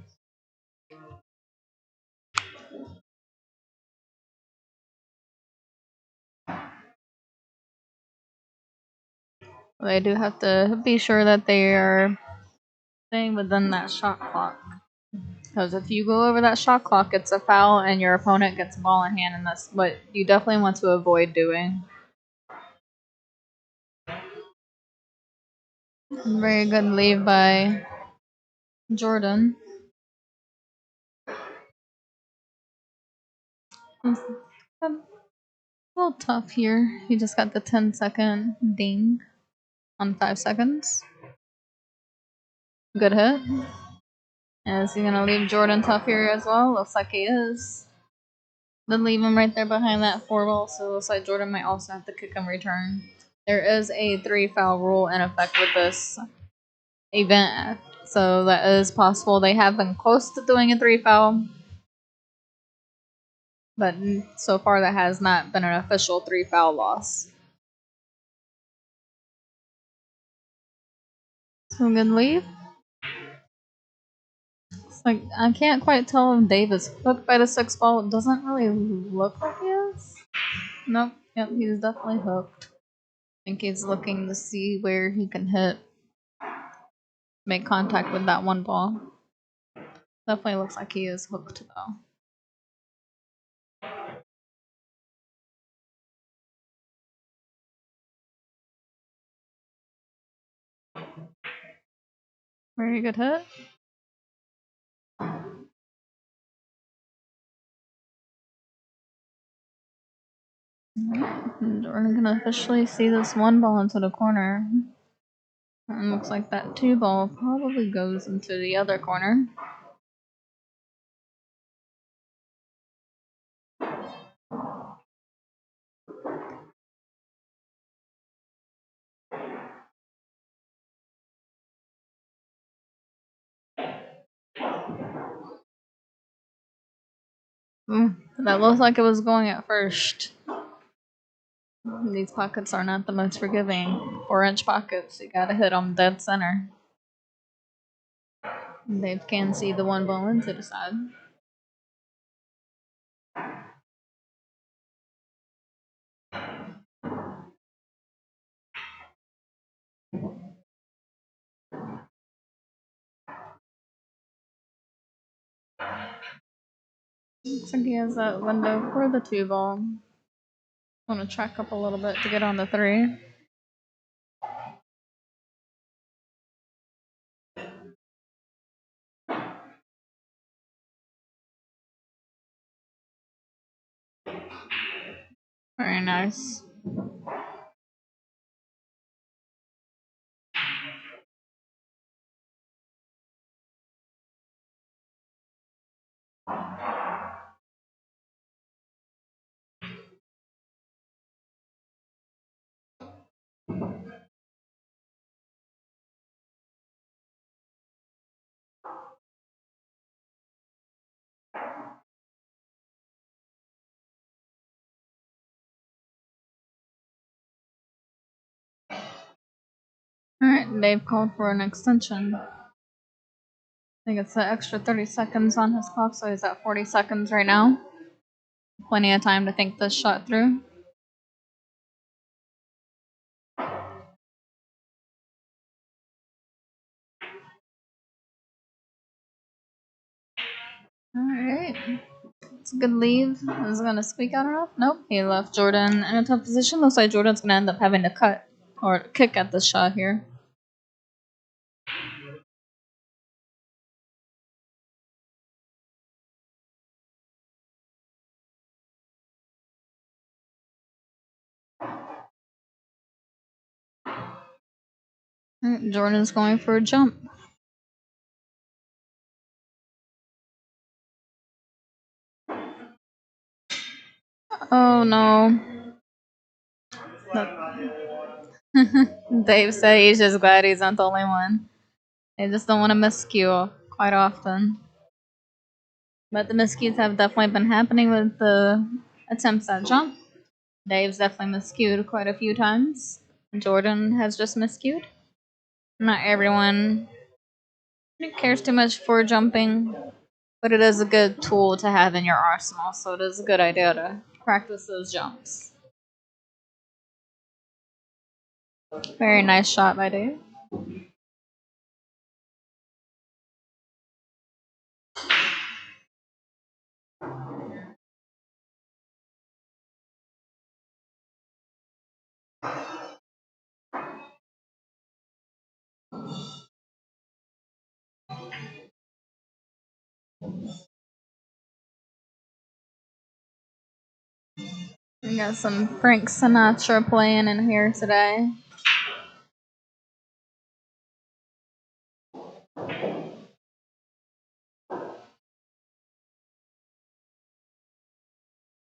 They do have to be sure that they are staying within that shot clock. Because if you go over that shot clock, it's a foul and your opponent gets a ball in hand, and that's what you definitely want to avoid doing. Very good lead by Jordan. It's a little tough here. He just got the 10-second ding on 5 seconds. Good hit. Is he going to leave Jordan tough here as well? Looks like he is. Then leave him right there behind that 4 ball, so it looks like Jordan might also have to kick him return. There is a 3 foul rule in effect with this event So that is possible. They have been close to doing a 3 foul, but so far that has not been an official 3 foul loss. So good lead. It's like I can't quite tell if Dave is hooked by the 6 ball. It doesn't really look like he is. Nope. Yep, he's definitely hooked. I think he's looking to see where he can hit, make contact with that 1 ball. Definitely looks like he is hooked though. Very good hit. And we're gonna officially see this 1 ball into the corner. And looks like that 2 ball probably goes into the other corner. That looks like it was going at first. These pockets are not the most forgiving. 4-inch pockets, you gotta hit them dead center. Dave can see the 1 ball into the side. Looks like he has that window for the 2 ball. Want to track up a little bit to get on the 3. Very nice. Alright, Dave called for an extension. I think it's an extra 30 seconds on his clock, so he's at 40 seconds right now. Plenty of time to think this shot through. Alright. It's a good lead. Is it going to squeak out enough? Nope. He left Jordan in a tough position. Looks like Jordan's going to end up having to cut or kick at the shot here. Alright, Jordan's going for a jump. Oh no. Dave said he's just glad he's not the only one. They just don't want to miscue quite often. But the miscues have definitely been happening with the attempts at jump. Dave's definitely miscued quite a few times. Jordan has just miscued. Not everyone cares too much for jumping, but it is a good tool to have in your arsenal, so it is a good idea to practice those jumps. Very nice shot by Dave. We got some Frank Sinatra playing in here today.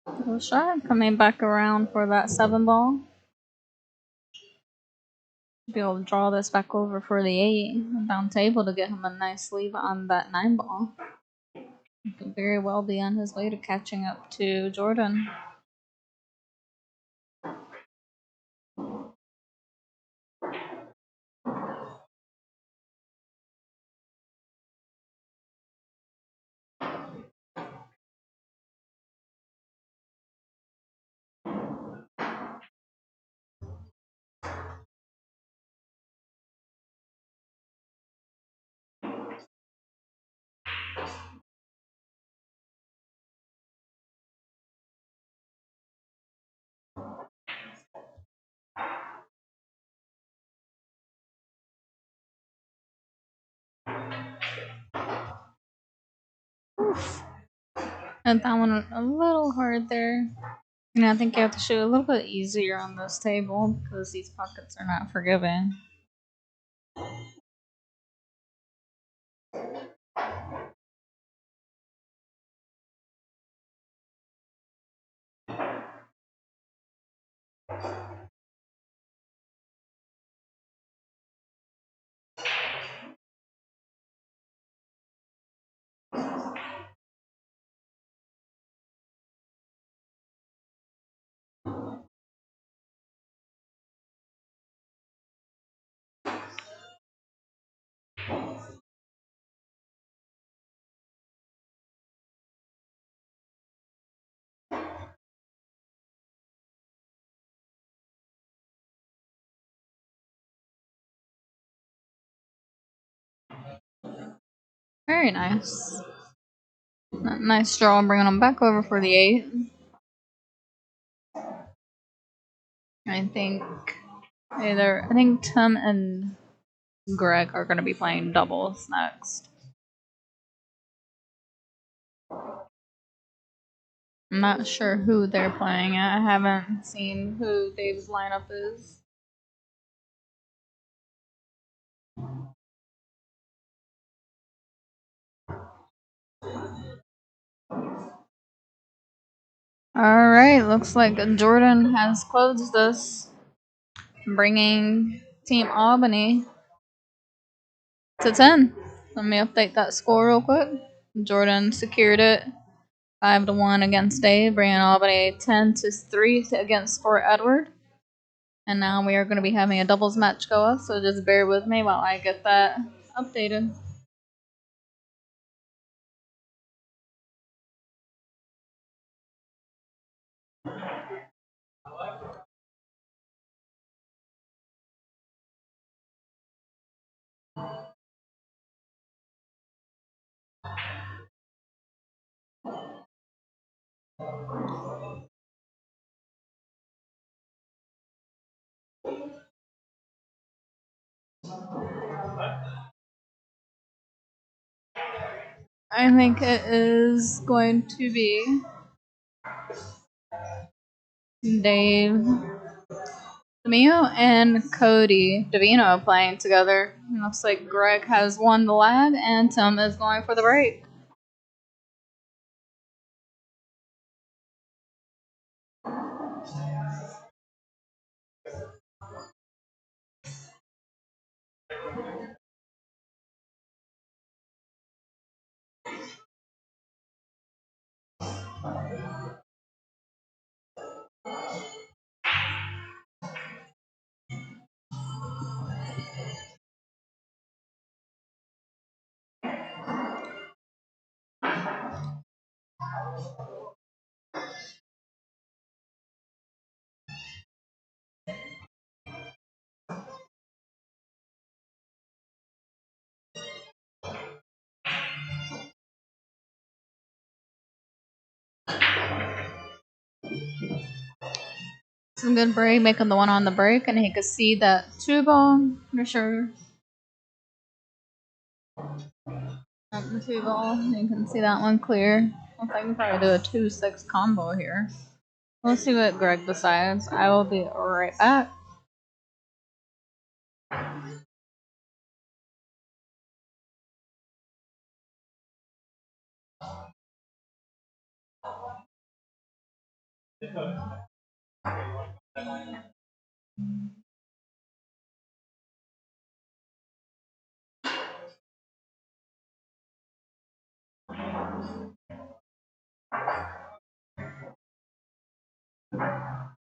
Little shot coming back around for that 7 ball. Be able to draw this back over for the 8 down table to get him a nice lead on that 9 ball. He could very well be on his way to catching up to Jordan. Oof. And that one a little hard there. And I think you have to shoot a little bit easier on this table because these pockets are not forgiving. Very nice. Nice draw, bringing them back over for the 8. I think Tim and Greg are going to be playing doubles next. I'm not sure who they're playing at. I haven't seen who Dave's lineup is. Alright, looks like Jordan has closed this, bringing Team Albany to 10. Let me update that score real quick. Jordan secured it 5-1 against Dave, bringing Albany 10-3 against Fort Edward. And now we are going to be having a doubles match go up, so just bear with me while I get that updated. I think it is going to be Dave Demio and Cody Davino playing together. It looks like Greg has won the lag and Tim is going for the break. Some good break, making the one on the break, and he could see that 2 ball for sure. The 2 ball, you can see that one clear. I think I can probably do a 2-6 combo here. We'll see what Greg decides. I will be right back. Vanilla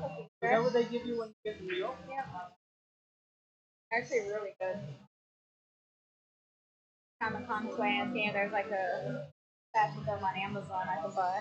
cookie. Is that what they give you when you get the meal? Yeah. Actually, really good. Kind of constantly and seeing there's like a batch of them on Amazon I could buy.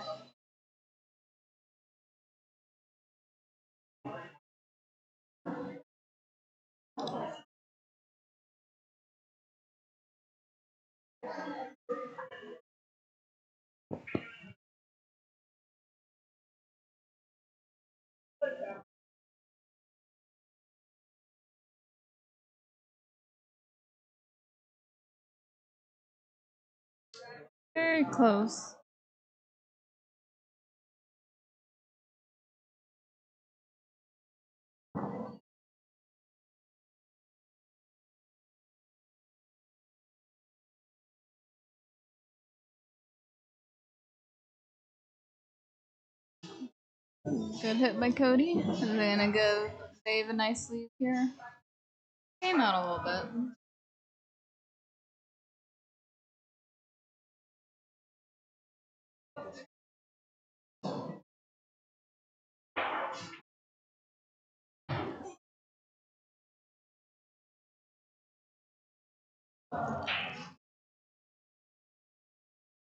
Very close. Good hit by Cody. And then I give Dave a nice lead here. Came out a little bit.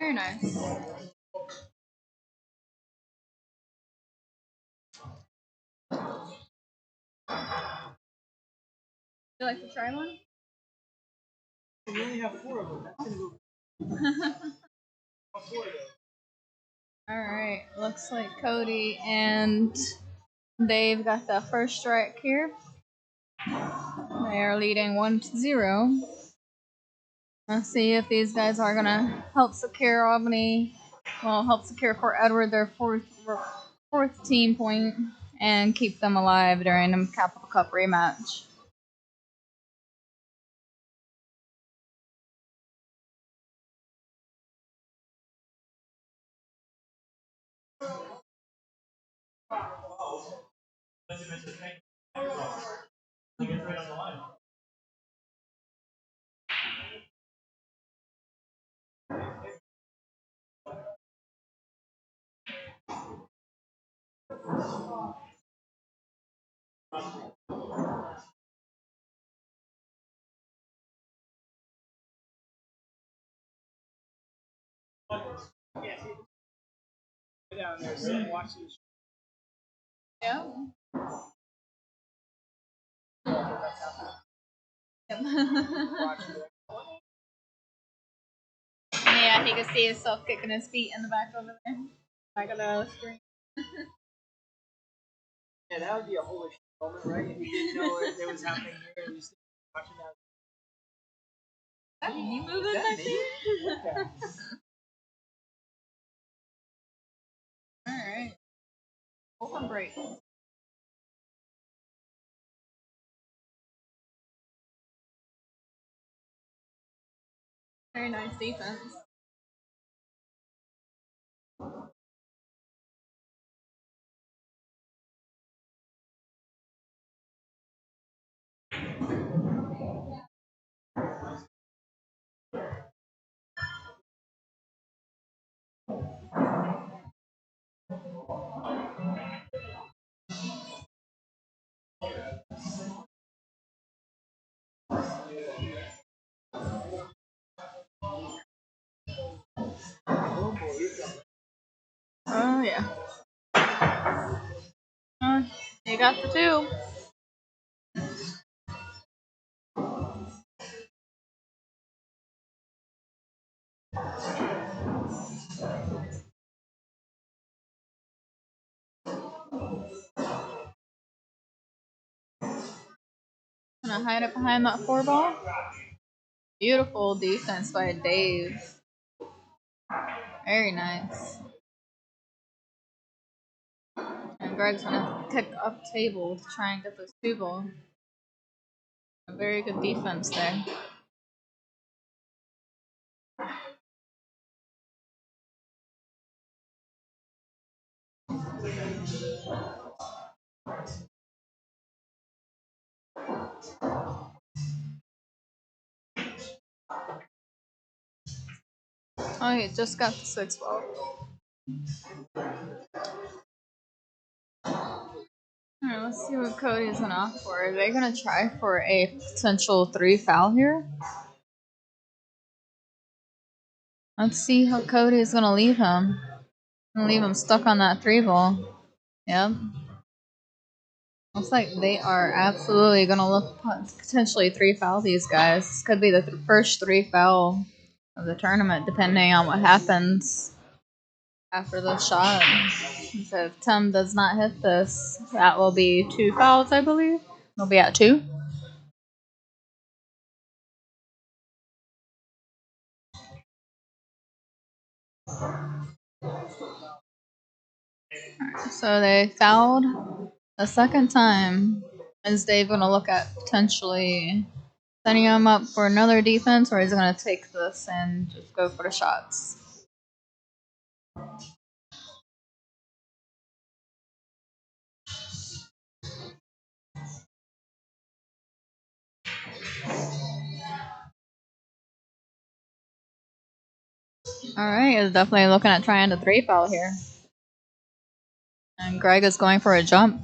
Very nice. You like to try one?
We only have 4 of them. That's gonna go.
Alright, looks like Cody and Dave got the first strike here. They are leading 1-0. Let's see if these guys are gonna help secure Albany will help secure Fort Edward their fourth team point and keep them alive during the Capital Cup rematch.
Down there, sitting watching.
Yeah. Yeah, he could see himself kicking his feet in the back over there. Back of the screen.
Yeah, that would be a holy shit moment, right? If you didn't know it was happening here, and you just watching that.
Is that me moving back there? Alright. Open break. Very nice defense. Oh yeah. You got the two. Gonna hide it behind that 4 ball. Beautiful defense by Dave. Very nice. And Greg's gonna kick up table to try and get this 2 ball. A very good defense there. Oh, he just got the 6 ball. Alright, let's see what Cody's gonna opt for. Are they gonna try for a potential 3 foul here? Let's see how Cody's gonna leave him. Gonna leave him stuck on that 3 ball. Yep. Looks like they are absolutely gonna look potentially 3 foul these guys. This could be the first 3 foul of the tournament, depending on what happens after the shot. So if Tim does not hit this, that will be 2 fouls, I believe. We'll be at 2. So they fouled a second time. Is Dave gonna look at potentially setting him up for another defense, or is he gonna take this and just go for the shots? Alright, he's definitely looking at trying to 3 foul here. And Greg is going for a jump.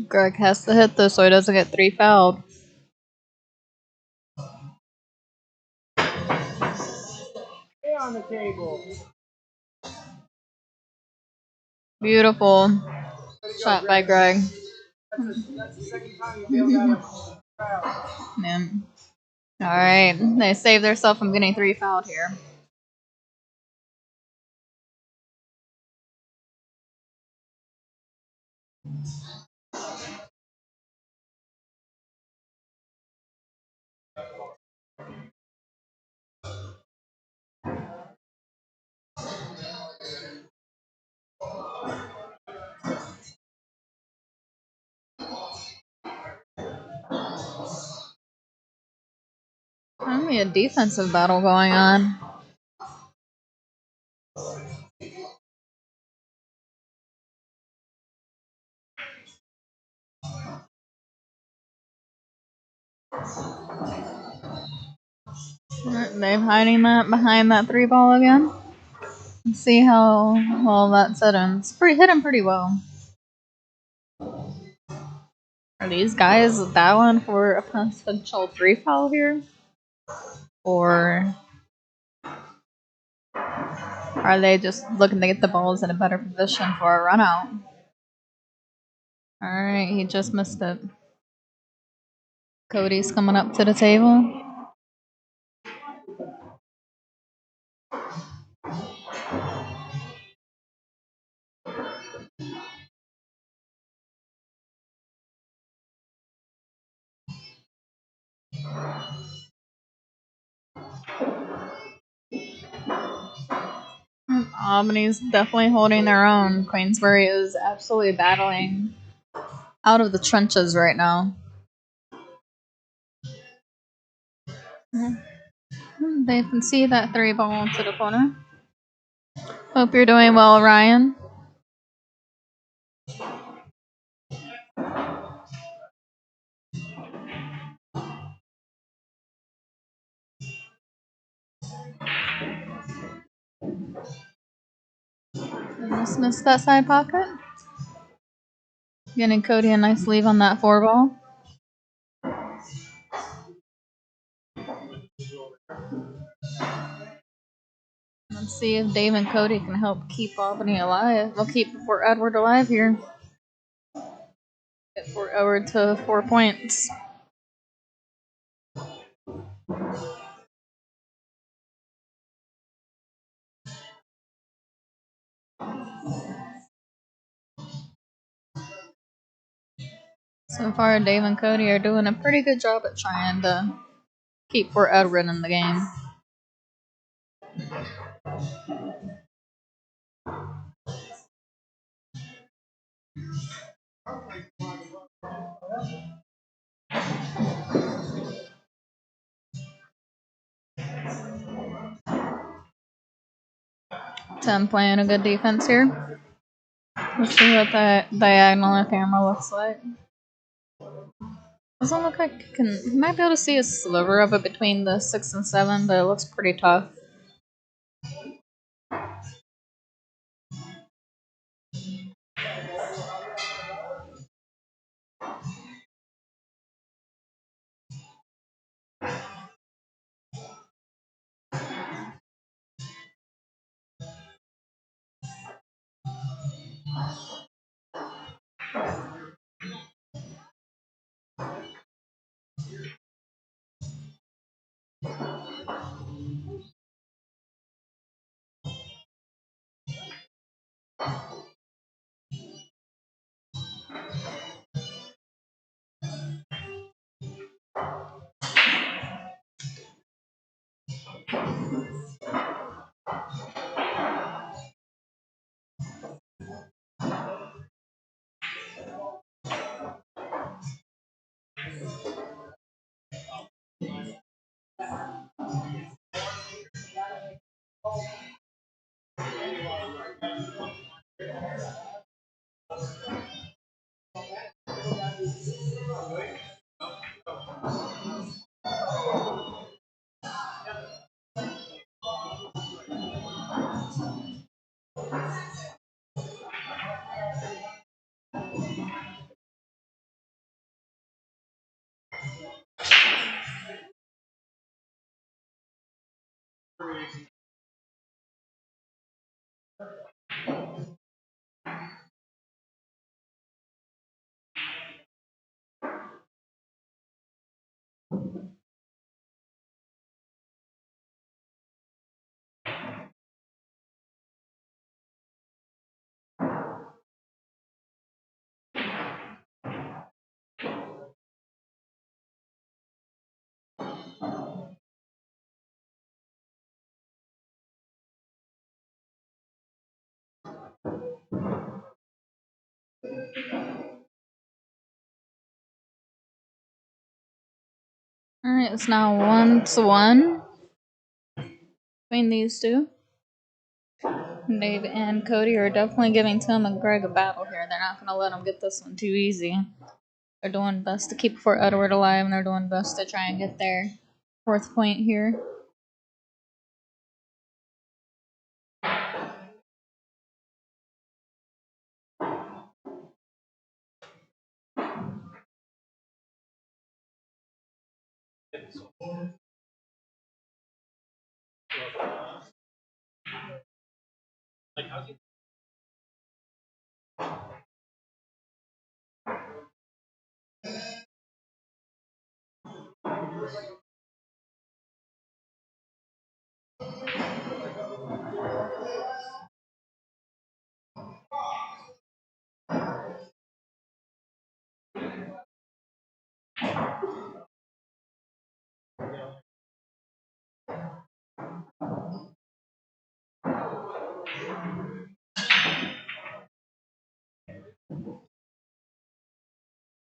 Greg has to hit this so he doesn't get 3 fouled.
Stay on the table.
Beautiful shot by Greg.
That's the second time you bailed out of crowd.
Yeah. Alright, they saved themselves from getting 3 fouled here. Probably a defensive battle going on. They're hiding that behind that 3 ball again. Let's see how well that set in. It's hitting pretty well. Are these guys battling for a potential 3 foul here? Or are they just looking to get the balls in a better position for a run out? Alright, he just missed it. Cody's coming up to the table. Albany's definitely holding their own. Queensbury is absolutely battling out of the trenches right now. They can see that 3 ball into the corner. Hope you're doing well, Ryan. Just missed that side pocket. Getting Cody a nice leave on that 4 ball. Let's see if Dave and Cody can help keep Albany alive. We'll keep Fort Edward alive here. Get Fort Edward to 4 points. So far, Dave and Cody are doing a pretty good job at trying to keep Fort Edward in the game. Tim playing a good defense here. Let's see what that diagonal on camera looks like. Doesn't look like you might be able to see a sliver of it between the 6 and 7, but it looks pretty tough. Alright, it's now 1-1 between these two. Dave and Cody are definitely giving Tim and Greg a battle here. They're not going to let them get this one too easy. They're doing best to keep Fort Edward alive, and they're doing best to try and get their 4th point here.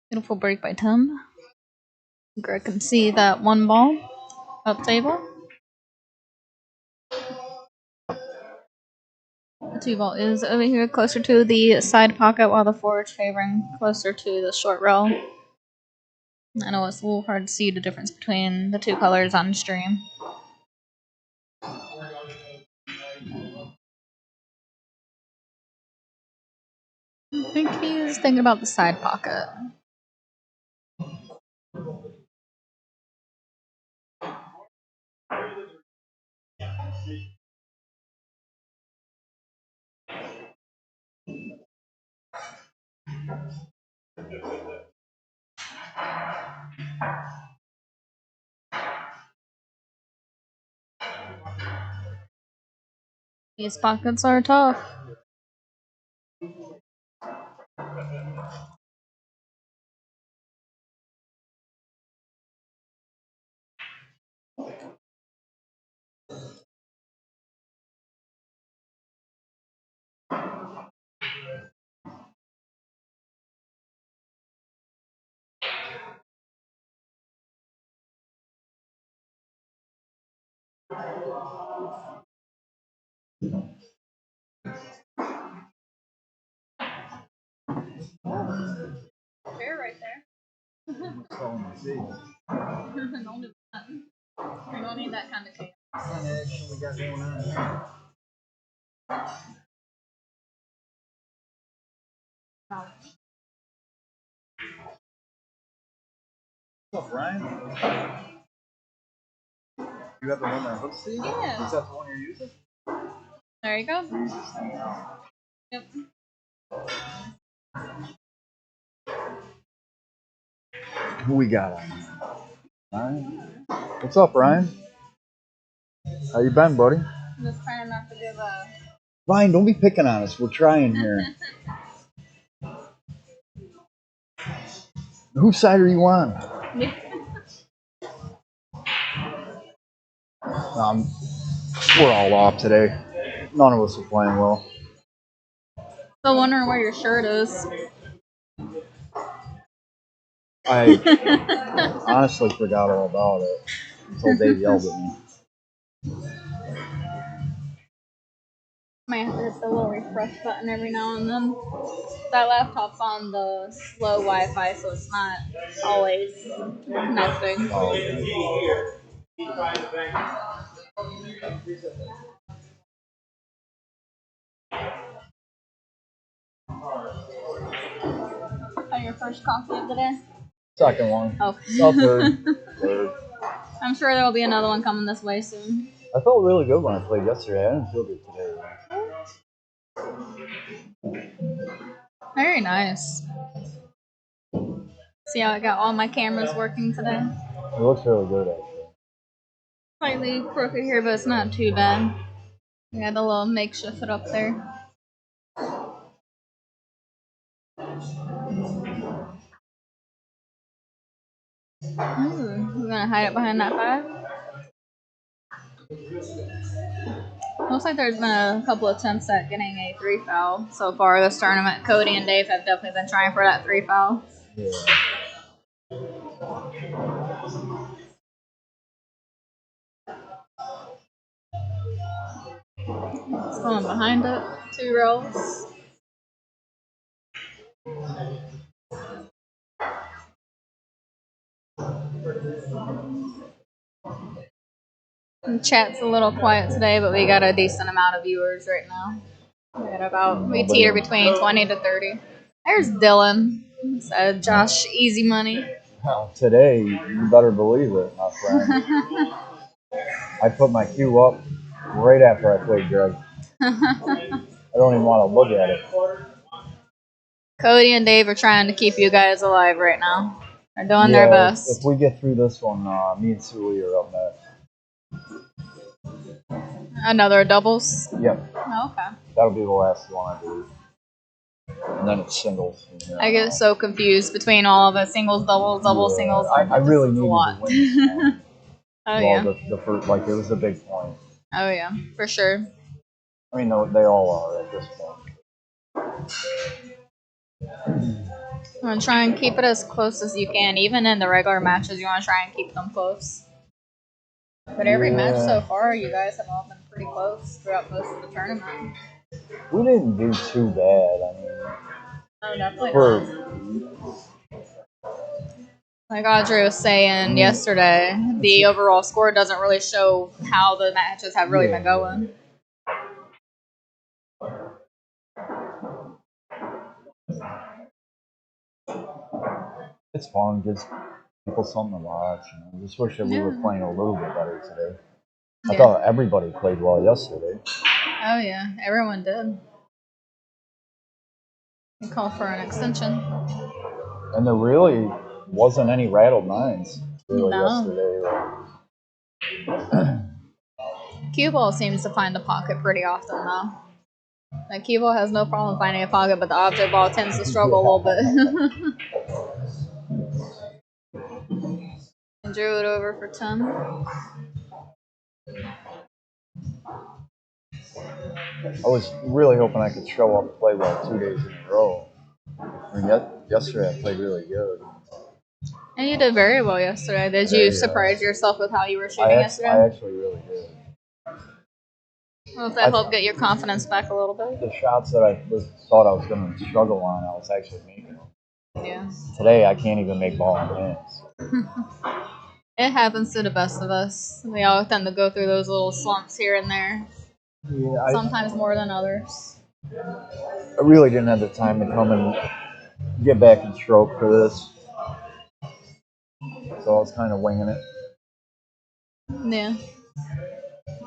Beautiful break by Tim. Greg can see that one ball up table. The 2 ball is over here closer to the side pocket, while the forward's favoring closer to the short rail. I know it's a little hard to see the difference between the 2 colors on stream. I think he's thinking about the side pocket. These pockets are tough. Chair right there. Don't do that. We don't need that kind of chaos.
What's up, Ryan? You have the one that hooks to you?
Yeah.
Is that the one you're using?
There you go. Yep.
Who we got on? Ryan? What's up, Ryan? How you been, buddy?
I'm just trying not to give a...
Ryan, don't be picking on us. We're trying here. Whose side are you on? We're all off today. None of us are playing well.
Still wondering where your shirt is.
I honestly forgot all about it until Dave yelled at me.
Might have to hit the little refresh button every now and then. That laptop's on the slow Wi-Fi, so it's not always connecting. Oh, your first coffee of the day?
Second one.
Oh.
Third.
I'm sure there will be another one coming this way soon.
I felt really good when I played yesterday. I didn't feel good today.
Very nice. See how I got all my cameras working today?
It looks really good, actually.
Slightly crooked here, but it's not too bad. We got a little makeshift up there. Ooh, we're gonna hide it behind that 5. Looks like there's been a couple attempts at getting a 3 foul so far this tournament. Cody and Dave have definitely been trying for that 3 foul.
Yeah.
It's going behind it, 2 rows. And chat's a little quiet today, but we got a decent amount of viewers right now. We teeter between 20 to 30. There's Dylan. Said Josh, easy money.
Well, today, you better believe it, my friend. I put my cue up right after I played Greg. I don't even want to look at it.
Cody and Dave are trying to keep you guys alive right now. They're doing their best.
If we get through this one, me and Sully are up next.
Another doubles?
Yep.
Oh, okay.
That'll be the last one, I believe. And then it's singles.
I get so confused between all of the singles, doubles, doubles, singles.
I really needed to win this one.
Oh, yeah.
The first, like, it was a big point.
Oh, yeah, for sure.
I mean, they all are at this point.
You want to try and keep it as close as you can. Even in the regular matches, you want to try and keep them close. But every match so far, you guys have all been pretty close throughout most of the tournament.
We didn't do too bad. I mean,
no, definitely not. Like Audrey was saying yesterday, the overall score doesn't really show how the matches have really been going.
It's fun, gives people something to watch. You know, just wish that we were playing a little bit better today. I thought everybody played well yesterday.
Oh yeah, everyone did. We call for an extension.
And there really wasn't any rattled nines yesterday.
Cue ball seems to find the pocket pretty often though. Like cue ball has no problem finding a pocket, but the object ball tends to struggle a little bit. And drew it over for 10.
I was really hoping I could show up and play well 2 days in a row. I mean, yesterday I played really good.
And you did very well yesterday. Did you surprise yourself with how you were shooting yesterday?
I actually really did.
Well, if that helped get your confidence back a little bit.
The shots that I thought I was going to struggle on, I was actually making them.
Yeah.
Today I can't even make ball in hands.
It happens to the best of us. We all tend to go through those little slumps here and there. Yeah, sometimes more than others.
I really didn't have the time to come and get back in stroke for this. So I was kind of winging it.
Yeah.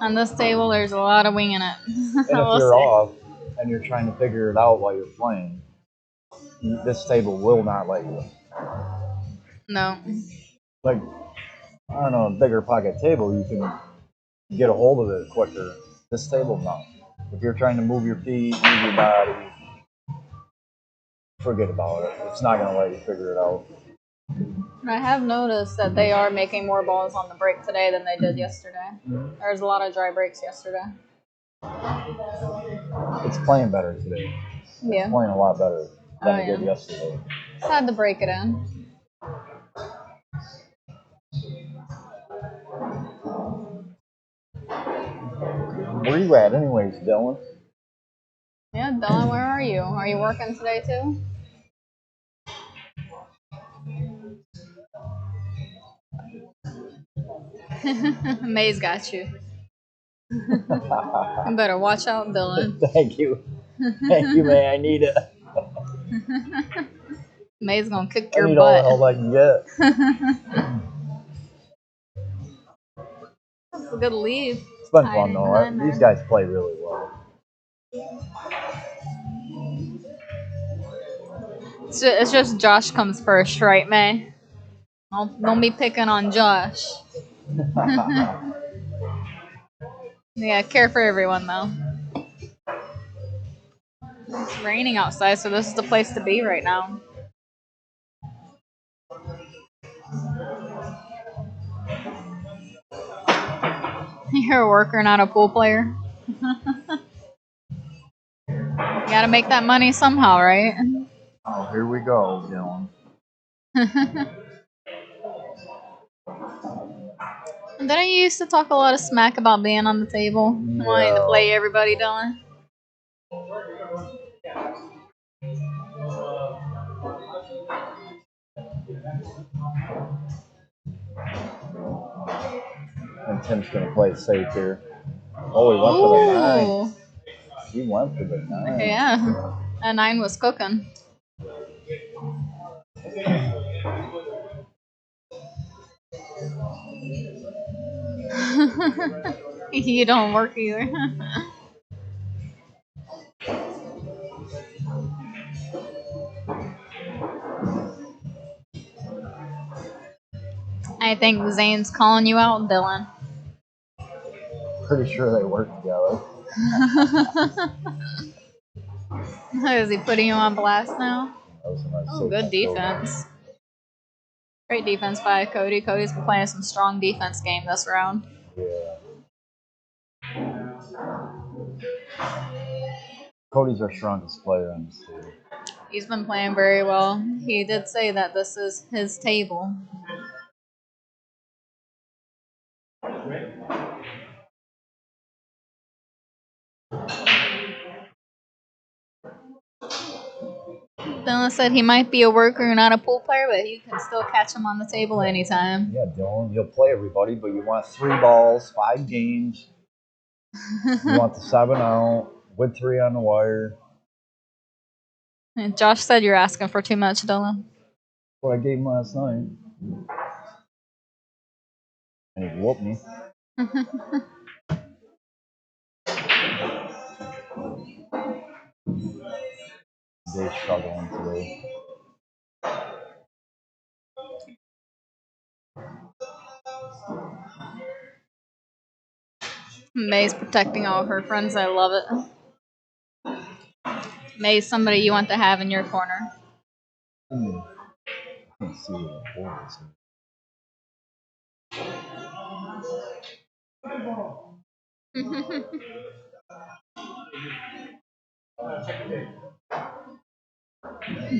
On this table, there's a lot of winging it.
And if you're off and you're trying to figure it out while you're playing, this table will not let you.
No.
Like, I don't know, a bigger pocket table, you can get a hold of it quicker. This table, no. If you're trying to move your feet, move your body, forget about it. It's not going to let you figure it out.
I have noticed that they are making more balls on the break today than they did yesterday. There was a lot of dry breaks yesterday.
It's playing better today. It's playing a lot better than it did yesterday.
Just had to break it in.
Where are you at anyways, Dylan?
Yeah, Dylan, where are you? Are you working today too? May's got you. You better watch out, Dylan.
Thank you. Thank you, May. I need it.
May's gonna kick your
butt.
I
need all the help I can get.
That's a good lead.
It's been fun, though. These guys play really well.
It's just Josh comes first, right, May? Don't be picking on Josh. Yeah, care for everyone, though. It's raining outside, so this is the place to be right now. You're a worker, not a pool player. Gotta make that money somehow, right?
Oh, here we go, Dylan.
Didn't you used to talk a lot of smack about being on the table? Wanting to play everybody, Dylan?
And Tim's gonna play it safe here. Oh, he went for the 9.
Ooh.
He went for the 9.
Yeah. A 9 was cooking. You don't work either. I think Zane's calling you out, Dylan.
Pretty sure they work together.
Is he putting you on blast now?
That was a nice
Oh,
save
good
by
defense. Great defense by Cody. Cody's been playing some strong defense game this round.
Yeah. Cody's our strongest player on this team.
He's been playing very well. He did say that this is his table. Dylan said he might be a worker, not a pool player, but you can still catch him on the table anytime.
Yeah, Dylan, you'll play everybody, but you want 3 balls, 5 games. You want the 7 out with 3 on the wire.
And Josh said you're asking for too much, Dylan.
What I gave him last night. And he whooped me. They're struggling today.
May's protecting all her friends. I love it. May's somebody you want to have in your corner.
I can't see what the board is.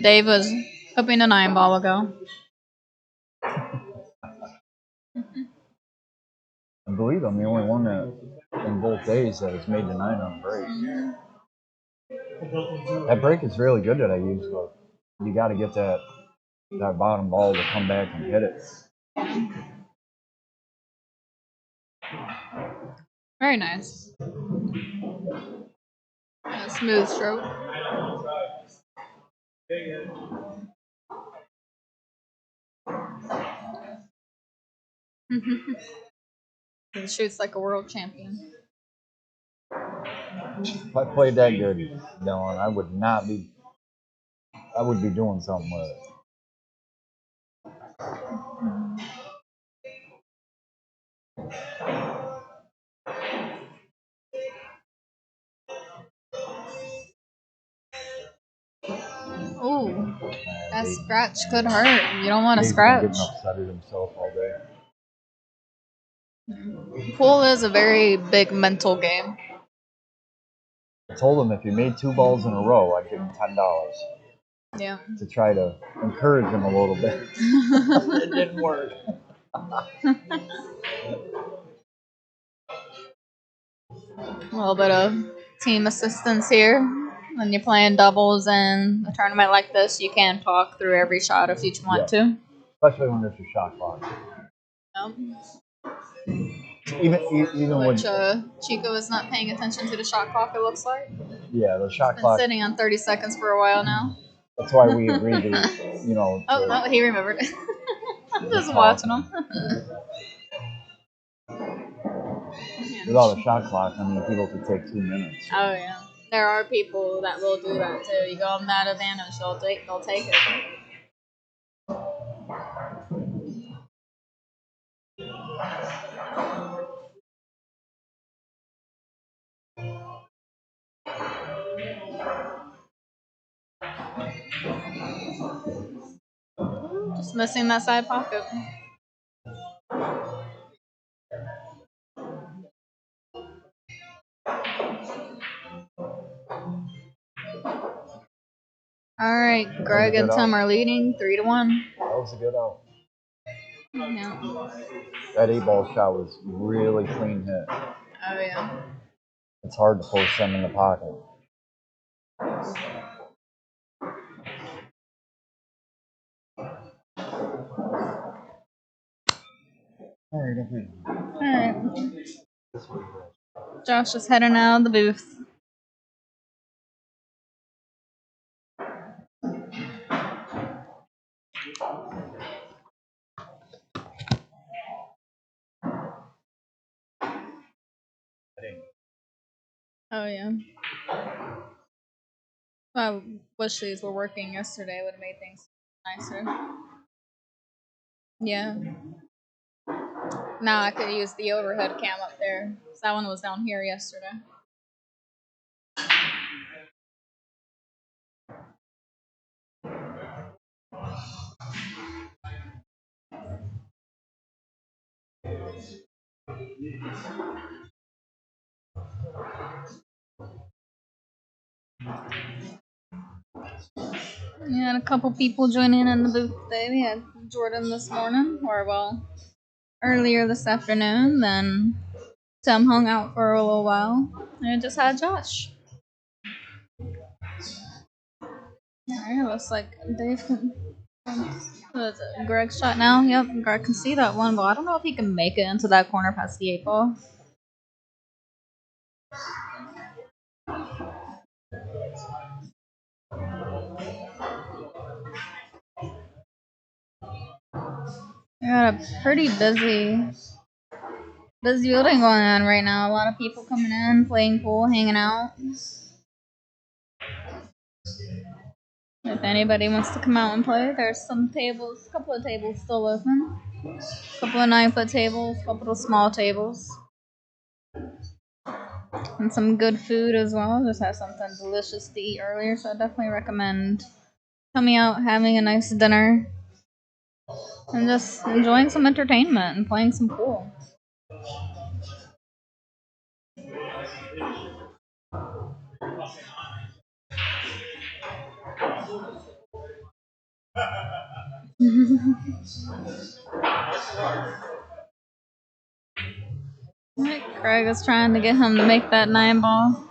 Dave was hoping a 9 ball ago.
I believe I'm the only one that in both days that has made the 9 on break. That break is really good that I use, but you got to get that bottom ball to come back and hit it.
Very nice. A smooth stroke. He shoots like a world champion.
If I played that good, Dylan, I would not be. I would be doing something with it.
Ooh, that scratch could hurt. You don't want to
He's
scratch.
been getting upset at himself all day.
Pool is a very big mental game.
I told him if he made 2 balls in a row, I'd give him $10
Yeah.
to try to encourage him a little bit. It didn't work.
A little bit of team assistance here. When you're playing doubles in a tournament like this, you can talk through every shot if you want to.
Especially when there's a shot clock. Even
Which
when
Chico is not paying attention to the shot clock, it looks like.
the shot
Been
clock.
sitting on 30 seconds for a while now.
That's why we agreed to,
Oh, no, he remembered. I'm just watching him.
Without a shot clock, I mean, people could take 2 minutes.
Oh, yeah. There are people that will do that, too. You go on that advantage, they'll take it. Just missing that side pocket. Alright, Greg and Tim are leading 3-1.
That was a good out.
Yeah.
That 8-ball shot was really clean hit.
Oh, yeah.
It's hard to force them in the pocket.
Alright. Josh is heading out of the booth. Oh, yeah. I wish these were working yesterday. Would have made things nicer. Yeah. Now I could use the overhead cam up there. That one was down here yesterday. We had a couple people joining in the booth today. We had Jordan this morning, or well, earlier this afternoon. Then Tim hung out for a little while, and it just had Josh. Alright, looks like Dave can. Was it Greg's shot now? Yep, Greg can see that one ball. I don't know if he can make it into that corner past the 8-ball. We got a pretty busy building going on right now. A lot of people coming in, playing pool, hanging out. If anybody wants to come out and play, there's some tables, a couple of tables still open. A couple of 9-foot tables, a couple of small tables. And some good food as well. Just had something delicious to eat earlier, so I definitely recommend coming out, having a nice dinner, and just enjoying some entertainment and playing some pool. Craig is trying to get him to make that 9-ball.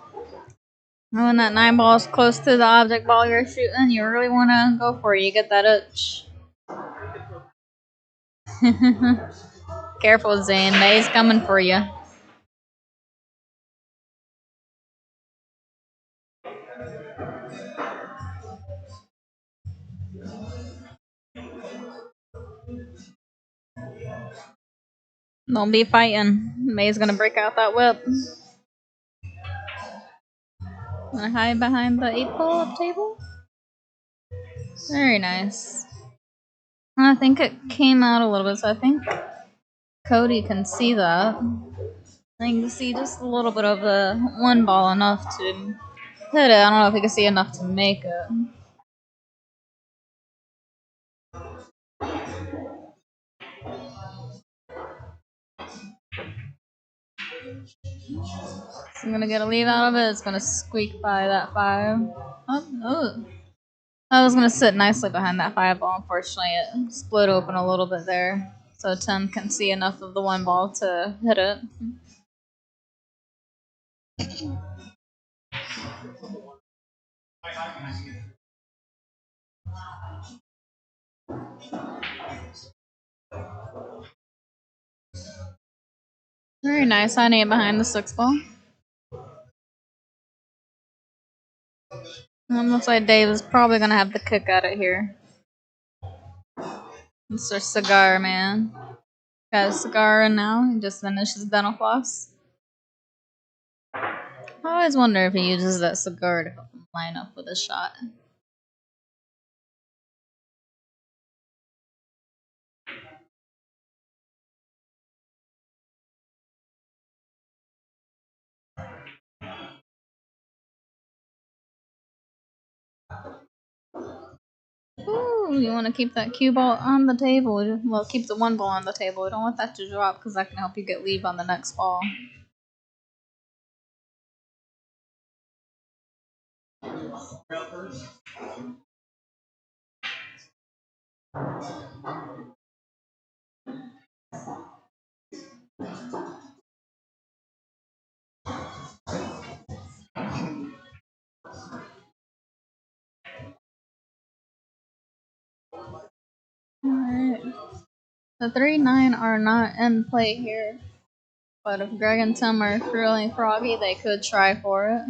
When that 9-ball is close to the object ball you're shooting, you really want to go for it. You get that itch. Careful, Zane. May's coming for you. Don't be fighting. May's gonna break out that whip. Gonna hide behind the 8-ball up table. Very nice. I think it came out a little bit, so I think Cody can see that. I can see just a little bit of the one ball enough to hit it. I don't know if he can see enough to make it. So I'm gonna get a lead out of it. It's gonna squeak by that 5. Oh. I was gonna sit nicely behind that 5-ball. Unfortunately, it split open a little bit there, so Tim can see enough of the one ball to hit it. Very nice, honey, behind the 6-ball. Looks like Dave is probably gonna have the kick at it here. Mr. Cigar Man. Got a cigar in now. He just finished his dental floss. I always wonder if he uses that cigar to help him line up with a shot. Ooh, you want to keep that cue ball on the table. Well, keep the one ball on the table. You don't want that to drop because that can help you get lead on the next ball. Alright. The 3-9 are not in play here. But if Greg and Tim are feeling froggy, they could try for it.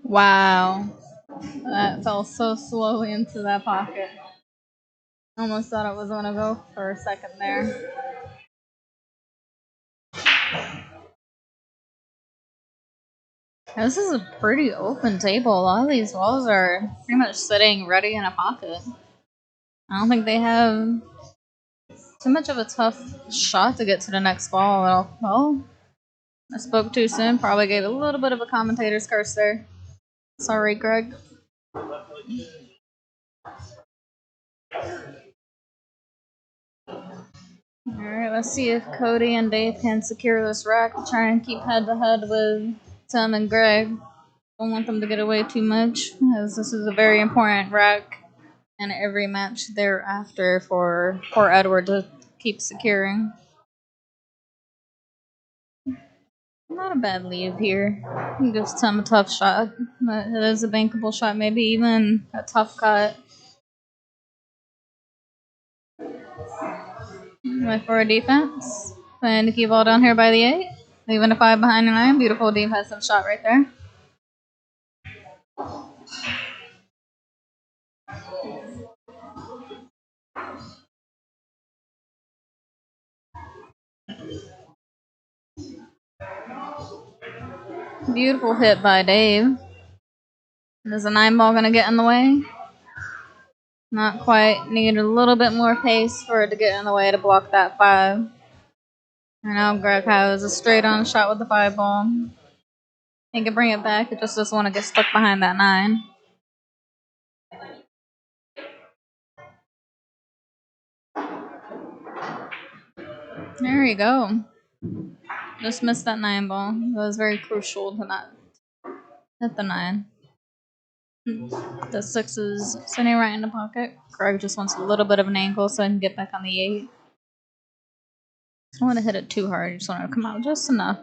Wow. That fell so slowly into that pocket. Almost thought it was going to go for a second there. This is a pretty open table. A lot of these balls are pretty much sitting ready in a pocket. I don't think they have too much of a tough shot to get to the next ball. Well, I spoke too soon. Probably gave a little bit of a commentator's curse there. Sorry, Greg. Alright, let's see if Cody and Dave can secure this rack. Try and keep head to head with Tim and Greg. Don't want them to get away too much, as this is a very important rack and every match thereafter for Edward to keep securing. Not a bad lead here. Gives Tim a tough shot. But it is a bankable shot, maybe even a tough cut. Wait for a defense. Playing the key ball down here by the 8. Leaving a 5 behind the 9. Beautiful defensive shot right there. Beautiful hit by Dave. Is the 9 ball going to get in the way? Not quite. Need a little bit more pace for it to get in the way to block that 5. And now Greg has a straight on shot with the 5 ball. He can bring it back. It just doesn't want to get stuck behind that 9. There you go. Just missed that 9 ball. It was very crucial to not hit the 9. The 6 is sitting right in the pocket. Greg just wants a little bit of an angle so he can get back on the 8. Don't want to hit it too hard. You just want it to come out just enough.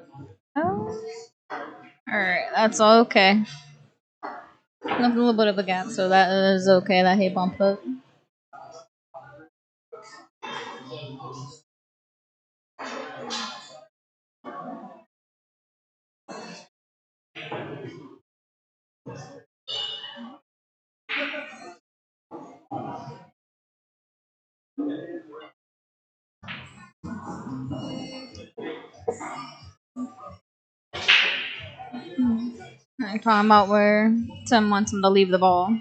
Oh. Alright, that's okay. Left a little bit of a gap, so that is okay that he bumped it. I'm talking about where Tim wants him to leave the ball.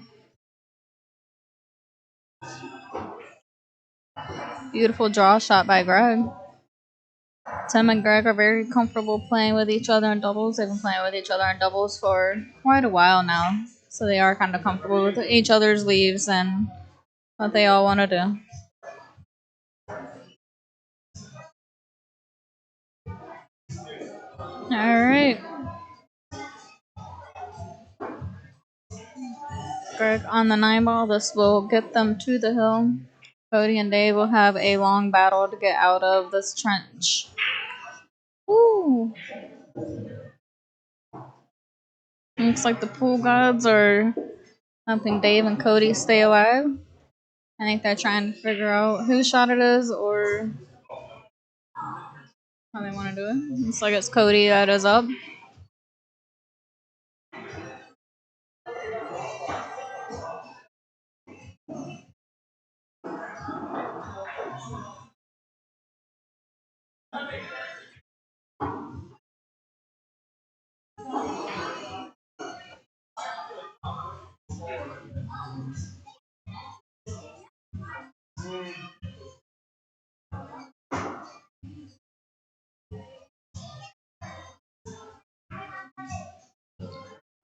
Beautiful draw shot by Greg. Tim and Greg are very comfortable playing with each other in doubles. They've been playing with each other in doubles for quite a while now. So they are kind of comfortable with each other's leaves and what they all want to do. Alright. Greg on the 9 ball. This will get them to the hill. Cody and Dave will have a long battle to get out of this trench. Woo! Looks like the pool gods are helping Dave and Cody stay alive. I think they're trying to figure out whose shot it is or how they want to do it. Looks like it's Cody that is up.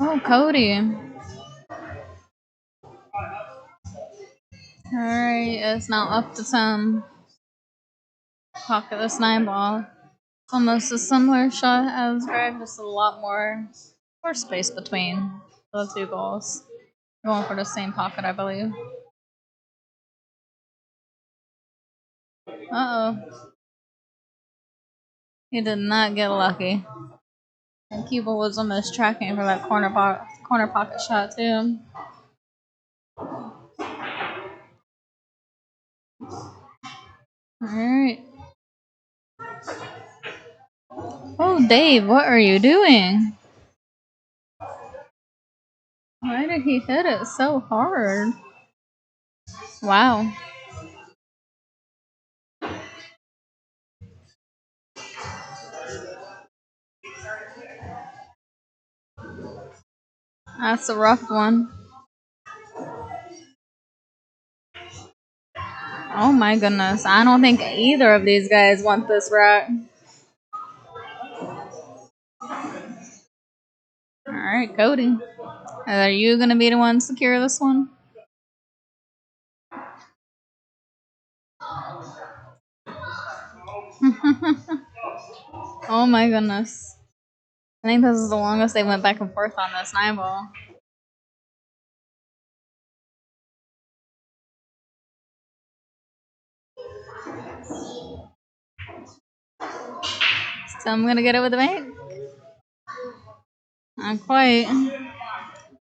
Oh, Cody. Alright, it's now up to 10. Pocket this 9 ball. Almost a similar shot as Greg, just a lot more space between the two balls. Going for the same pocket, I believe. Uh-oh. He did not get lucky. And Cuba was almost tracking for that corner pocket shot, too. Alright. Oh, Dave, what are you doing? Why did he hit it so hard? Wow. That's a rough one. Oh my goodness. I don't think either of these guys want this rack. Alright, Cody. Are you going to be the one to secure this one? Oh my goodness. I think this is the longest they went back and forth on this 9 ball. So I'm going to get it with the bank. Not quite.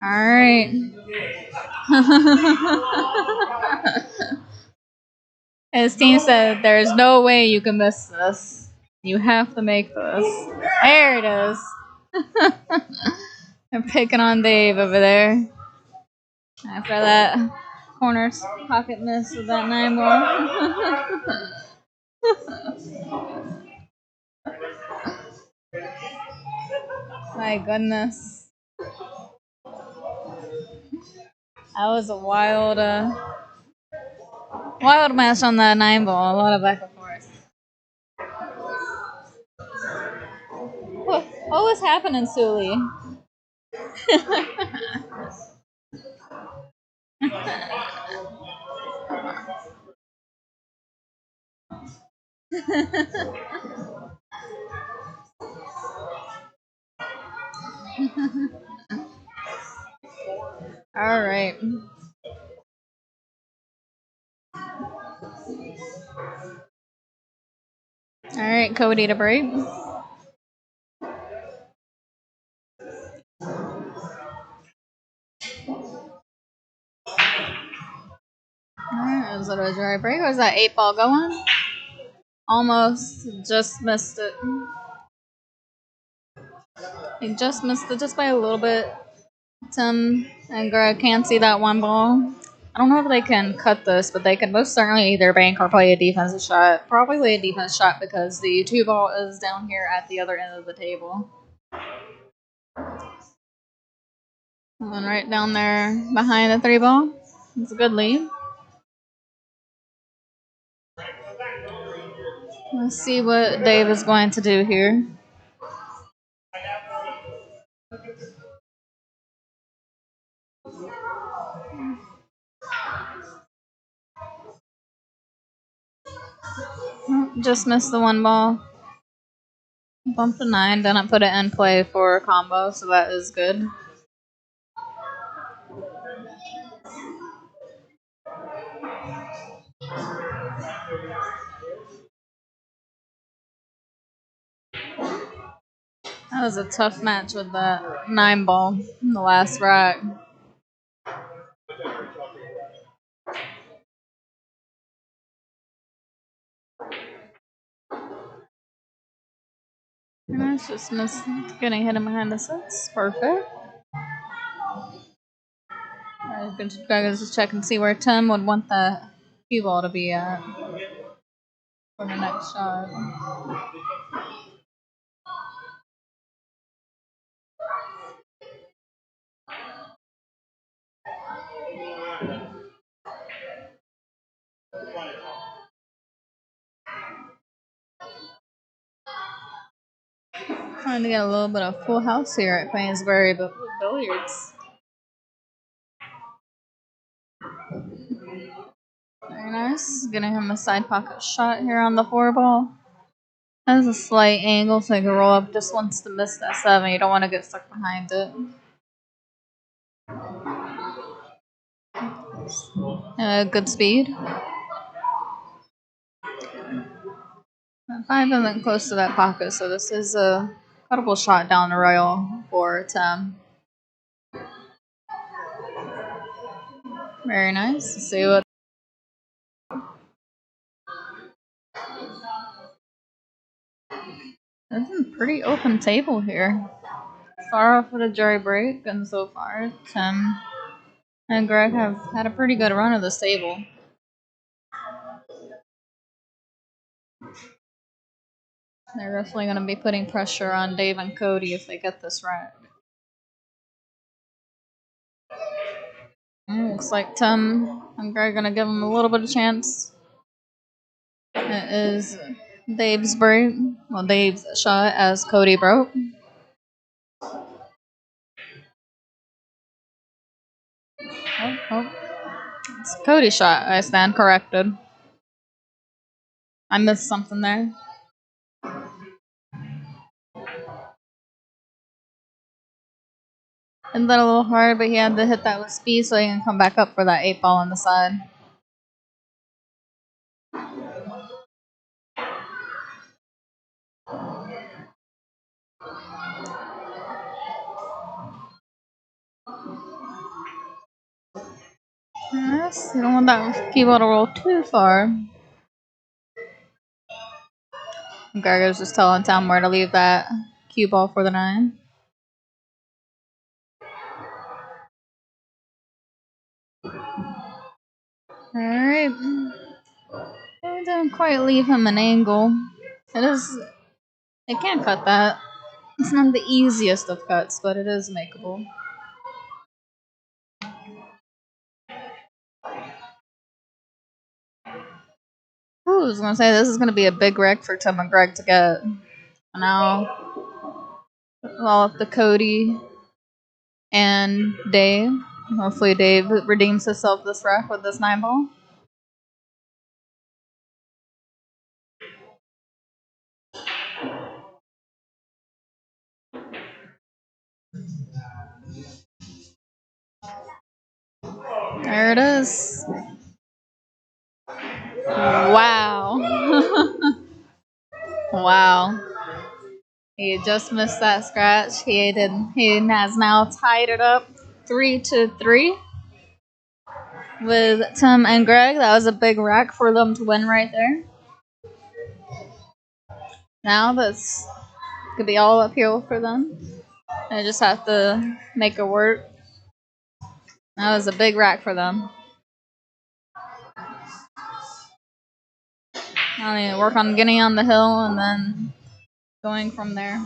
Alright. His team said, there's no way you can miss this. You have to make this. There it is. They're picking on Dave over there. After that corner pocket miss with that 9 ball. My goodness. That was a wild match on that 9 ball. A lot of back and forth. What was happening, Sully? All right. All right, Cody to break. Alright, was it a dry break or was that 8 ball going? Almost. Just missed it. He just missed it just by a little bit. Tim and Greg can't see that 1 ball. I don't know if they can cut this, but they can most certainly either bank or play a defensive shot. Probably a defense shot because the 2 ball is down here at the other end of the table. And right down there behind the 3 ball. It's a good lead. Let's see what Dave is going to do here. Just missed the 1 ball. Bump to 9, then I put it in play for a combo, so that is good. That was a tough match with that 9 ball in the last rack. And that's just getting hit in behind the 6. Perfect. I'm going to just check and see where Tim would want that cue ball to be at for the next shot. Trying to get a little bit of full house here at Queensbury, but billiards. Very nice. Getting him a side pocket shot here on the 4-ball. Has a slight angle so he can roll up. Just wants to miss that 7. You don't want to get stuck behind it. Good speed. 5 isn't close to that pocket, so this is a cuttable shot down the rail for Tim. Very nice. Let's see what. This is a pretty open table here. Far off with a dry break, and so far Tim and Greg have had a pretty good run of this table. They're definitely going to be putting pressure on Dave and Cody if they get this right. Looks like Tim and Greg are going to give them a little bit of chance. It is Dave's break. Well, Dave's shot as Cody broke. Oh. It's Cody's shot. I stand corrected. I missed something there. Hit that a little hard, but he had to hit that with speed so he can come back up for that 8-ball on the side. Yes, you don't want that cue ball to roll too far. Gargo's just telling Tom where to leave that cue ball for the 9. Alright. I didn't quite leave him an angle. It can't cut that. It's not the easiest of cuts, but it is makeable. Ooh, I was gonna say this is gonna be a big wreck for Tim and Greg to get. Now, all up to Cody and Dave. Hopefully Dave redeems himself this wreck with this 9-ball. There it is. Wow. Wow. He just missed that scratch. He has now tied it up 3-3 with Tim and Greg. That was a big rack for them to win right there. Now this could be all uphill for them. They just have to make it work. That was a big rack for them. I need to work on getting on the hill and then going from there.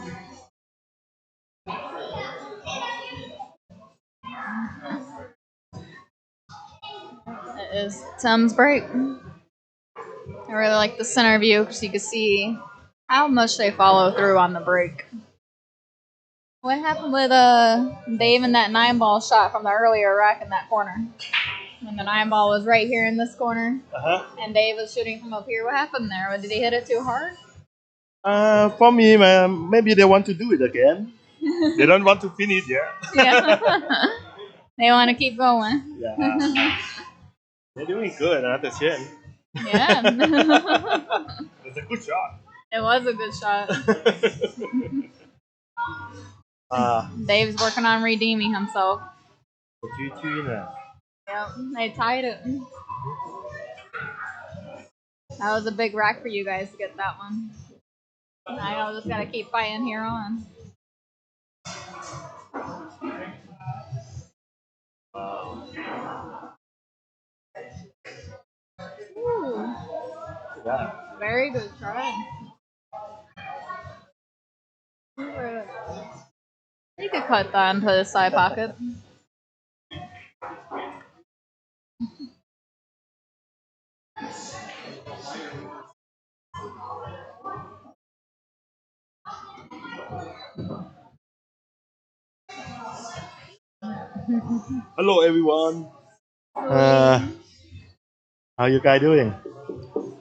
It is Tim's break. I really like the center view because you can see how much they follow through on the break. What happened with Dave and that 9-ball shot from the earlier rack in that corner? When the 9-ball was right here in this corner, and Dave was shooting from up here. What happened there? Did he hit it too hard?
For me, maybe they want to do it again. They don't want to finish yet.
Yeah. They want to keep going.
Yeah. They're doing good at the chin.
Yeah.
It's a good shot.
It was a good shot. Dave's working on redeeming himself. Yep, they tied it. That was a big rack for you guys to get that one. I know, just gotta keep fighting here on. Ooh. Very good try. You could cut that into the side pocket.
Hello everyone. How you guys doing?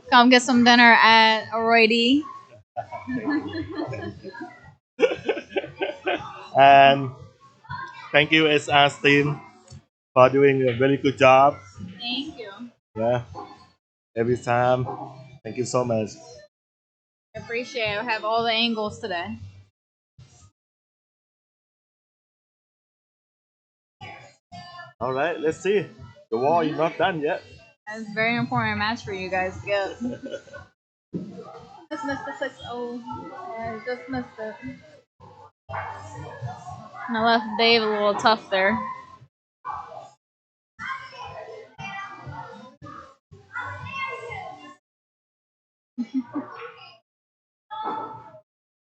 Come get some dinner at Roy D.
And thank you SR team for doing a very good job.
Thank you.
Yeah, every time. Thank you so much.
I appreciate it. I have all the angles today.
All right, let's see. The war is not done yet.
That's a very important match for you guys to get. Just missed the 6-0. Yeah, just missed it. And I left Dave a little tough there.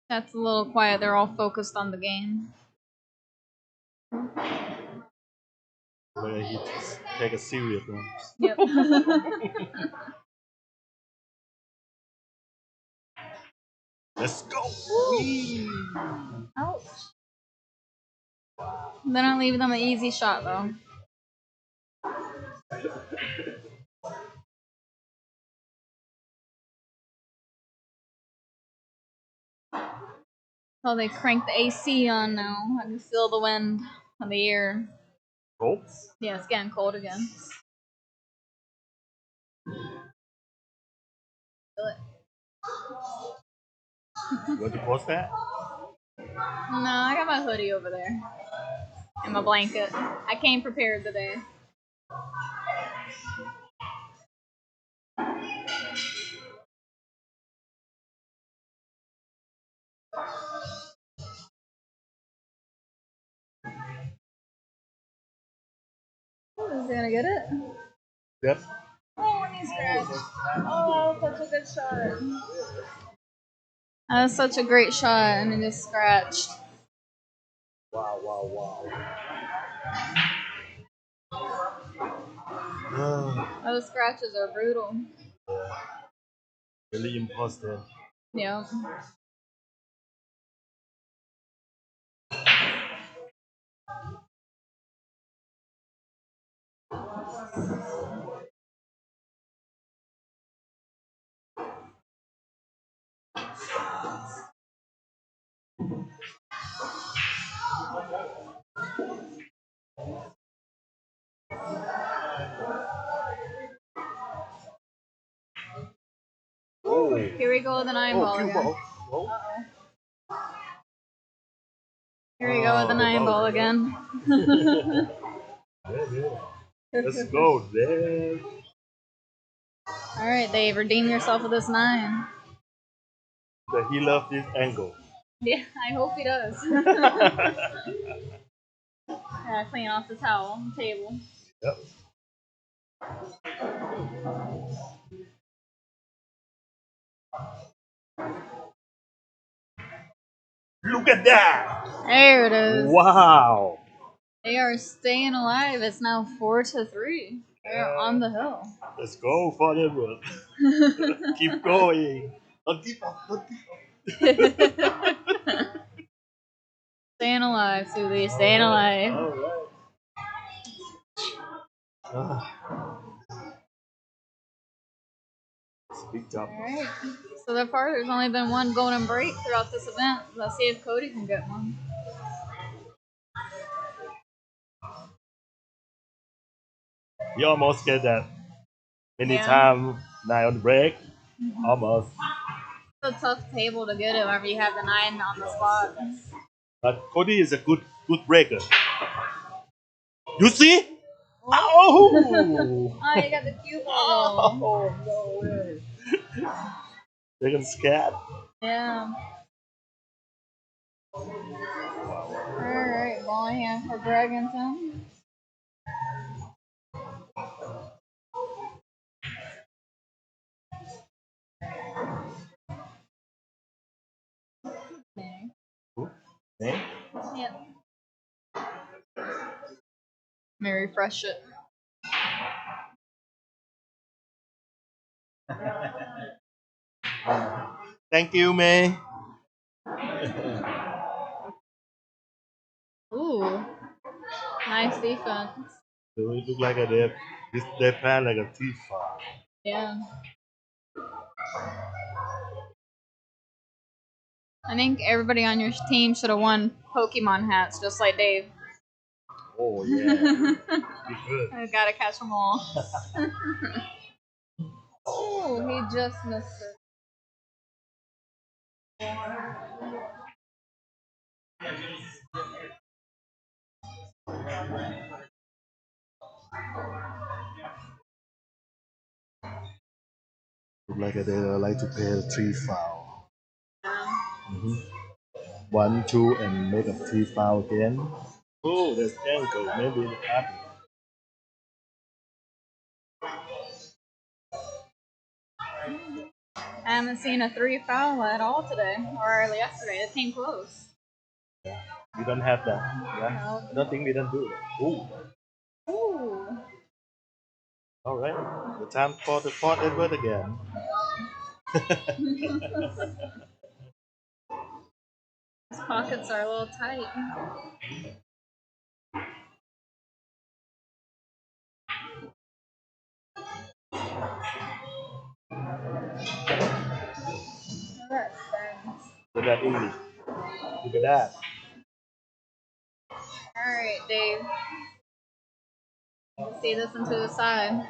That's a little quiet. They're all focused on the game.
Where he take a serious one.
Yep.
Let's go.
Ouch. They don't leave them an easy shot though. Oh, they cranked the AC on now. I can feel the wind on the air.
Cold?
Yeah, it's getting cold again. Feel it.
Where'd you post that?
No, I got my hoodie over there. And my blanket. I came prepared today. Oh, is he gonna get it?
Yep.
Oh, and he scratched. Oh, that was such a good shot. That was such a great shot, and it just scratched.
Wow, wow, wow.
Those scratches are brutal.
Really impossible.
Yeah.
Oh,
Here we go with the 9-ball
cue
again.
ball. Oh.
Uh-oh. Here we go with the 9-ball again.
Let's go, man.
Alright, Dave, redeem yourself with this 9.
But he loves this angle.
Yeah, I hope he does. Yeah, clean off the towel on the table.
Yep. Look at that!
There it is.
Wow!
They are staying alive. It's now 4-3. They're on the hill.
Let's go forever. Keep going. Don't give up. Don't give up.
Staying alive, Suli. Staying alive.
All right. Big job.
Alright. So far, there's only been one golden break throughout this event. Let's see if Cody can get one.
You almost get that.
Yeah.
Now on the break. Almost.
It's a tough table to get it whenever you have the 9 on the spot.
But Cody is a good breaker. You see?
Oh,
Oh!
oh you got the cue ball.
Oh, no way. They're getting scared.
Yeah. Alright, ball in hand for Dragonton. Okay.
Hey?
Yep. Let me refresh it.
Thank you, May.
Ooh. Nice defense.
So it look like they plan like a T5.
Yeah. I think everybody on your team should have won Pokemon hats, just like Dave.
Oh yeah, be good.
I gotta catch them all. Oh, he just missed it.
Look like they like to play a T-foul. Mm-hmm. 1, 2, and make a T-foul again. Oh, there's ankle. Maybe it happened.
I haven't seen a 3 foul at all today, or yesterday. It came close.
We don't have that. Yeah.
No.
I don't think we don't do it. Ooh.
Ooh.
All right. The time for the Fort Edward again.
His pockets are a little tight.
Look at that English. Look at that.
Alright, Dave. See this into the side.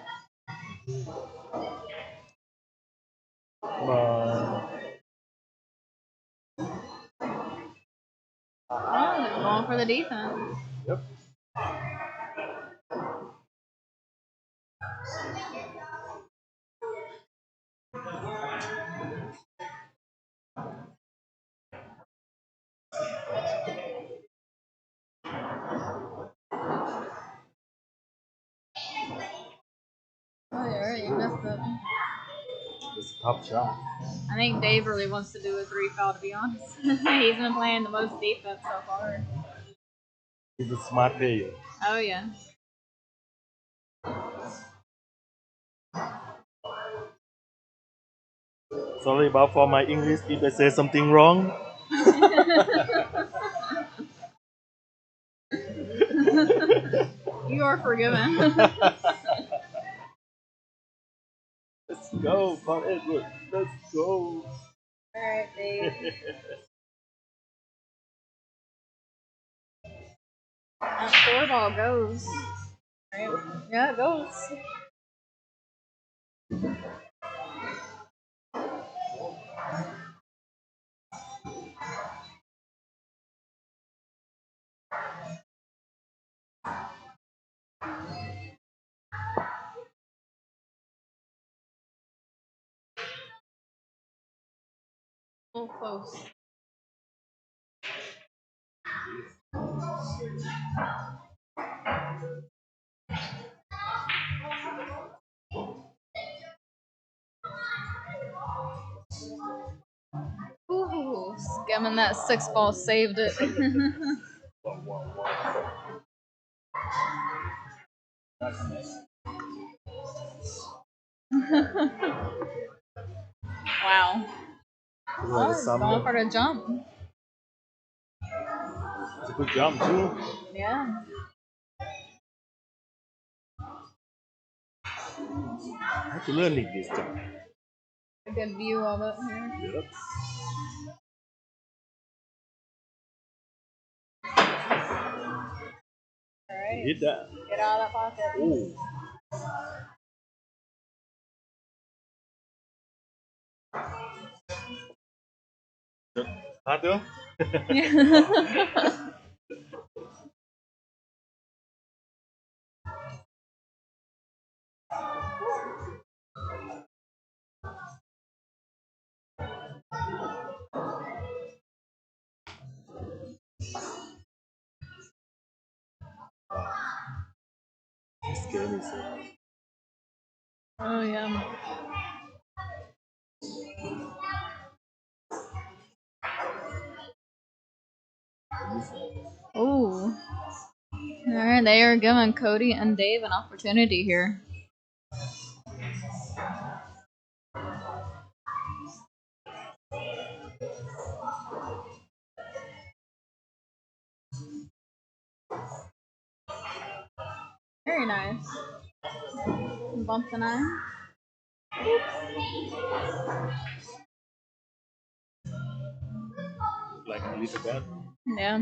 Come on.
Oh, they're going for the defense.
Yep.
Oh, you're right. You missed it.
It's a tough shot.
I think Dave really wants to do a 3 foul, to be honest. He's been playing the most defense so far.
He's a smart player.
Oh, yeah.
Sorry about for my English if I say something wrong.
You are forgiven.
Let's go, Fort Edward. Let's go.
Alright, Dave. That 4 ball goes. Right? Yeah, it goes. A little close. Ooh, skimming that 6 ball saved it. Wow. Oh, he's going for the jump.
It's a good jump too.
Yeah.
I have to learn this jump.
A good view of it here.
Yep.
Alright.
Hit that.
Get out of that pocket.
Ooh. Harder?
Yeah.
This game is
Oh, yeah. Ooh. Alright, they are giving Cody and Dave an opportunity here. Very nice. Bump the 9.
Like a little bit.
Yeah.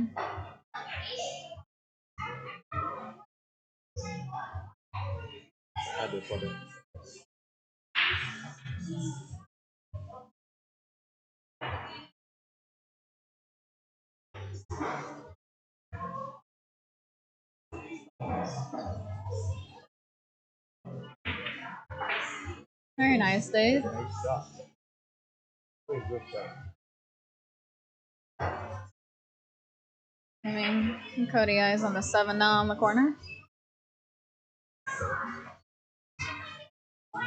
Add it for them.
Very nice, Dave.
Nice shot. Very good shot.
I mean, Cody eyes on the 7 now in the corner.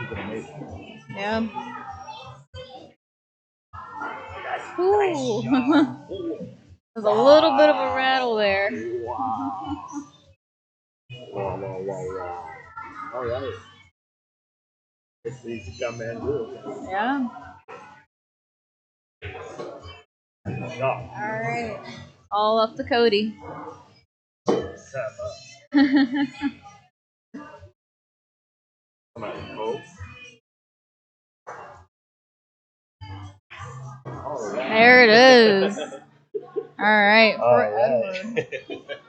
You can make
Yeah. Ooh. There's a little bit of a rattle there.
wow. Wow. All right. It's easy to come and do it.
Yeah.
Shot.
Alright. All up to Cody.
Come on, folks. All right.
There it is. Alright.
All
For
right.
Edward.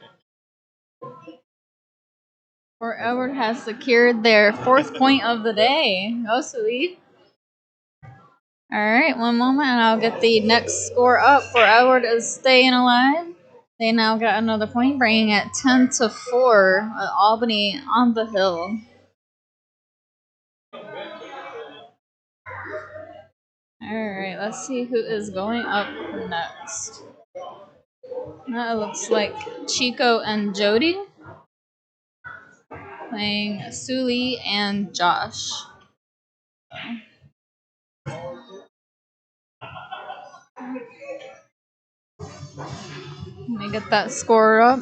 For Edward has secured their 4th point of the day. Oh, sweet. Alright, one moment and I'll get the next score up. For Edward is staying alive. They now got another point, bringing it 10-4. Albany on the hill. Alright, let's see who is going up next. That looks like Chico and Jody playing Suli and Josh. Let me get that score up.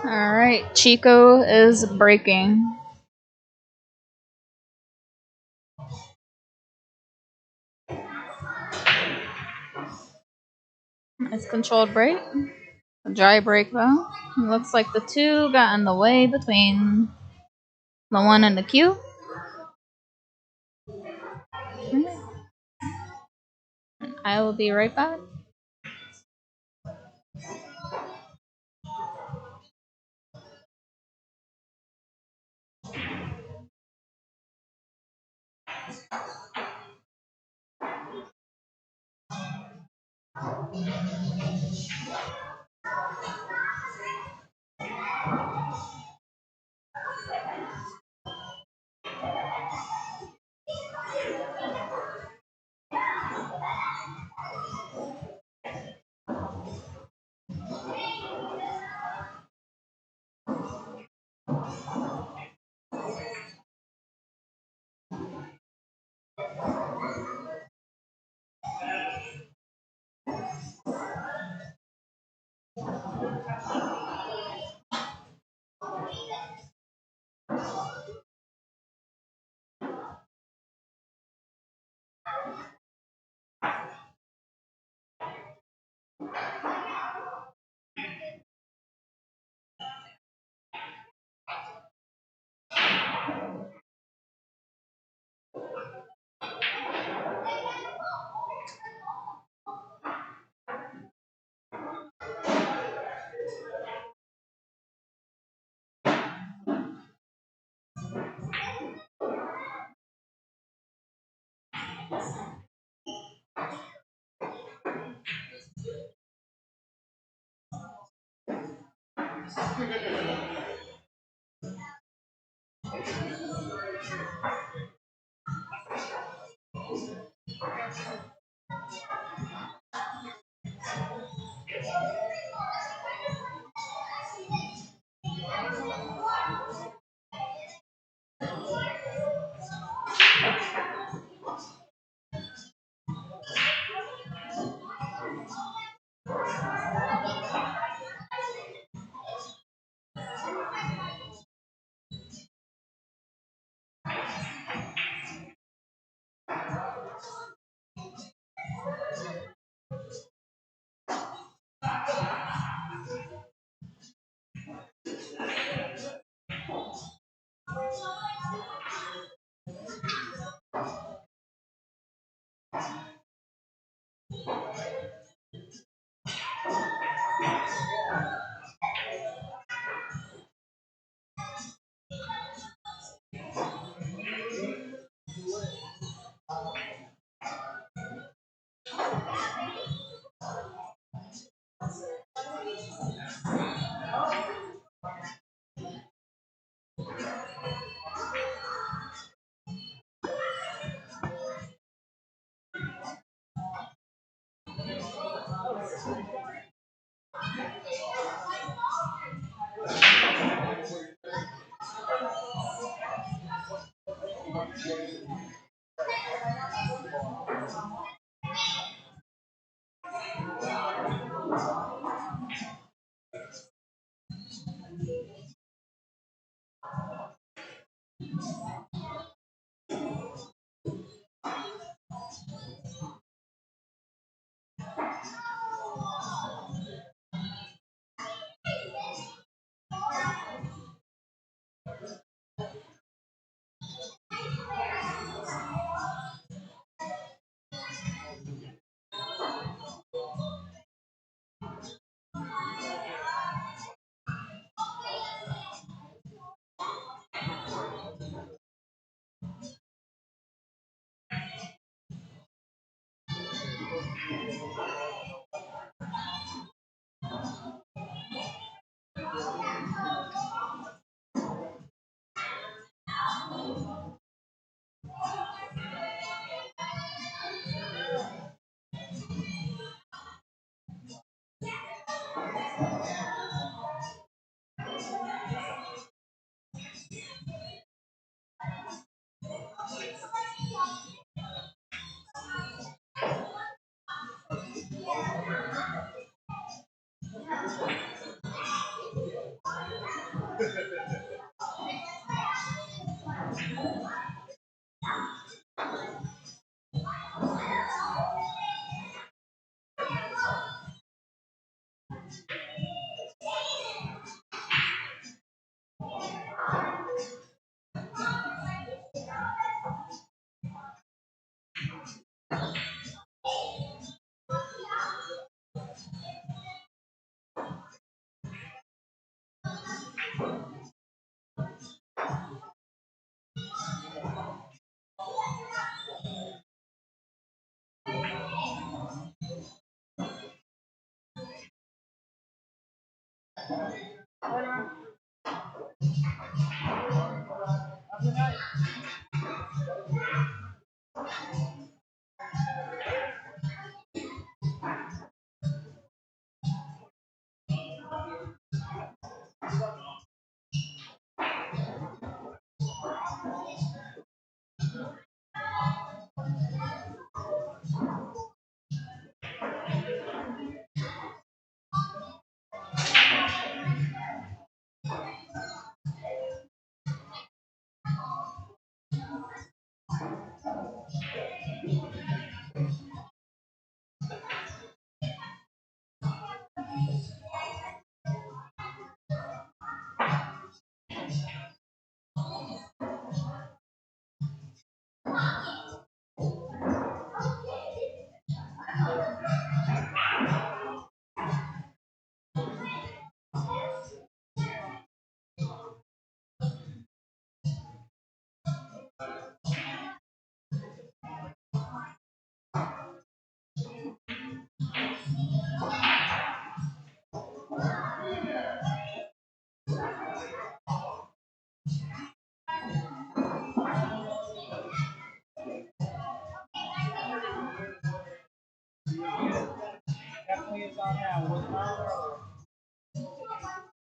Alright, Chico is breaking. It's controlled break. A dry break though. It looks like the 2 got in the way between the 1 and the Q. I will be right back.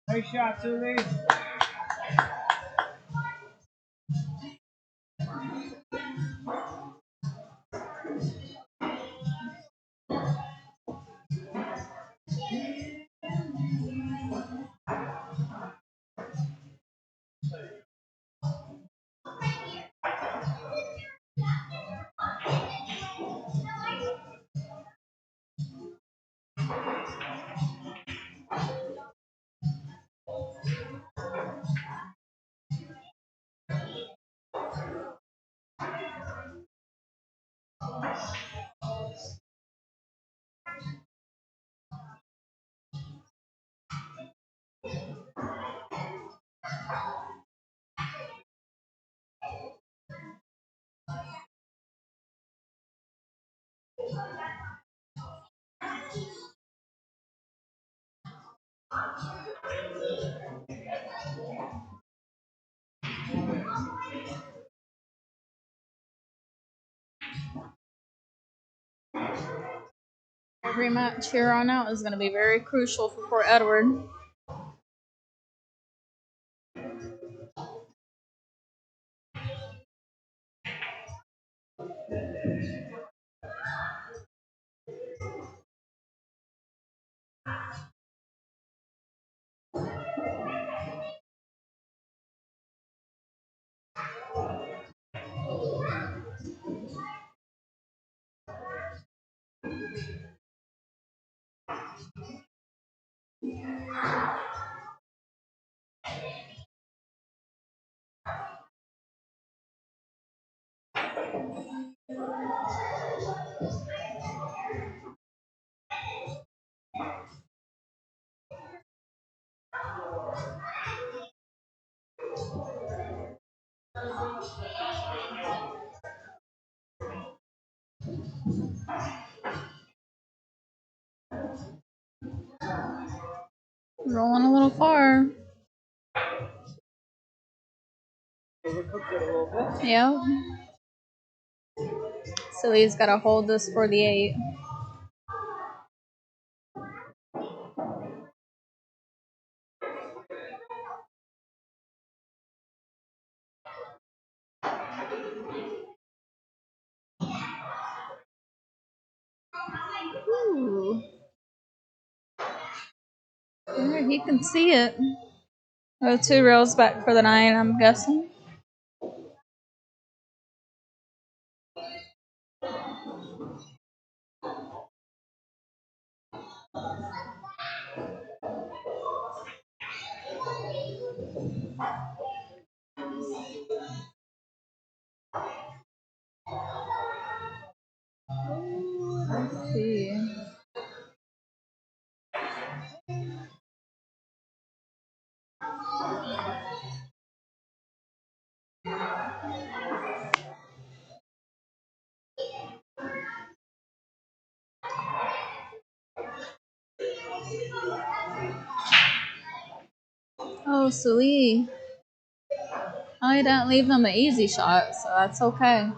Nice shot, Susie.
Rematch here on out is going to be very crucial for poor Edward. Rolling a little far.
Overcooked it a little bit.
Yep. So he's got to hold this for the 8. Ooh. Alright, he can see it. Oh, 2 rails back for the 9, I'm guessing. Let's see. Oh, Sui. I didn't leave them an easy shot, so that's okay.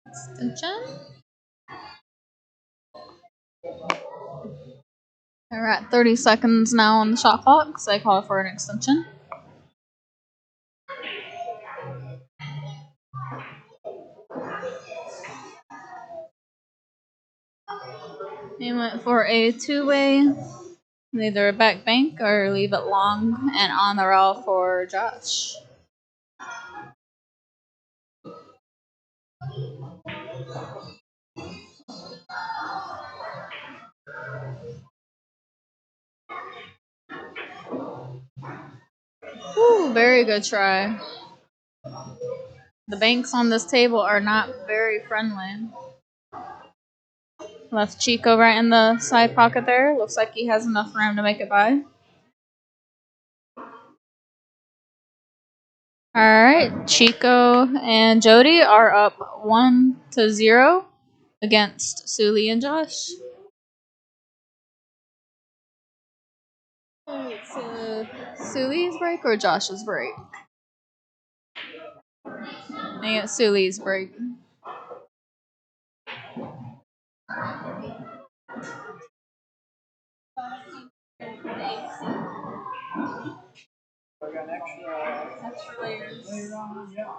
Extension. We're at 30 seconds now on the shot clock, so I call for an extension. He went for a 2-way, either a back bank or leave it long and on the rail for Josh. Ooh, very good try. The banks on this table are not very friendly. Left Chico right in the side pocket there. Looks like he has enough room to make it by. Alright, Chico and Jody are up 1-0 against Suli and Josh. It's Suli's break or Josh's break? I think it's Suli's break.
I got extra
layers.
layer on, yeah.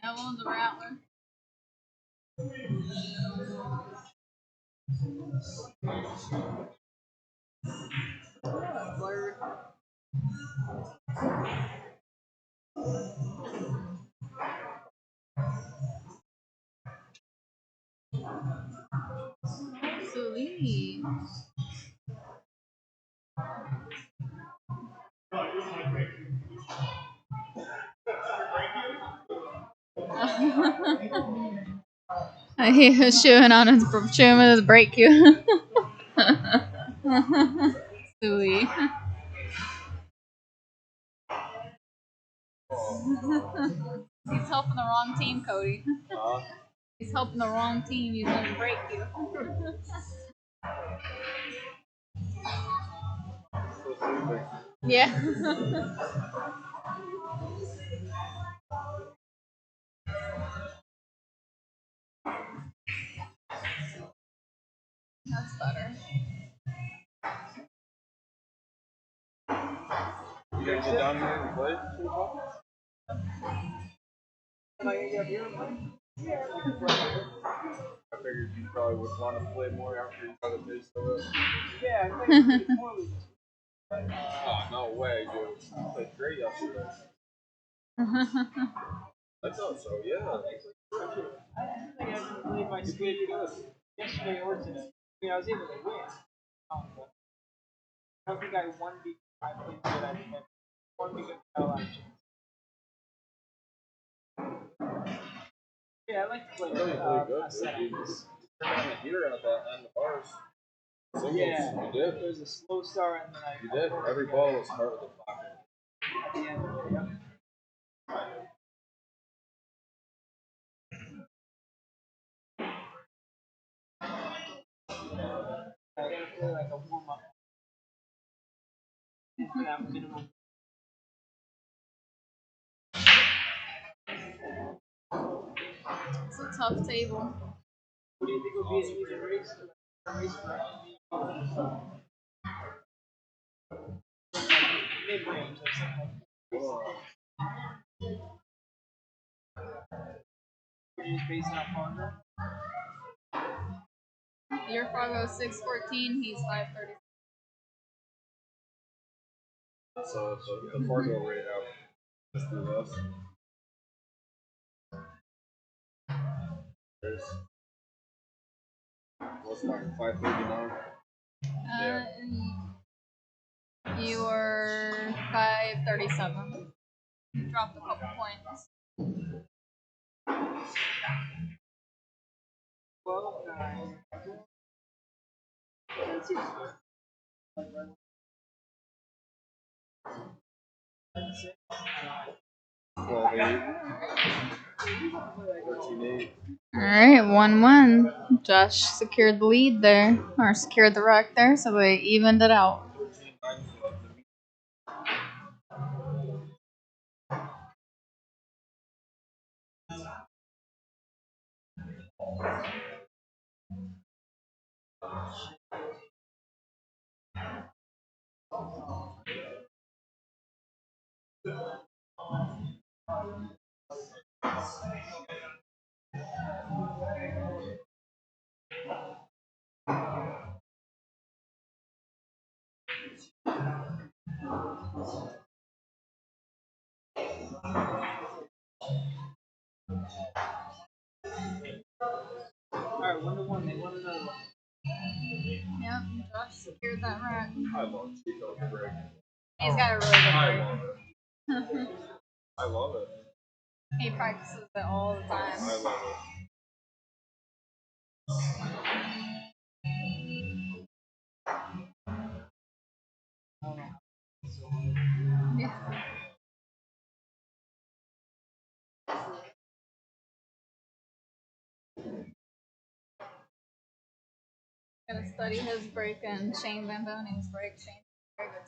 That one's a rattler. Suli. He was chewing with his brake cue. Suli. He's helping the wrong team, Cody. He's helping the wrong team using his brake cue. Yeah. That's better.
You gotta get down here and play.
Am I gonna get here? Yeah, we can play here.
I figured you probably would want to play more after you got a taste of it.
Yeah, I think we played poorly.
Oh, no way, dude. You played great yesterday. I thought so, yeah.
I think I haven't played my speed yesterday or today. I mean, I was able to win. But I don't think I won because I played good. I think I won because I got a lot of chances. Yeah, I like to play
I thought you played good,
a set
dude.
like this.
You're on the heater at that end of bars. Singles,
Yeah,
you did.
There was a slow start and then
You did. Every ball was hard with the pocket.
at the end of it. Yep. play like a warm up. That minimum.
It's a tough table.
What do you think would be an easy race? Race for mid-range, like something like based on Fargo.
Your Fargo 614, he's 530.
So the Fargo rate out. Let's do this. There's what's mine? 539.
Uh, you were 537. You dropped a couple points.
12-9. That seems good.
12-8. 13-8.
All right, 1-1. Josh secured the lead there, or secured the rack there, so we evened it out.
Alright, 1-1. They won another one.
Yep, Josh secured that rack.
I love Chico Brick.
He's got a really good
I
break.
love it. I love it.
He practices it all the time.
I love it.
Yeah. Gonna study his break and Shane Van Boning's break. Shane's very good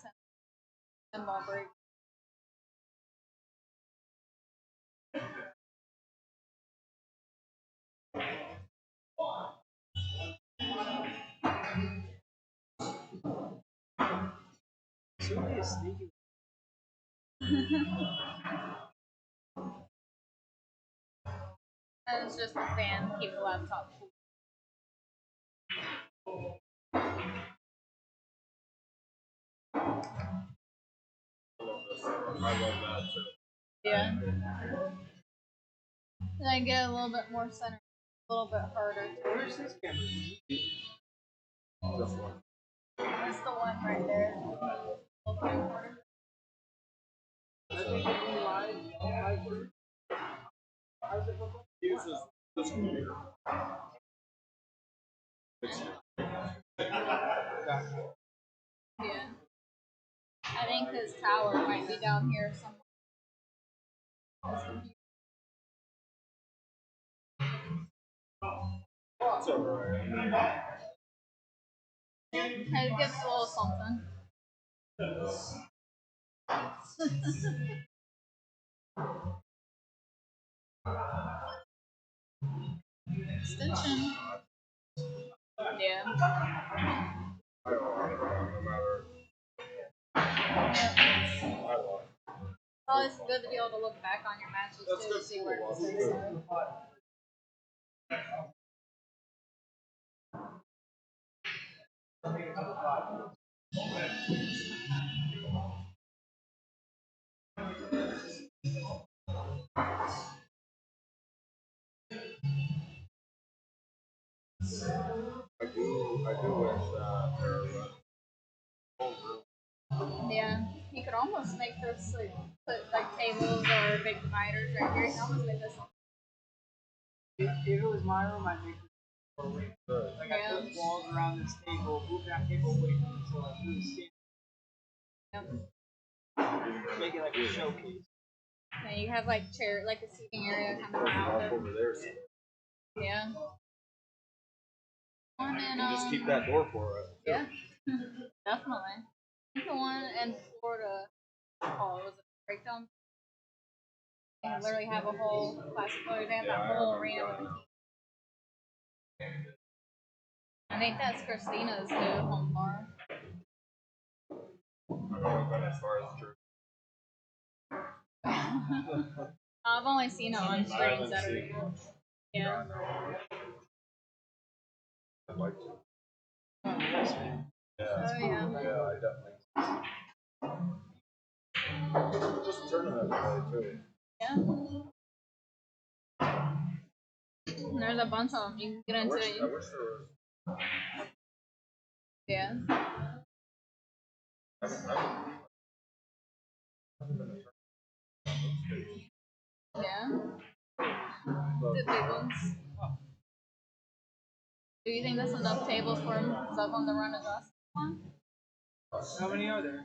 10 ball break.
Certainly a sneaky.
And it's just a fan, keep the laptop cool.
I love that too.
Yeah. Then I get a little bit more center, a little bit harder.
Where's this camera?
This one.
That's the one right there.
Uses this computer.
Yeah. I think his tower might be down here somewhere.
It's alright.
It gives a little something. Extension. Yeah.
I love it. No matter. I love it.
It's always good to be able to look back on your matches
That's
too
good
to see where
football.
mistakes are.
I do wish there was whole room.
Yeah. You could almost make this like put like tables or big dividers right here. You can almost make this one.
If it was my room, I'd make it for a week. Like I put walls around this table, move that table away from it so I really stand.
Yep.
Make it like a showcase.
And you have like chair, like a seating area kind of around it.
Over there.
Yeah. One and
Just keep that door for it.
Yeah. definitely. I think the one in Florida, oh, was it Breakdown? They literally have a whole classic player. They have that whole arena with the team. I think that's Christina's new home bar. I've only seen it on streams that are yeah.
I'd like to.
Oh yeah.
Yeah, I definitely. Just tournament play too.
Yeah. There's a bunch of them. You can get into it.
I wish there was.
Yeah. Yeah. The big ones. Do you think there's enough tables for him of them to run a dust one?
How many are there?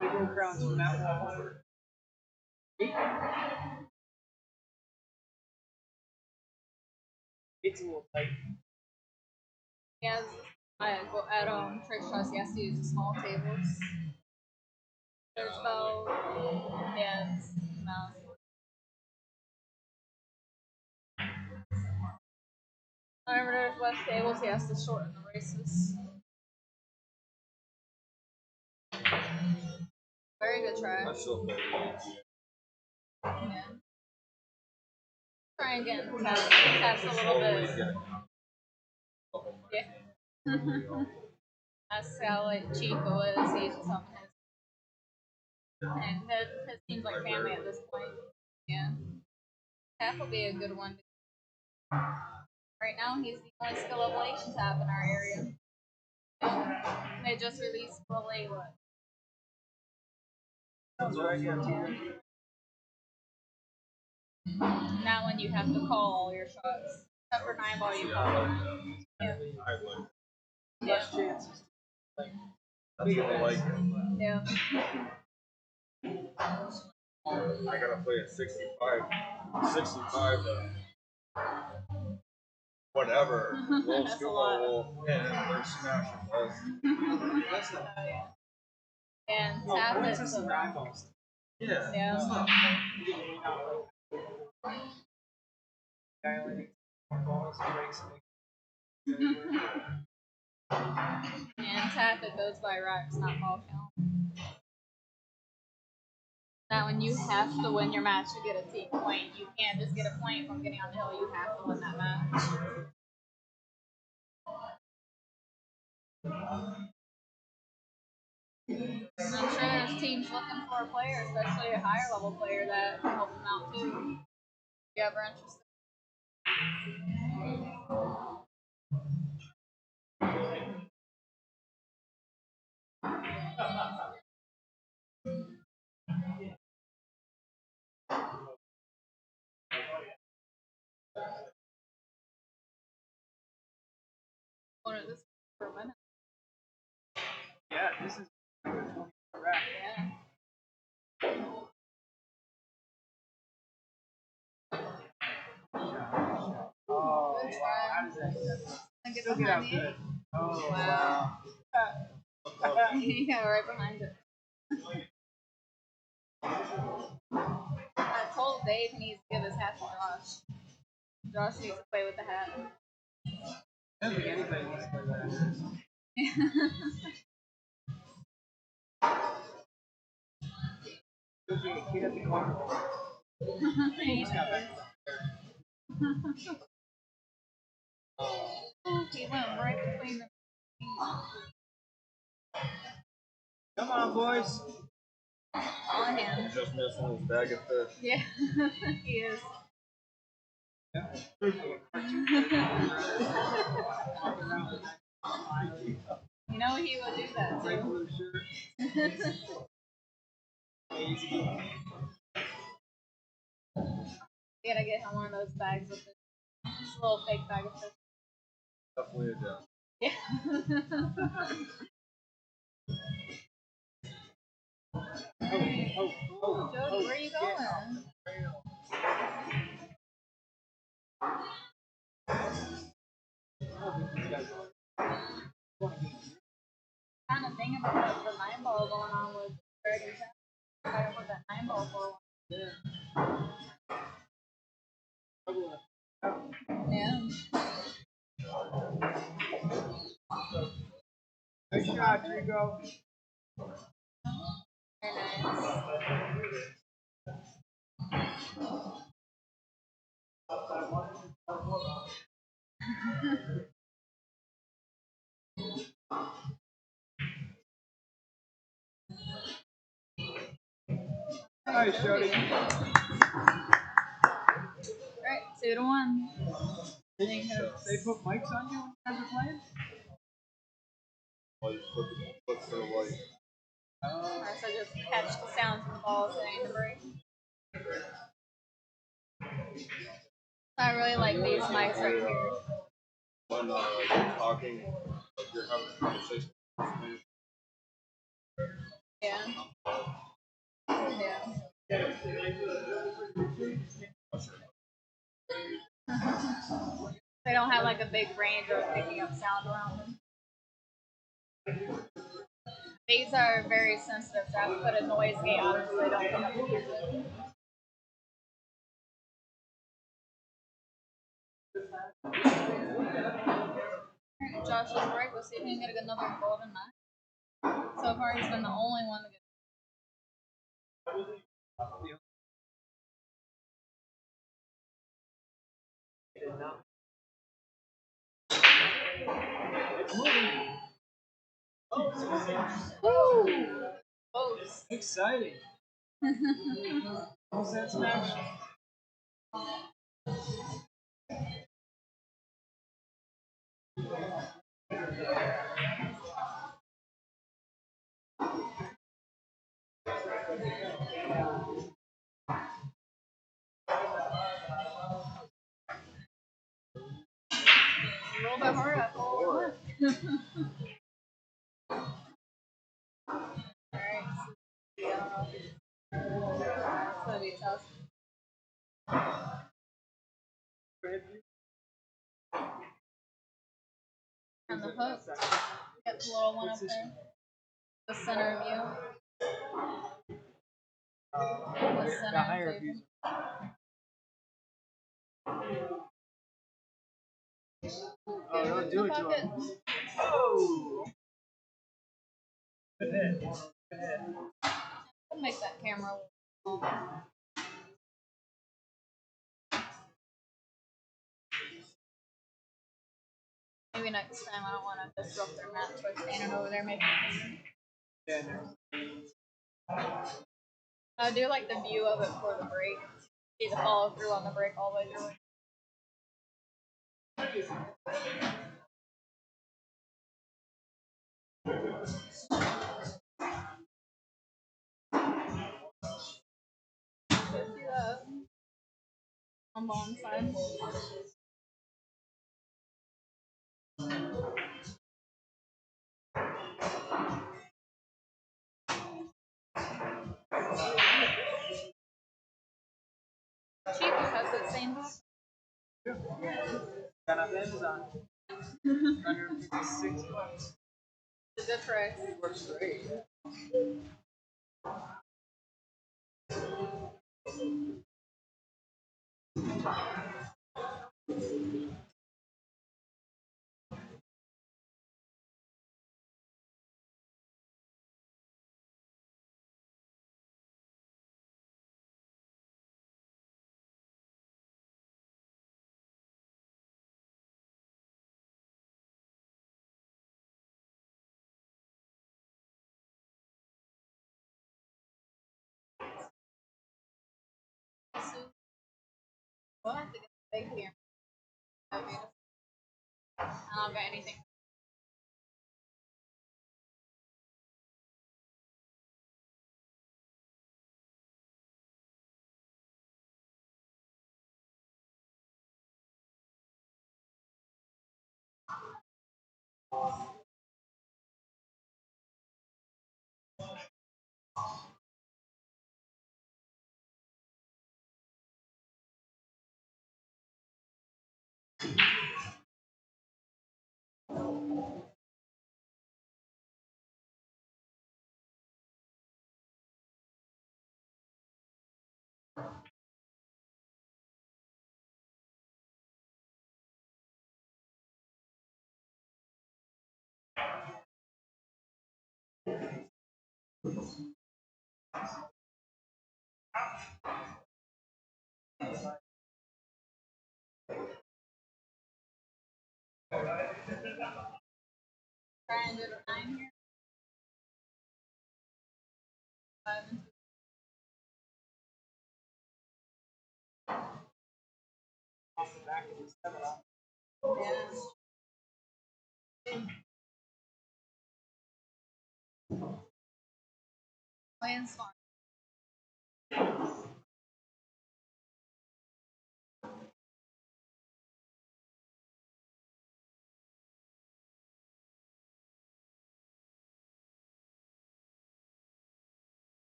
Big old crowds from that wall. 8? 8's a little tight.
Yes. At Trick Shots, he has to use the small tables. There's about no. Whenever there's less tables, he has to shorten the races. Very good try.
I still play.
Yeah. Try and get taps a little bit. Yeah. That's how like Chico is. He's something. And his seems like family at this point. Yeah. Tap will be a good one. Right now, he's the only skill level 8 tap in our area. They just released level 8.
Sounds right, yeah.
Not when you have to call all your shots. Except for 9 ball, you call. Yeah.
Less chances.
That's what I like.
Yeah.
I gotta play at 65. 65 to whatever. Low
That's
skill
a lot.
level. And they're smashing us.
And
Oh,
tap
points
it
is
so
some raffles.
Yeah.
yeah.
Guy only needs 4 balls, breaks it.
And tap it goes by racks, not ball count. Now, when you have to win your match to get a team point, you can't just get a point from getting on the hill. You have to win that match. And I'm sure there's teams looking for a player, especially a higher level player that can help them out too. If you're ever interested. Going to this for a minute.
Yeah, this is like a 20 rack.
Yeah.
Oh,
Good
wow.
try.
How does that get?
And get
Still get
behind
out
the
good. Oh,
Wow.
wow.
Yeah, right behind it. I told Dave he needs to give his hat to Josh. Josh needs to play with the hat.
I don't think anybody wants to play that. Could be a kid at the corner. He's got that.
He went right between the
Come on, boys.
on him.
Just missing his bag of fish.
Yeah, he is. You know he would do that
Bright
too.
blue shirt. Easy.
You gotta get him one of those bags with this little fake bag of fish.
Definitely a job.
Yeah. Jody, where are you going? Kind of thing about the 9 ball going on with Dragon Town. I don't want that 9 ball for yeah.
Good shot, Trigo.
Very nice.
Nice, Jody.
Alright, 2-1.
They put mics on you when you guys are playing?
Well, you flip to the white.
Alright, so just catch the sound from the balls hitting the break. I really like these mics right here.
When you're talking, like you're having a conversation.
Yeah. Yeah. They don't have like a big range of picking up sound around them. These are very sensitive, so I have to put a noise gate on them so they don't pick up the music. Alright, Josh is break. Let's see if he can get another golden 9. So far, he's been the only one to get. Woo! Close.
Exciting. What's that smash?
A little bit harder. Alright. Yeah. It's gonna be tough. And the hook. Get the little one up there. The center view. The center
higher
table.
views. Oh, don't do it to him. Oh! Good hit. Good hit.
I'll make that camera a little smaller. Maybe next time I don't want to disrupt their match by standing over there making it.
Yeah, no.
I do like the view of it for the break. See the follow through on the break all the way through. See that on the long side. Cheap has that same book.
Got on Amazon. $156.
It's a good price.
Works great.
We'll have to get the big camera. I mean, I don't got anything. Try and do the 9 here. 5 and 2. Yeah. Playing smart.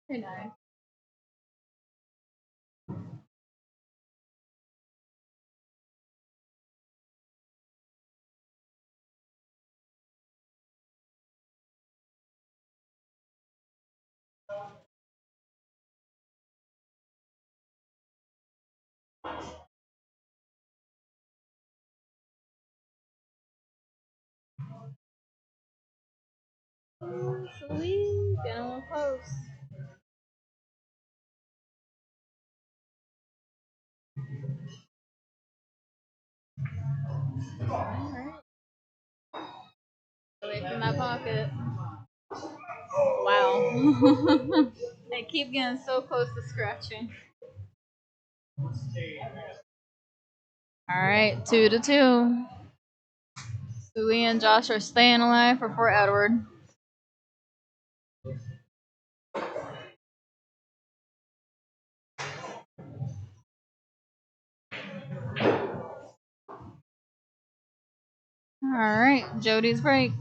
Very nice. Sweet. Getting a little close. Alright. Away from that pocket. Wow. I keep getting so close to scratching. Alright, 2-2. Suey and Josh are staying alive for Fort Edward. Alright, Jody's break.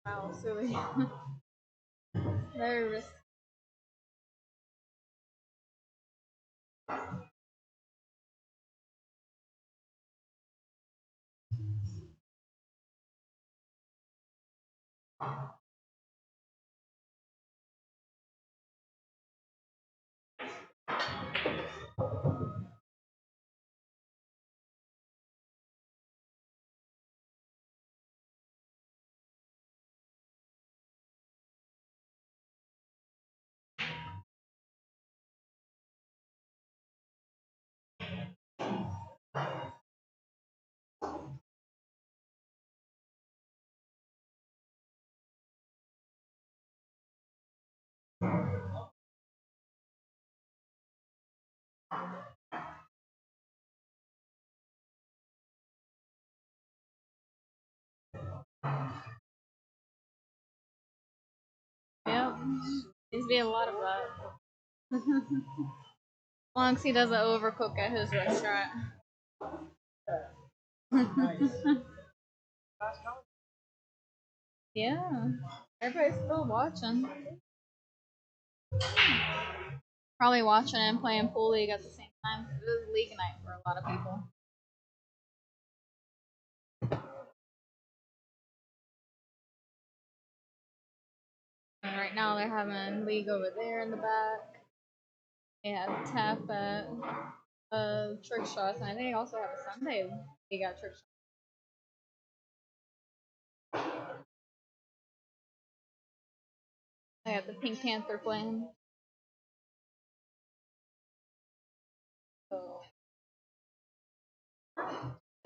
Wow, Suey. Very risky. Yep. Needs to be a lot of that. As long as he doesn't overcook at his restaurant. Yeah. Everybody's still watching. probably watching and playing pool league at the same time. This is league night for a lot of people. And right now they're having league over there in the back. They have tap at trick shots, and I think they also have a Sunday league at trick shots. They have the Pink Panther playing. So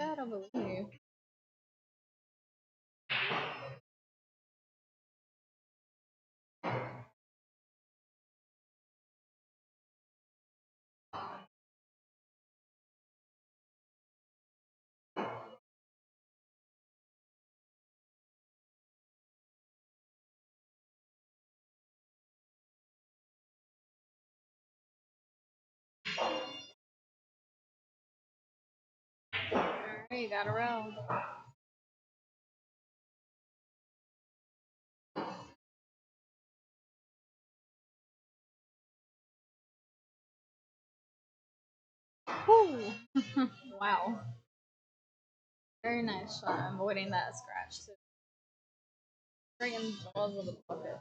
that I believe. Alright, you got a round. Woo! Wow. Very nice shot. I'm avoiding that scratch too. Friggin' jaws of the bucket.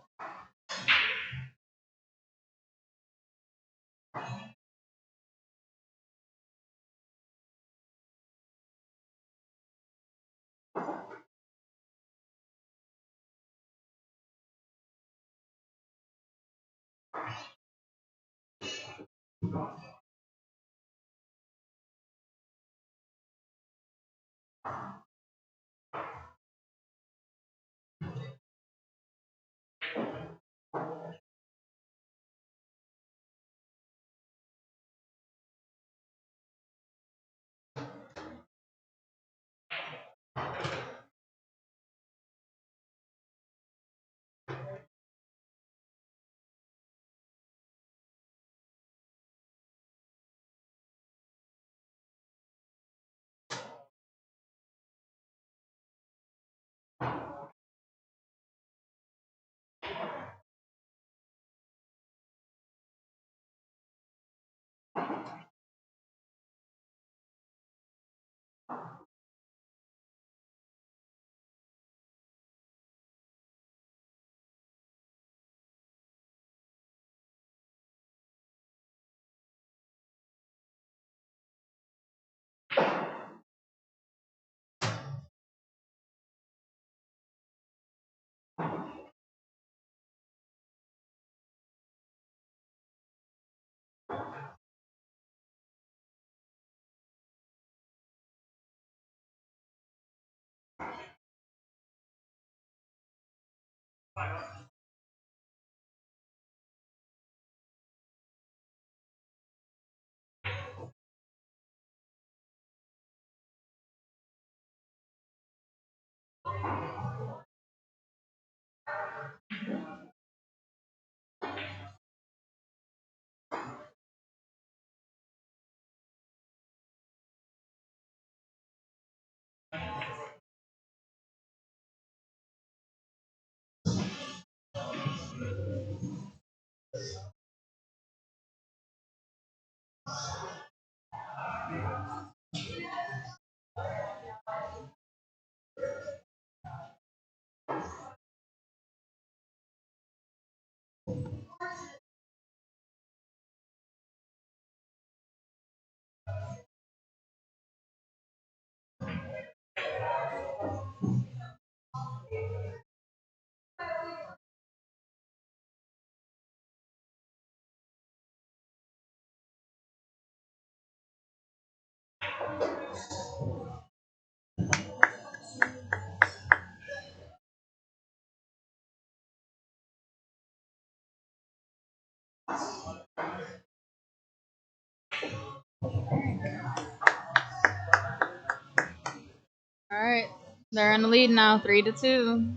Alright. They're in the lead now, 3-2.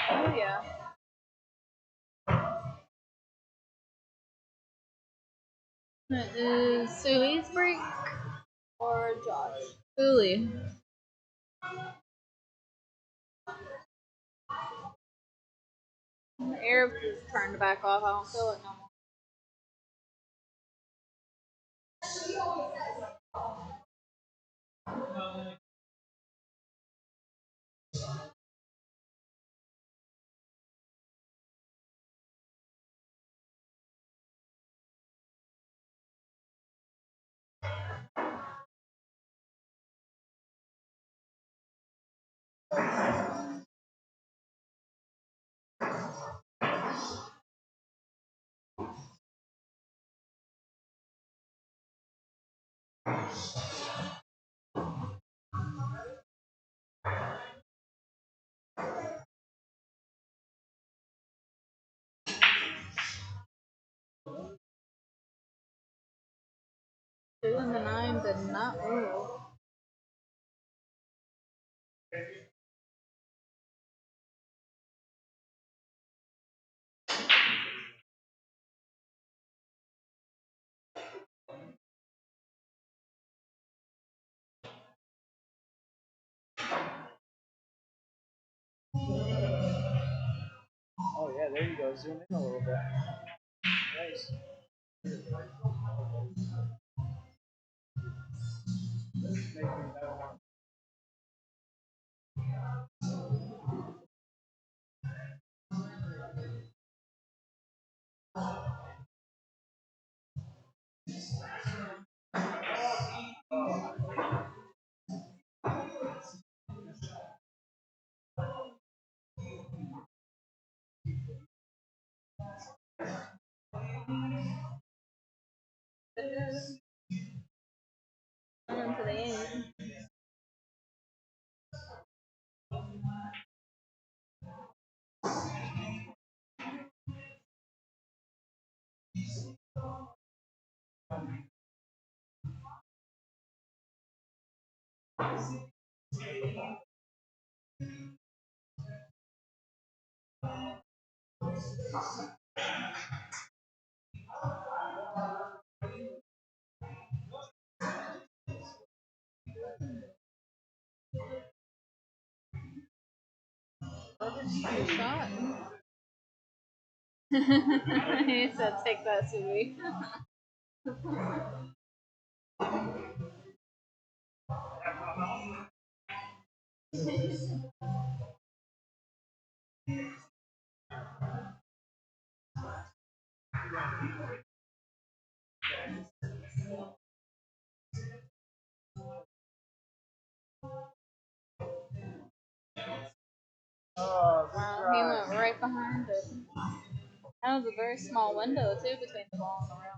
Oh yeah. It is Suli's break or Josh? Suli. The air is turned back off. I don't feel it no more. 2 and the 9 did not move.
Oh yeah, there you go. Zoom in a little bit. Nice.
Into the 8. Good shot. He said, take that, Subi.
Oh, good
Wow, he
try.
went right behind it. That was a very small window, too, between the ball and the rail.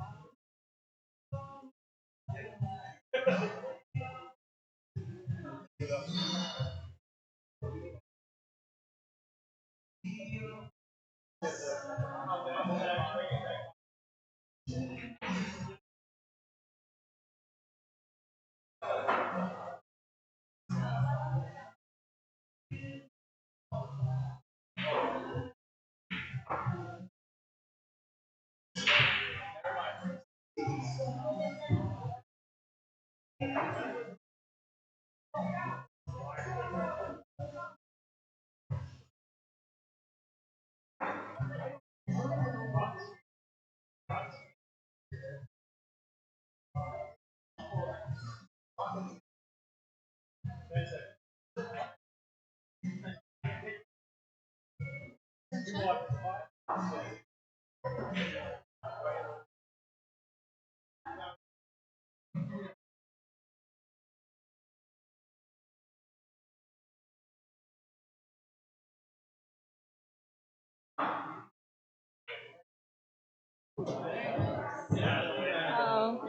Oh,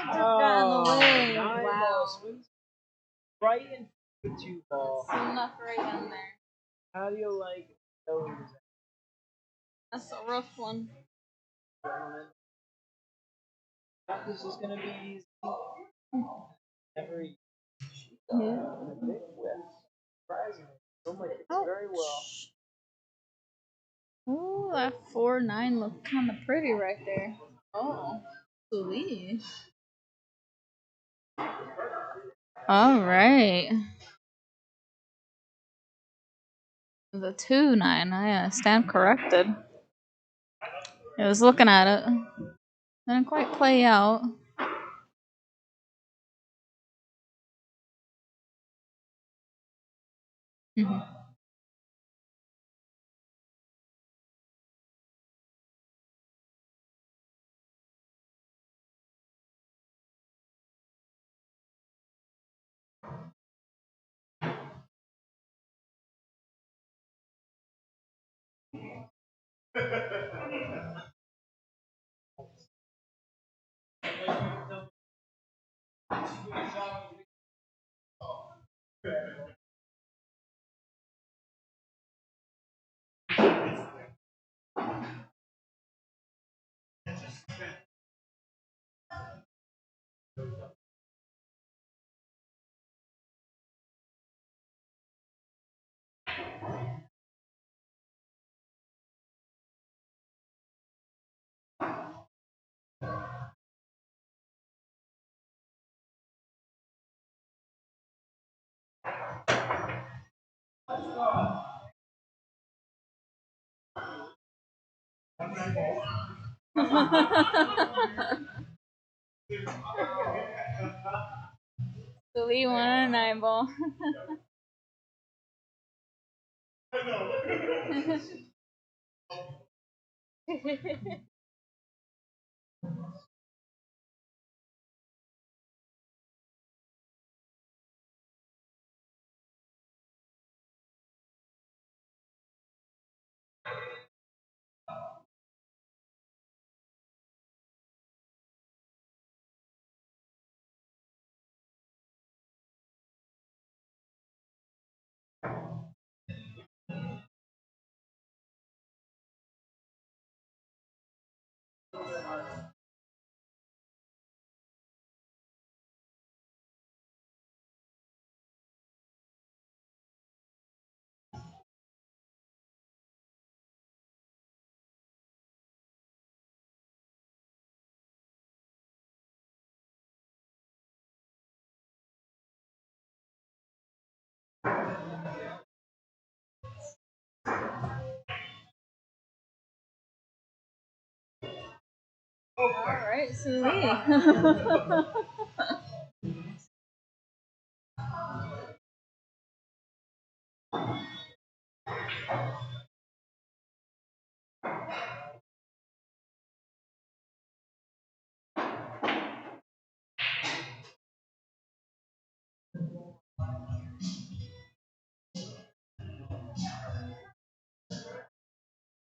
just got in the way.
Nine
Wow.
ball swings right in the 2 ball.
Snuck right in there.
How do you like those,
That's a rough one.
gentlemen? Thought this was gonna be easy. Never easy.
Yeah.
And a big whiff. Surprisingly. Don't like it very well.
Ooh, that 4-9 looked kind of pretty right there. Oh, sweet. All right. The 2-9. I stand corrected. I was looking at it. Didn't quite play out. Lee won a 9-ball. Alright, Lee.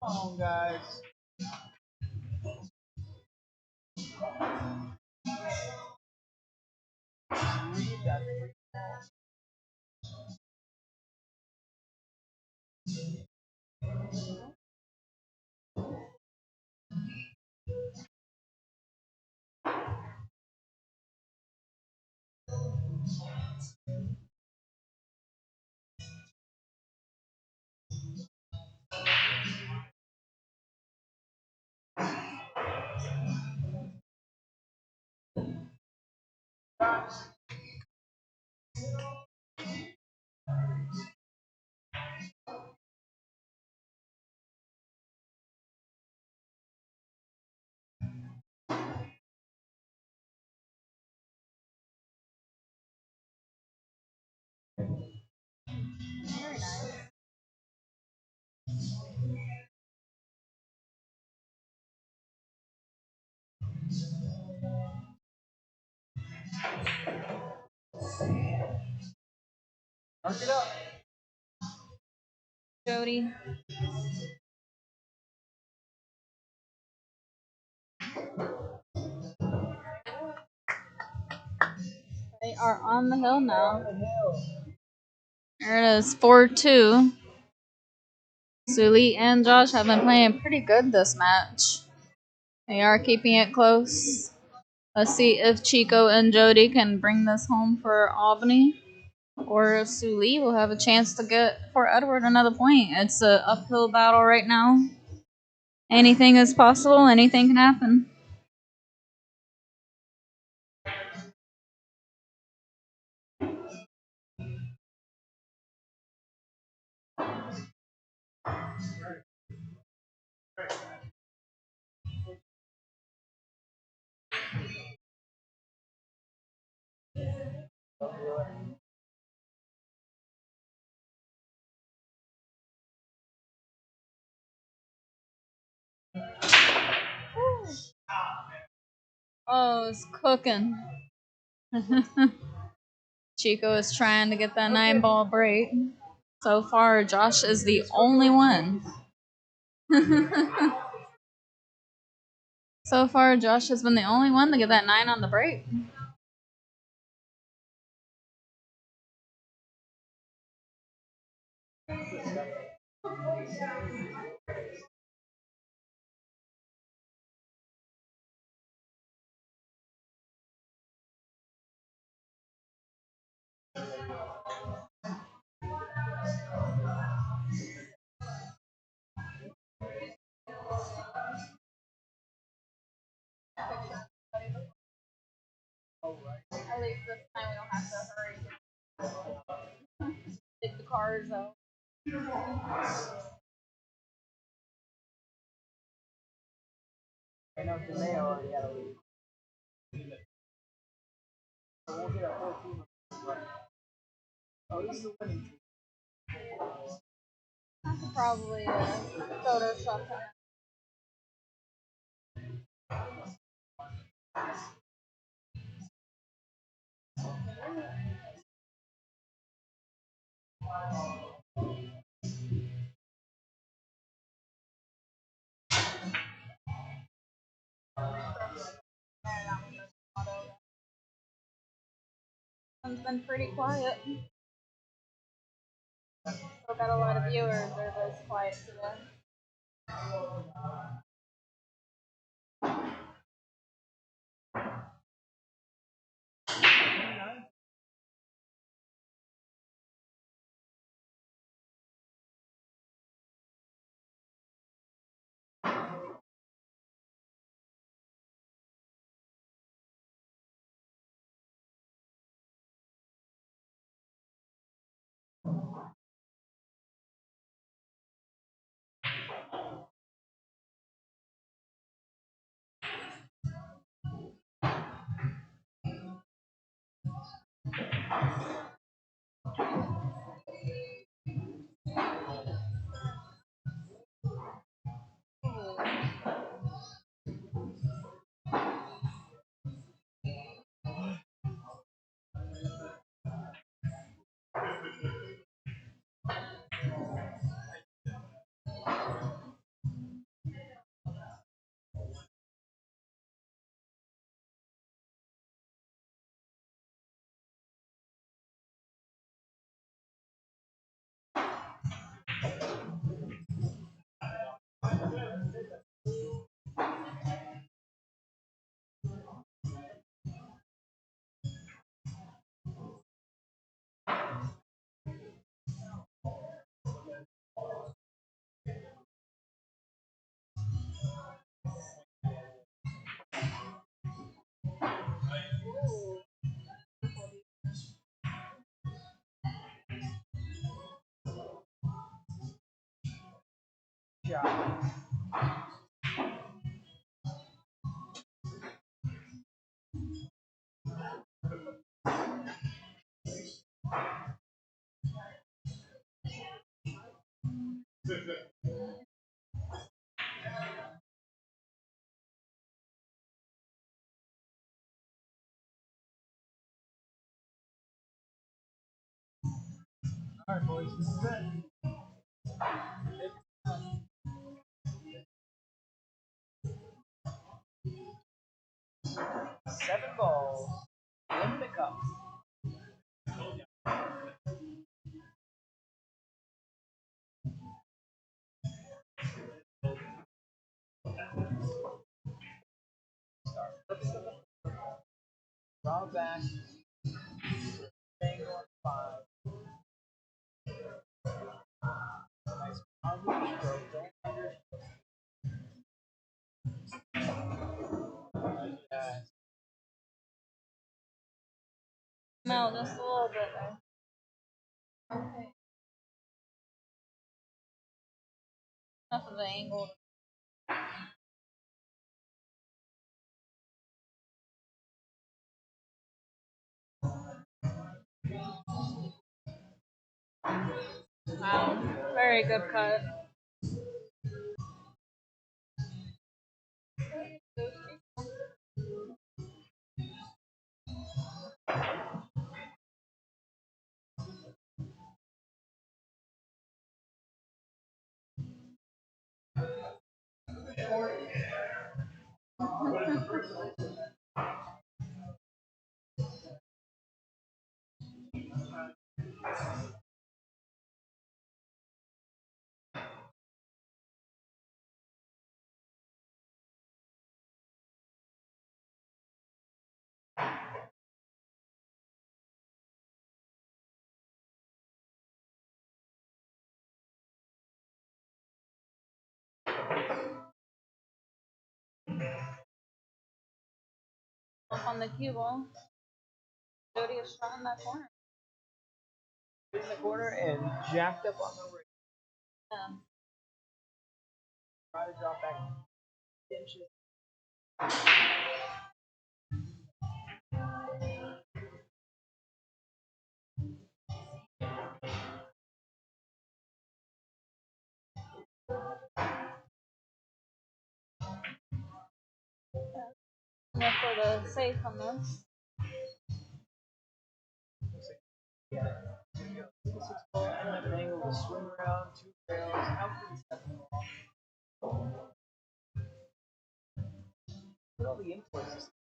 Come on, guys. Mark it up.
Jody. They are on the hill now. There it is, 4-2. Sully and Josh have been playing pretty good this match. They are keeping it close. Let's see if Chico and Jody can bring this home for Albany, or if Sully will have a chance to get for Edward another point. It's an uphill battle right now. Anything is possible. Anything can happen. Oh, it's cooking. Chico is trying to get that 9-ball break. So far, Josh is the only one. So far, Josh has been the only one to get that 9 on the break. At least this time we don't have to hurry. Take the cars out.
I know Janae already had a lead. So we'll get a whole team of oh, this is the winning team.
I could probably Photoshop that. It's been pretty quiet. Still got a lot of viewers. Everybody's quiet today.
Yeah. All right, boys, this is it. 7 balls. In the cup. Draw back. Angle on 5. Nice positive stroke. Don't understroke. Yes.
No, just a little bit there. Okay. Enough of the angle. Wow. Very good cut. Up on the cue ball. Jody is shot in that corner.
In the corner and jacked up on the ring.
Yeah.
Try to drop back inches.
Yeah, for the safe on this.
Yeah. 6 ball and an angle to swing around, 2 rails, out to the 7 ball. Look at all the imports.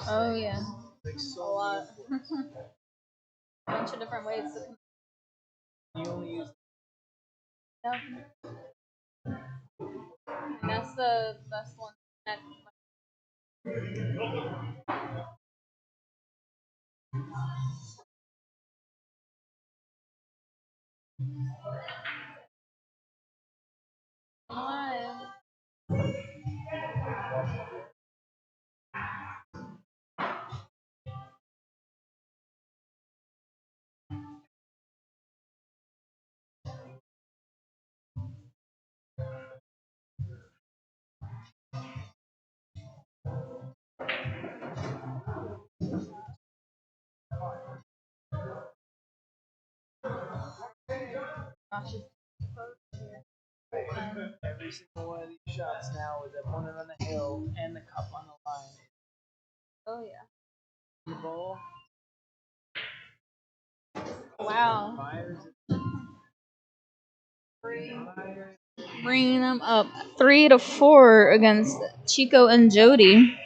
Oh yeah.
Like
A
so
lot.
many imports.
A bunch of different ways to connect.
You only use
Yep. And that's the best one. Alive. Gosh,
every single one of these shots now with that one on the hill and the cup on the line.
oh yeah.
The ball
Wow.
fires
Bringing them up 3-4 against Chico and Jody.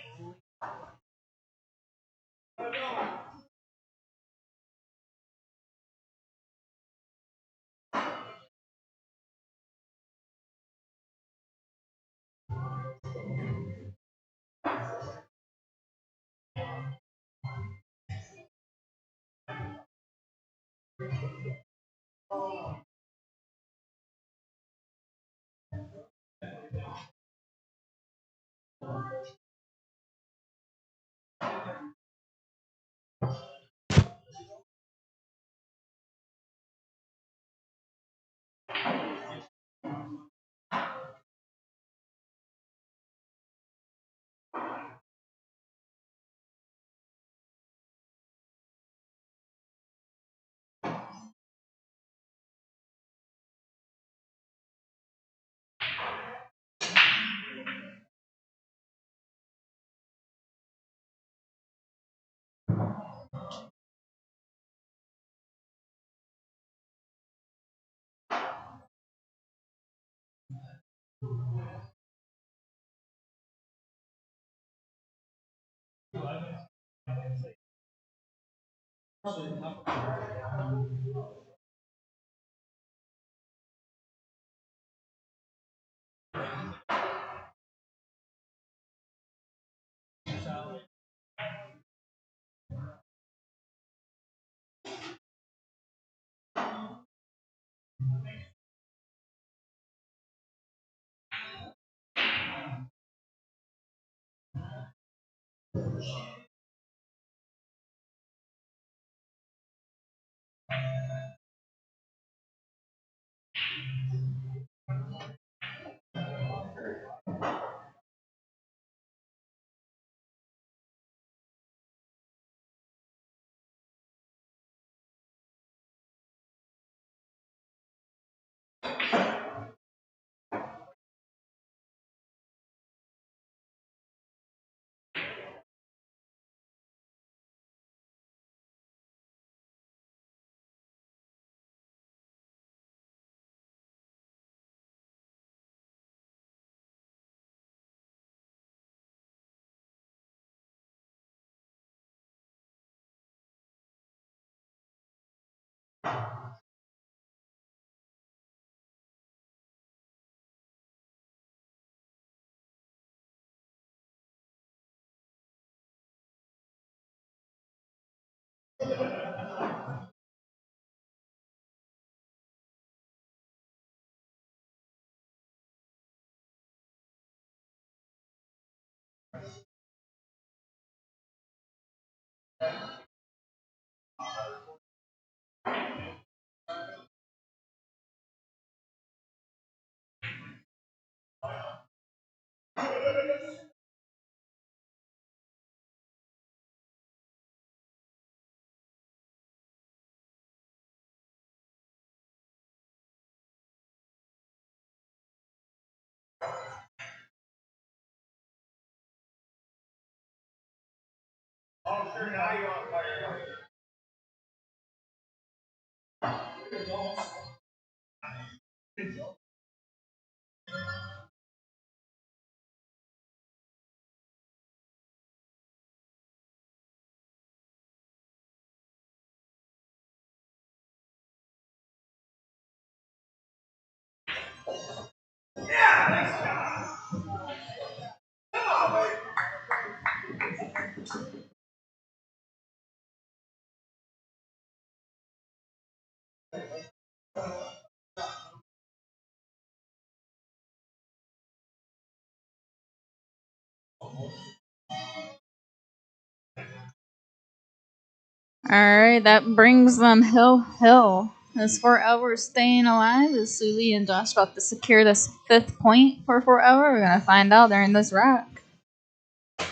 Alright, that brings them hill. Is 4-Hour staying alive? Is Sully and Josh about to secure this 5th point for 4-Hour? We're gonna find out during this rack.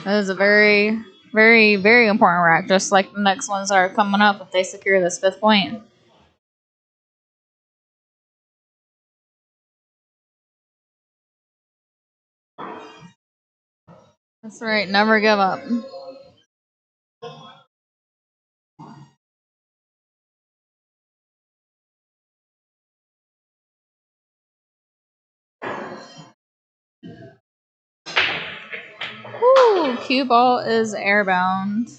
That is a very, very, very important rack, just like the next ones are coming up if they secure this 5th point. That's right, never give up. Woo! Cue ball is airbound.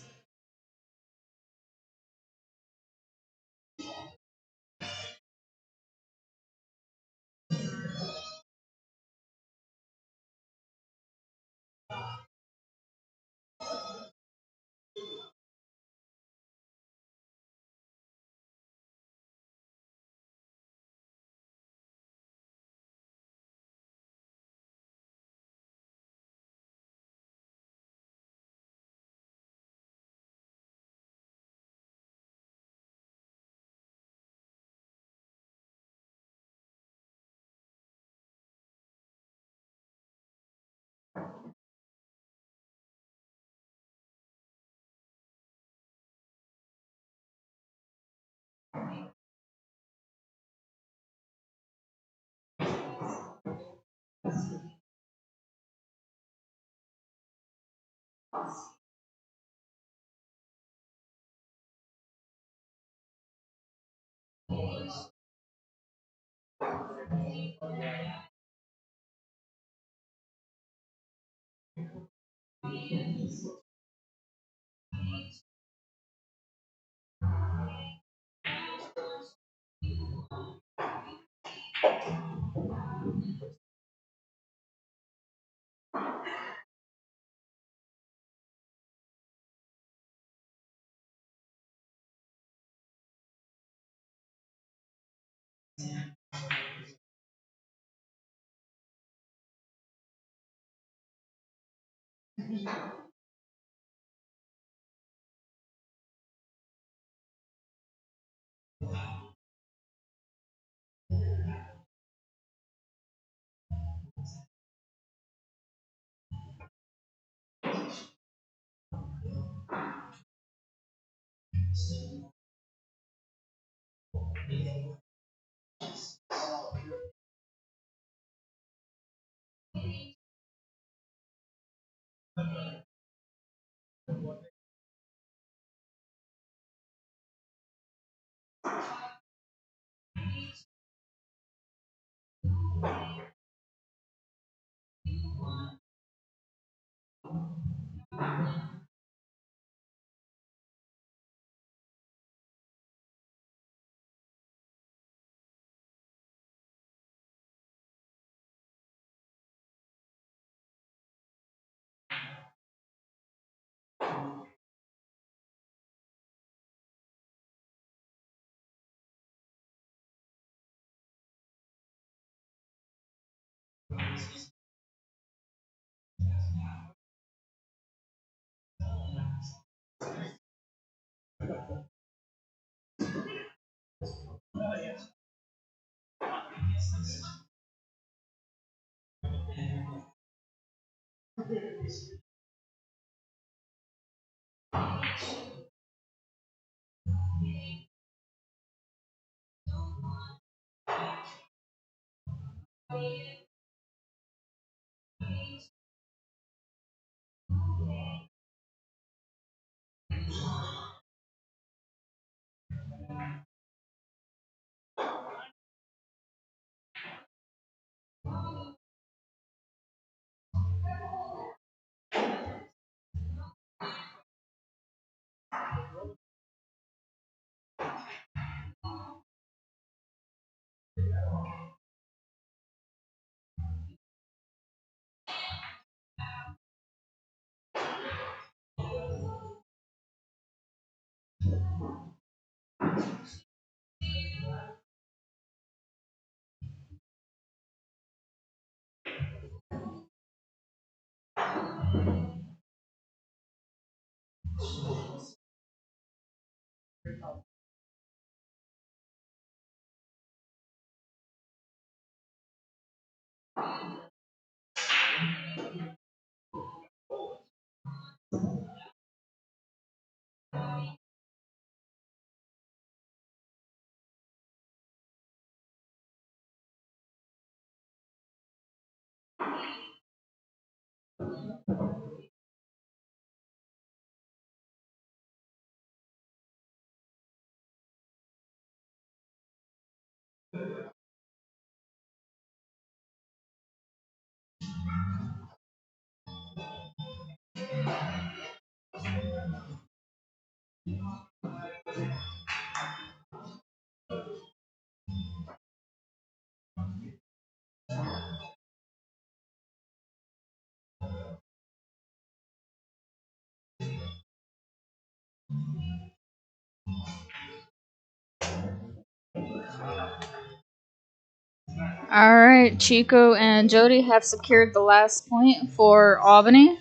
All right, Chico and Jody have secured the last point for Albany.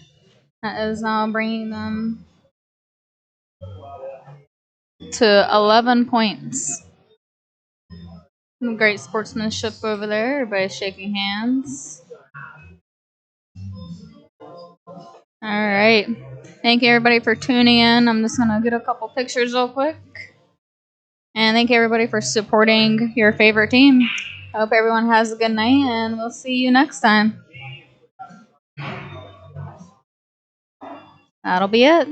That is now bringing them to 11 points. Great sportsmanship over there. Everybody shaking hands. All right. Thank you, everybody, for tuning in. I'm just going to get a couple pictures real quick. And thank you, everybody, for supporting your favorite team. I hope everyone has a good night, and we'll see you next time. That'll be it.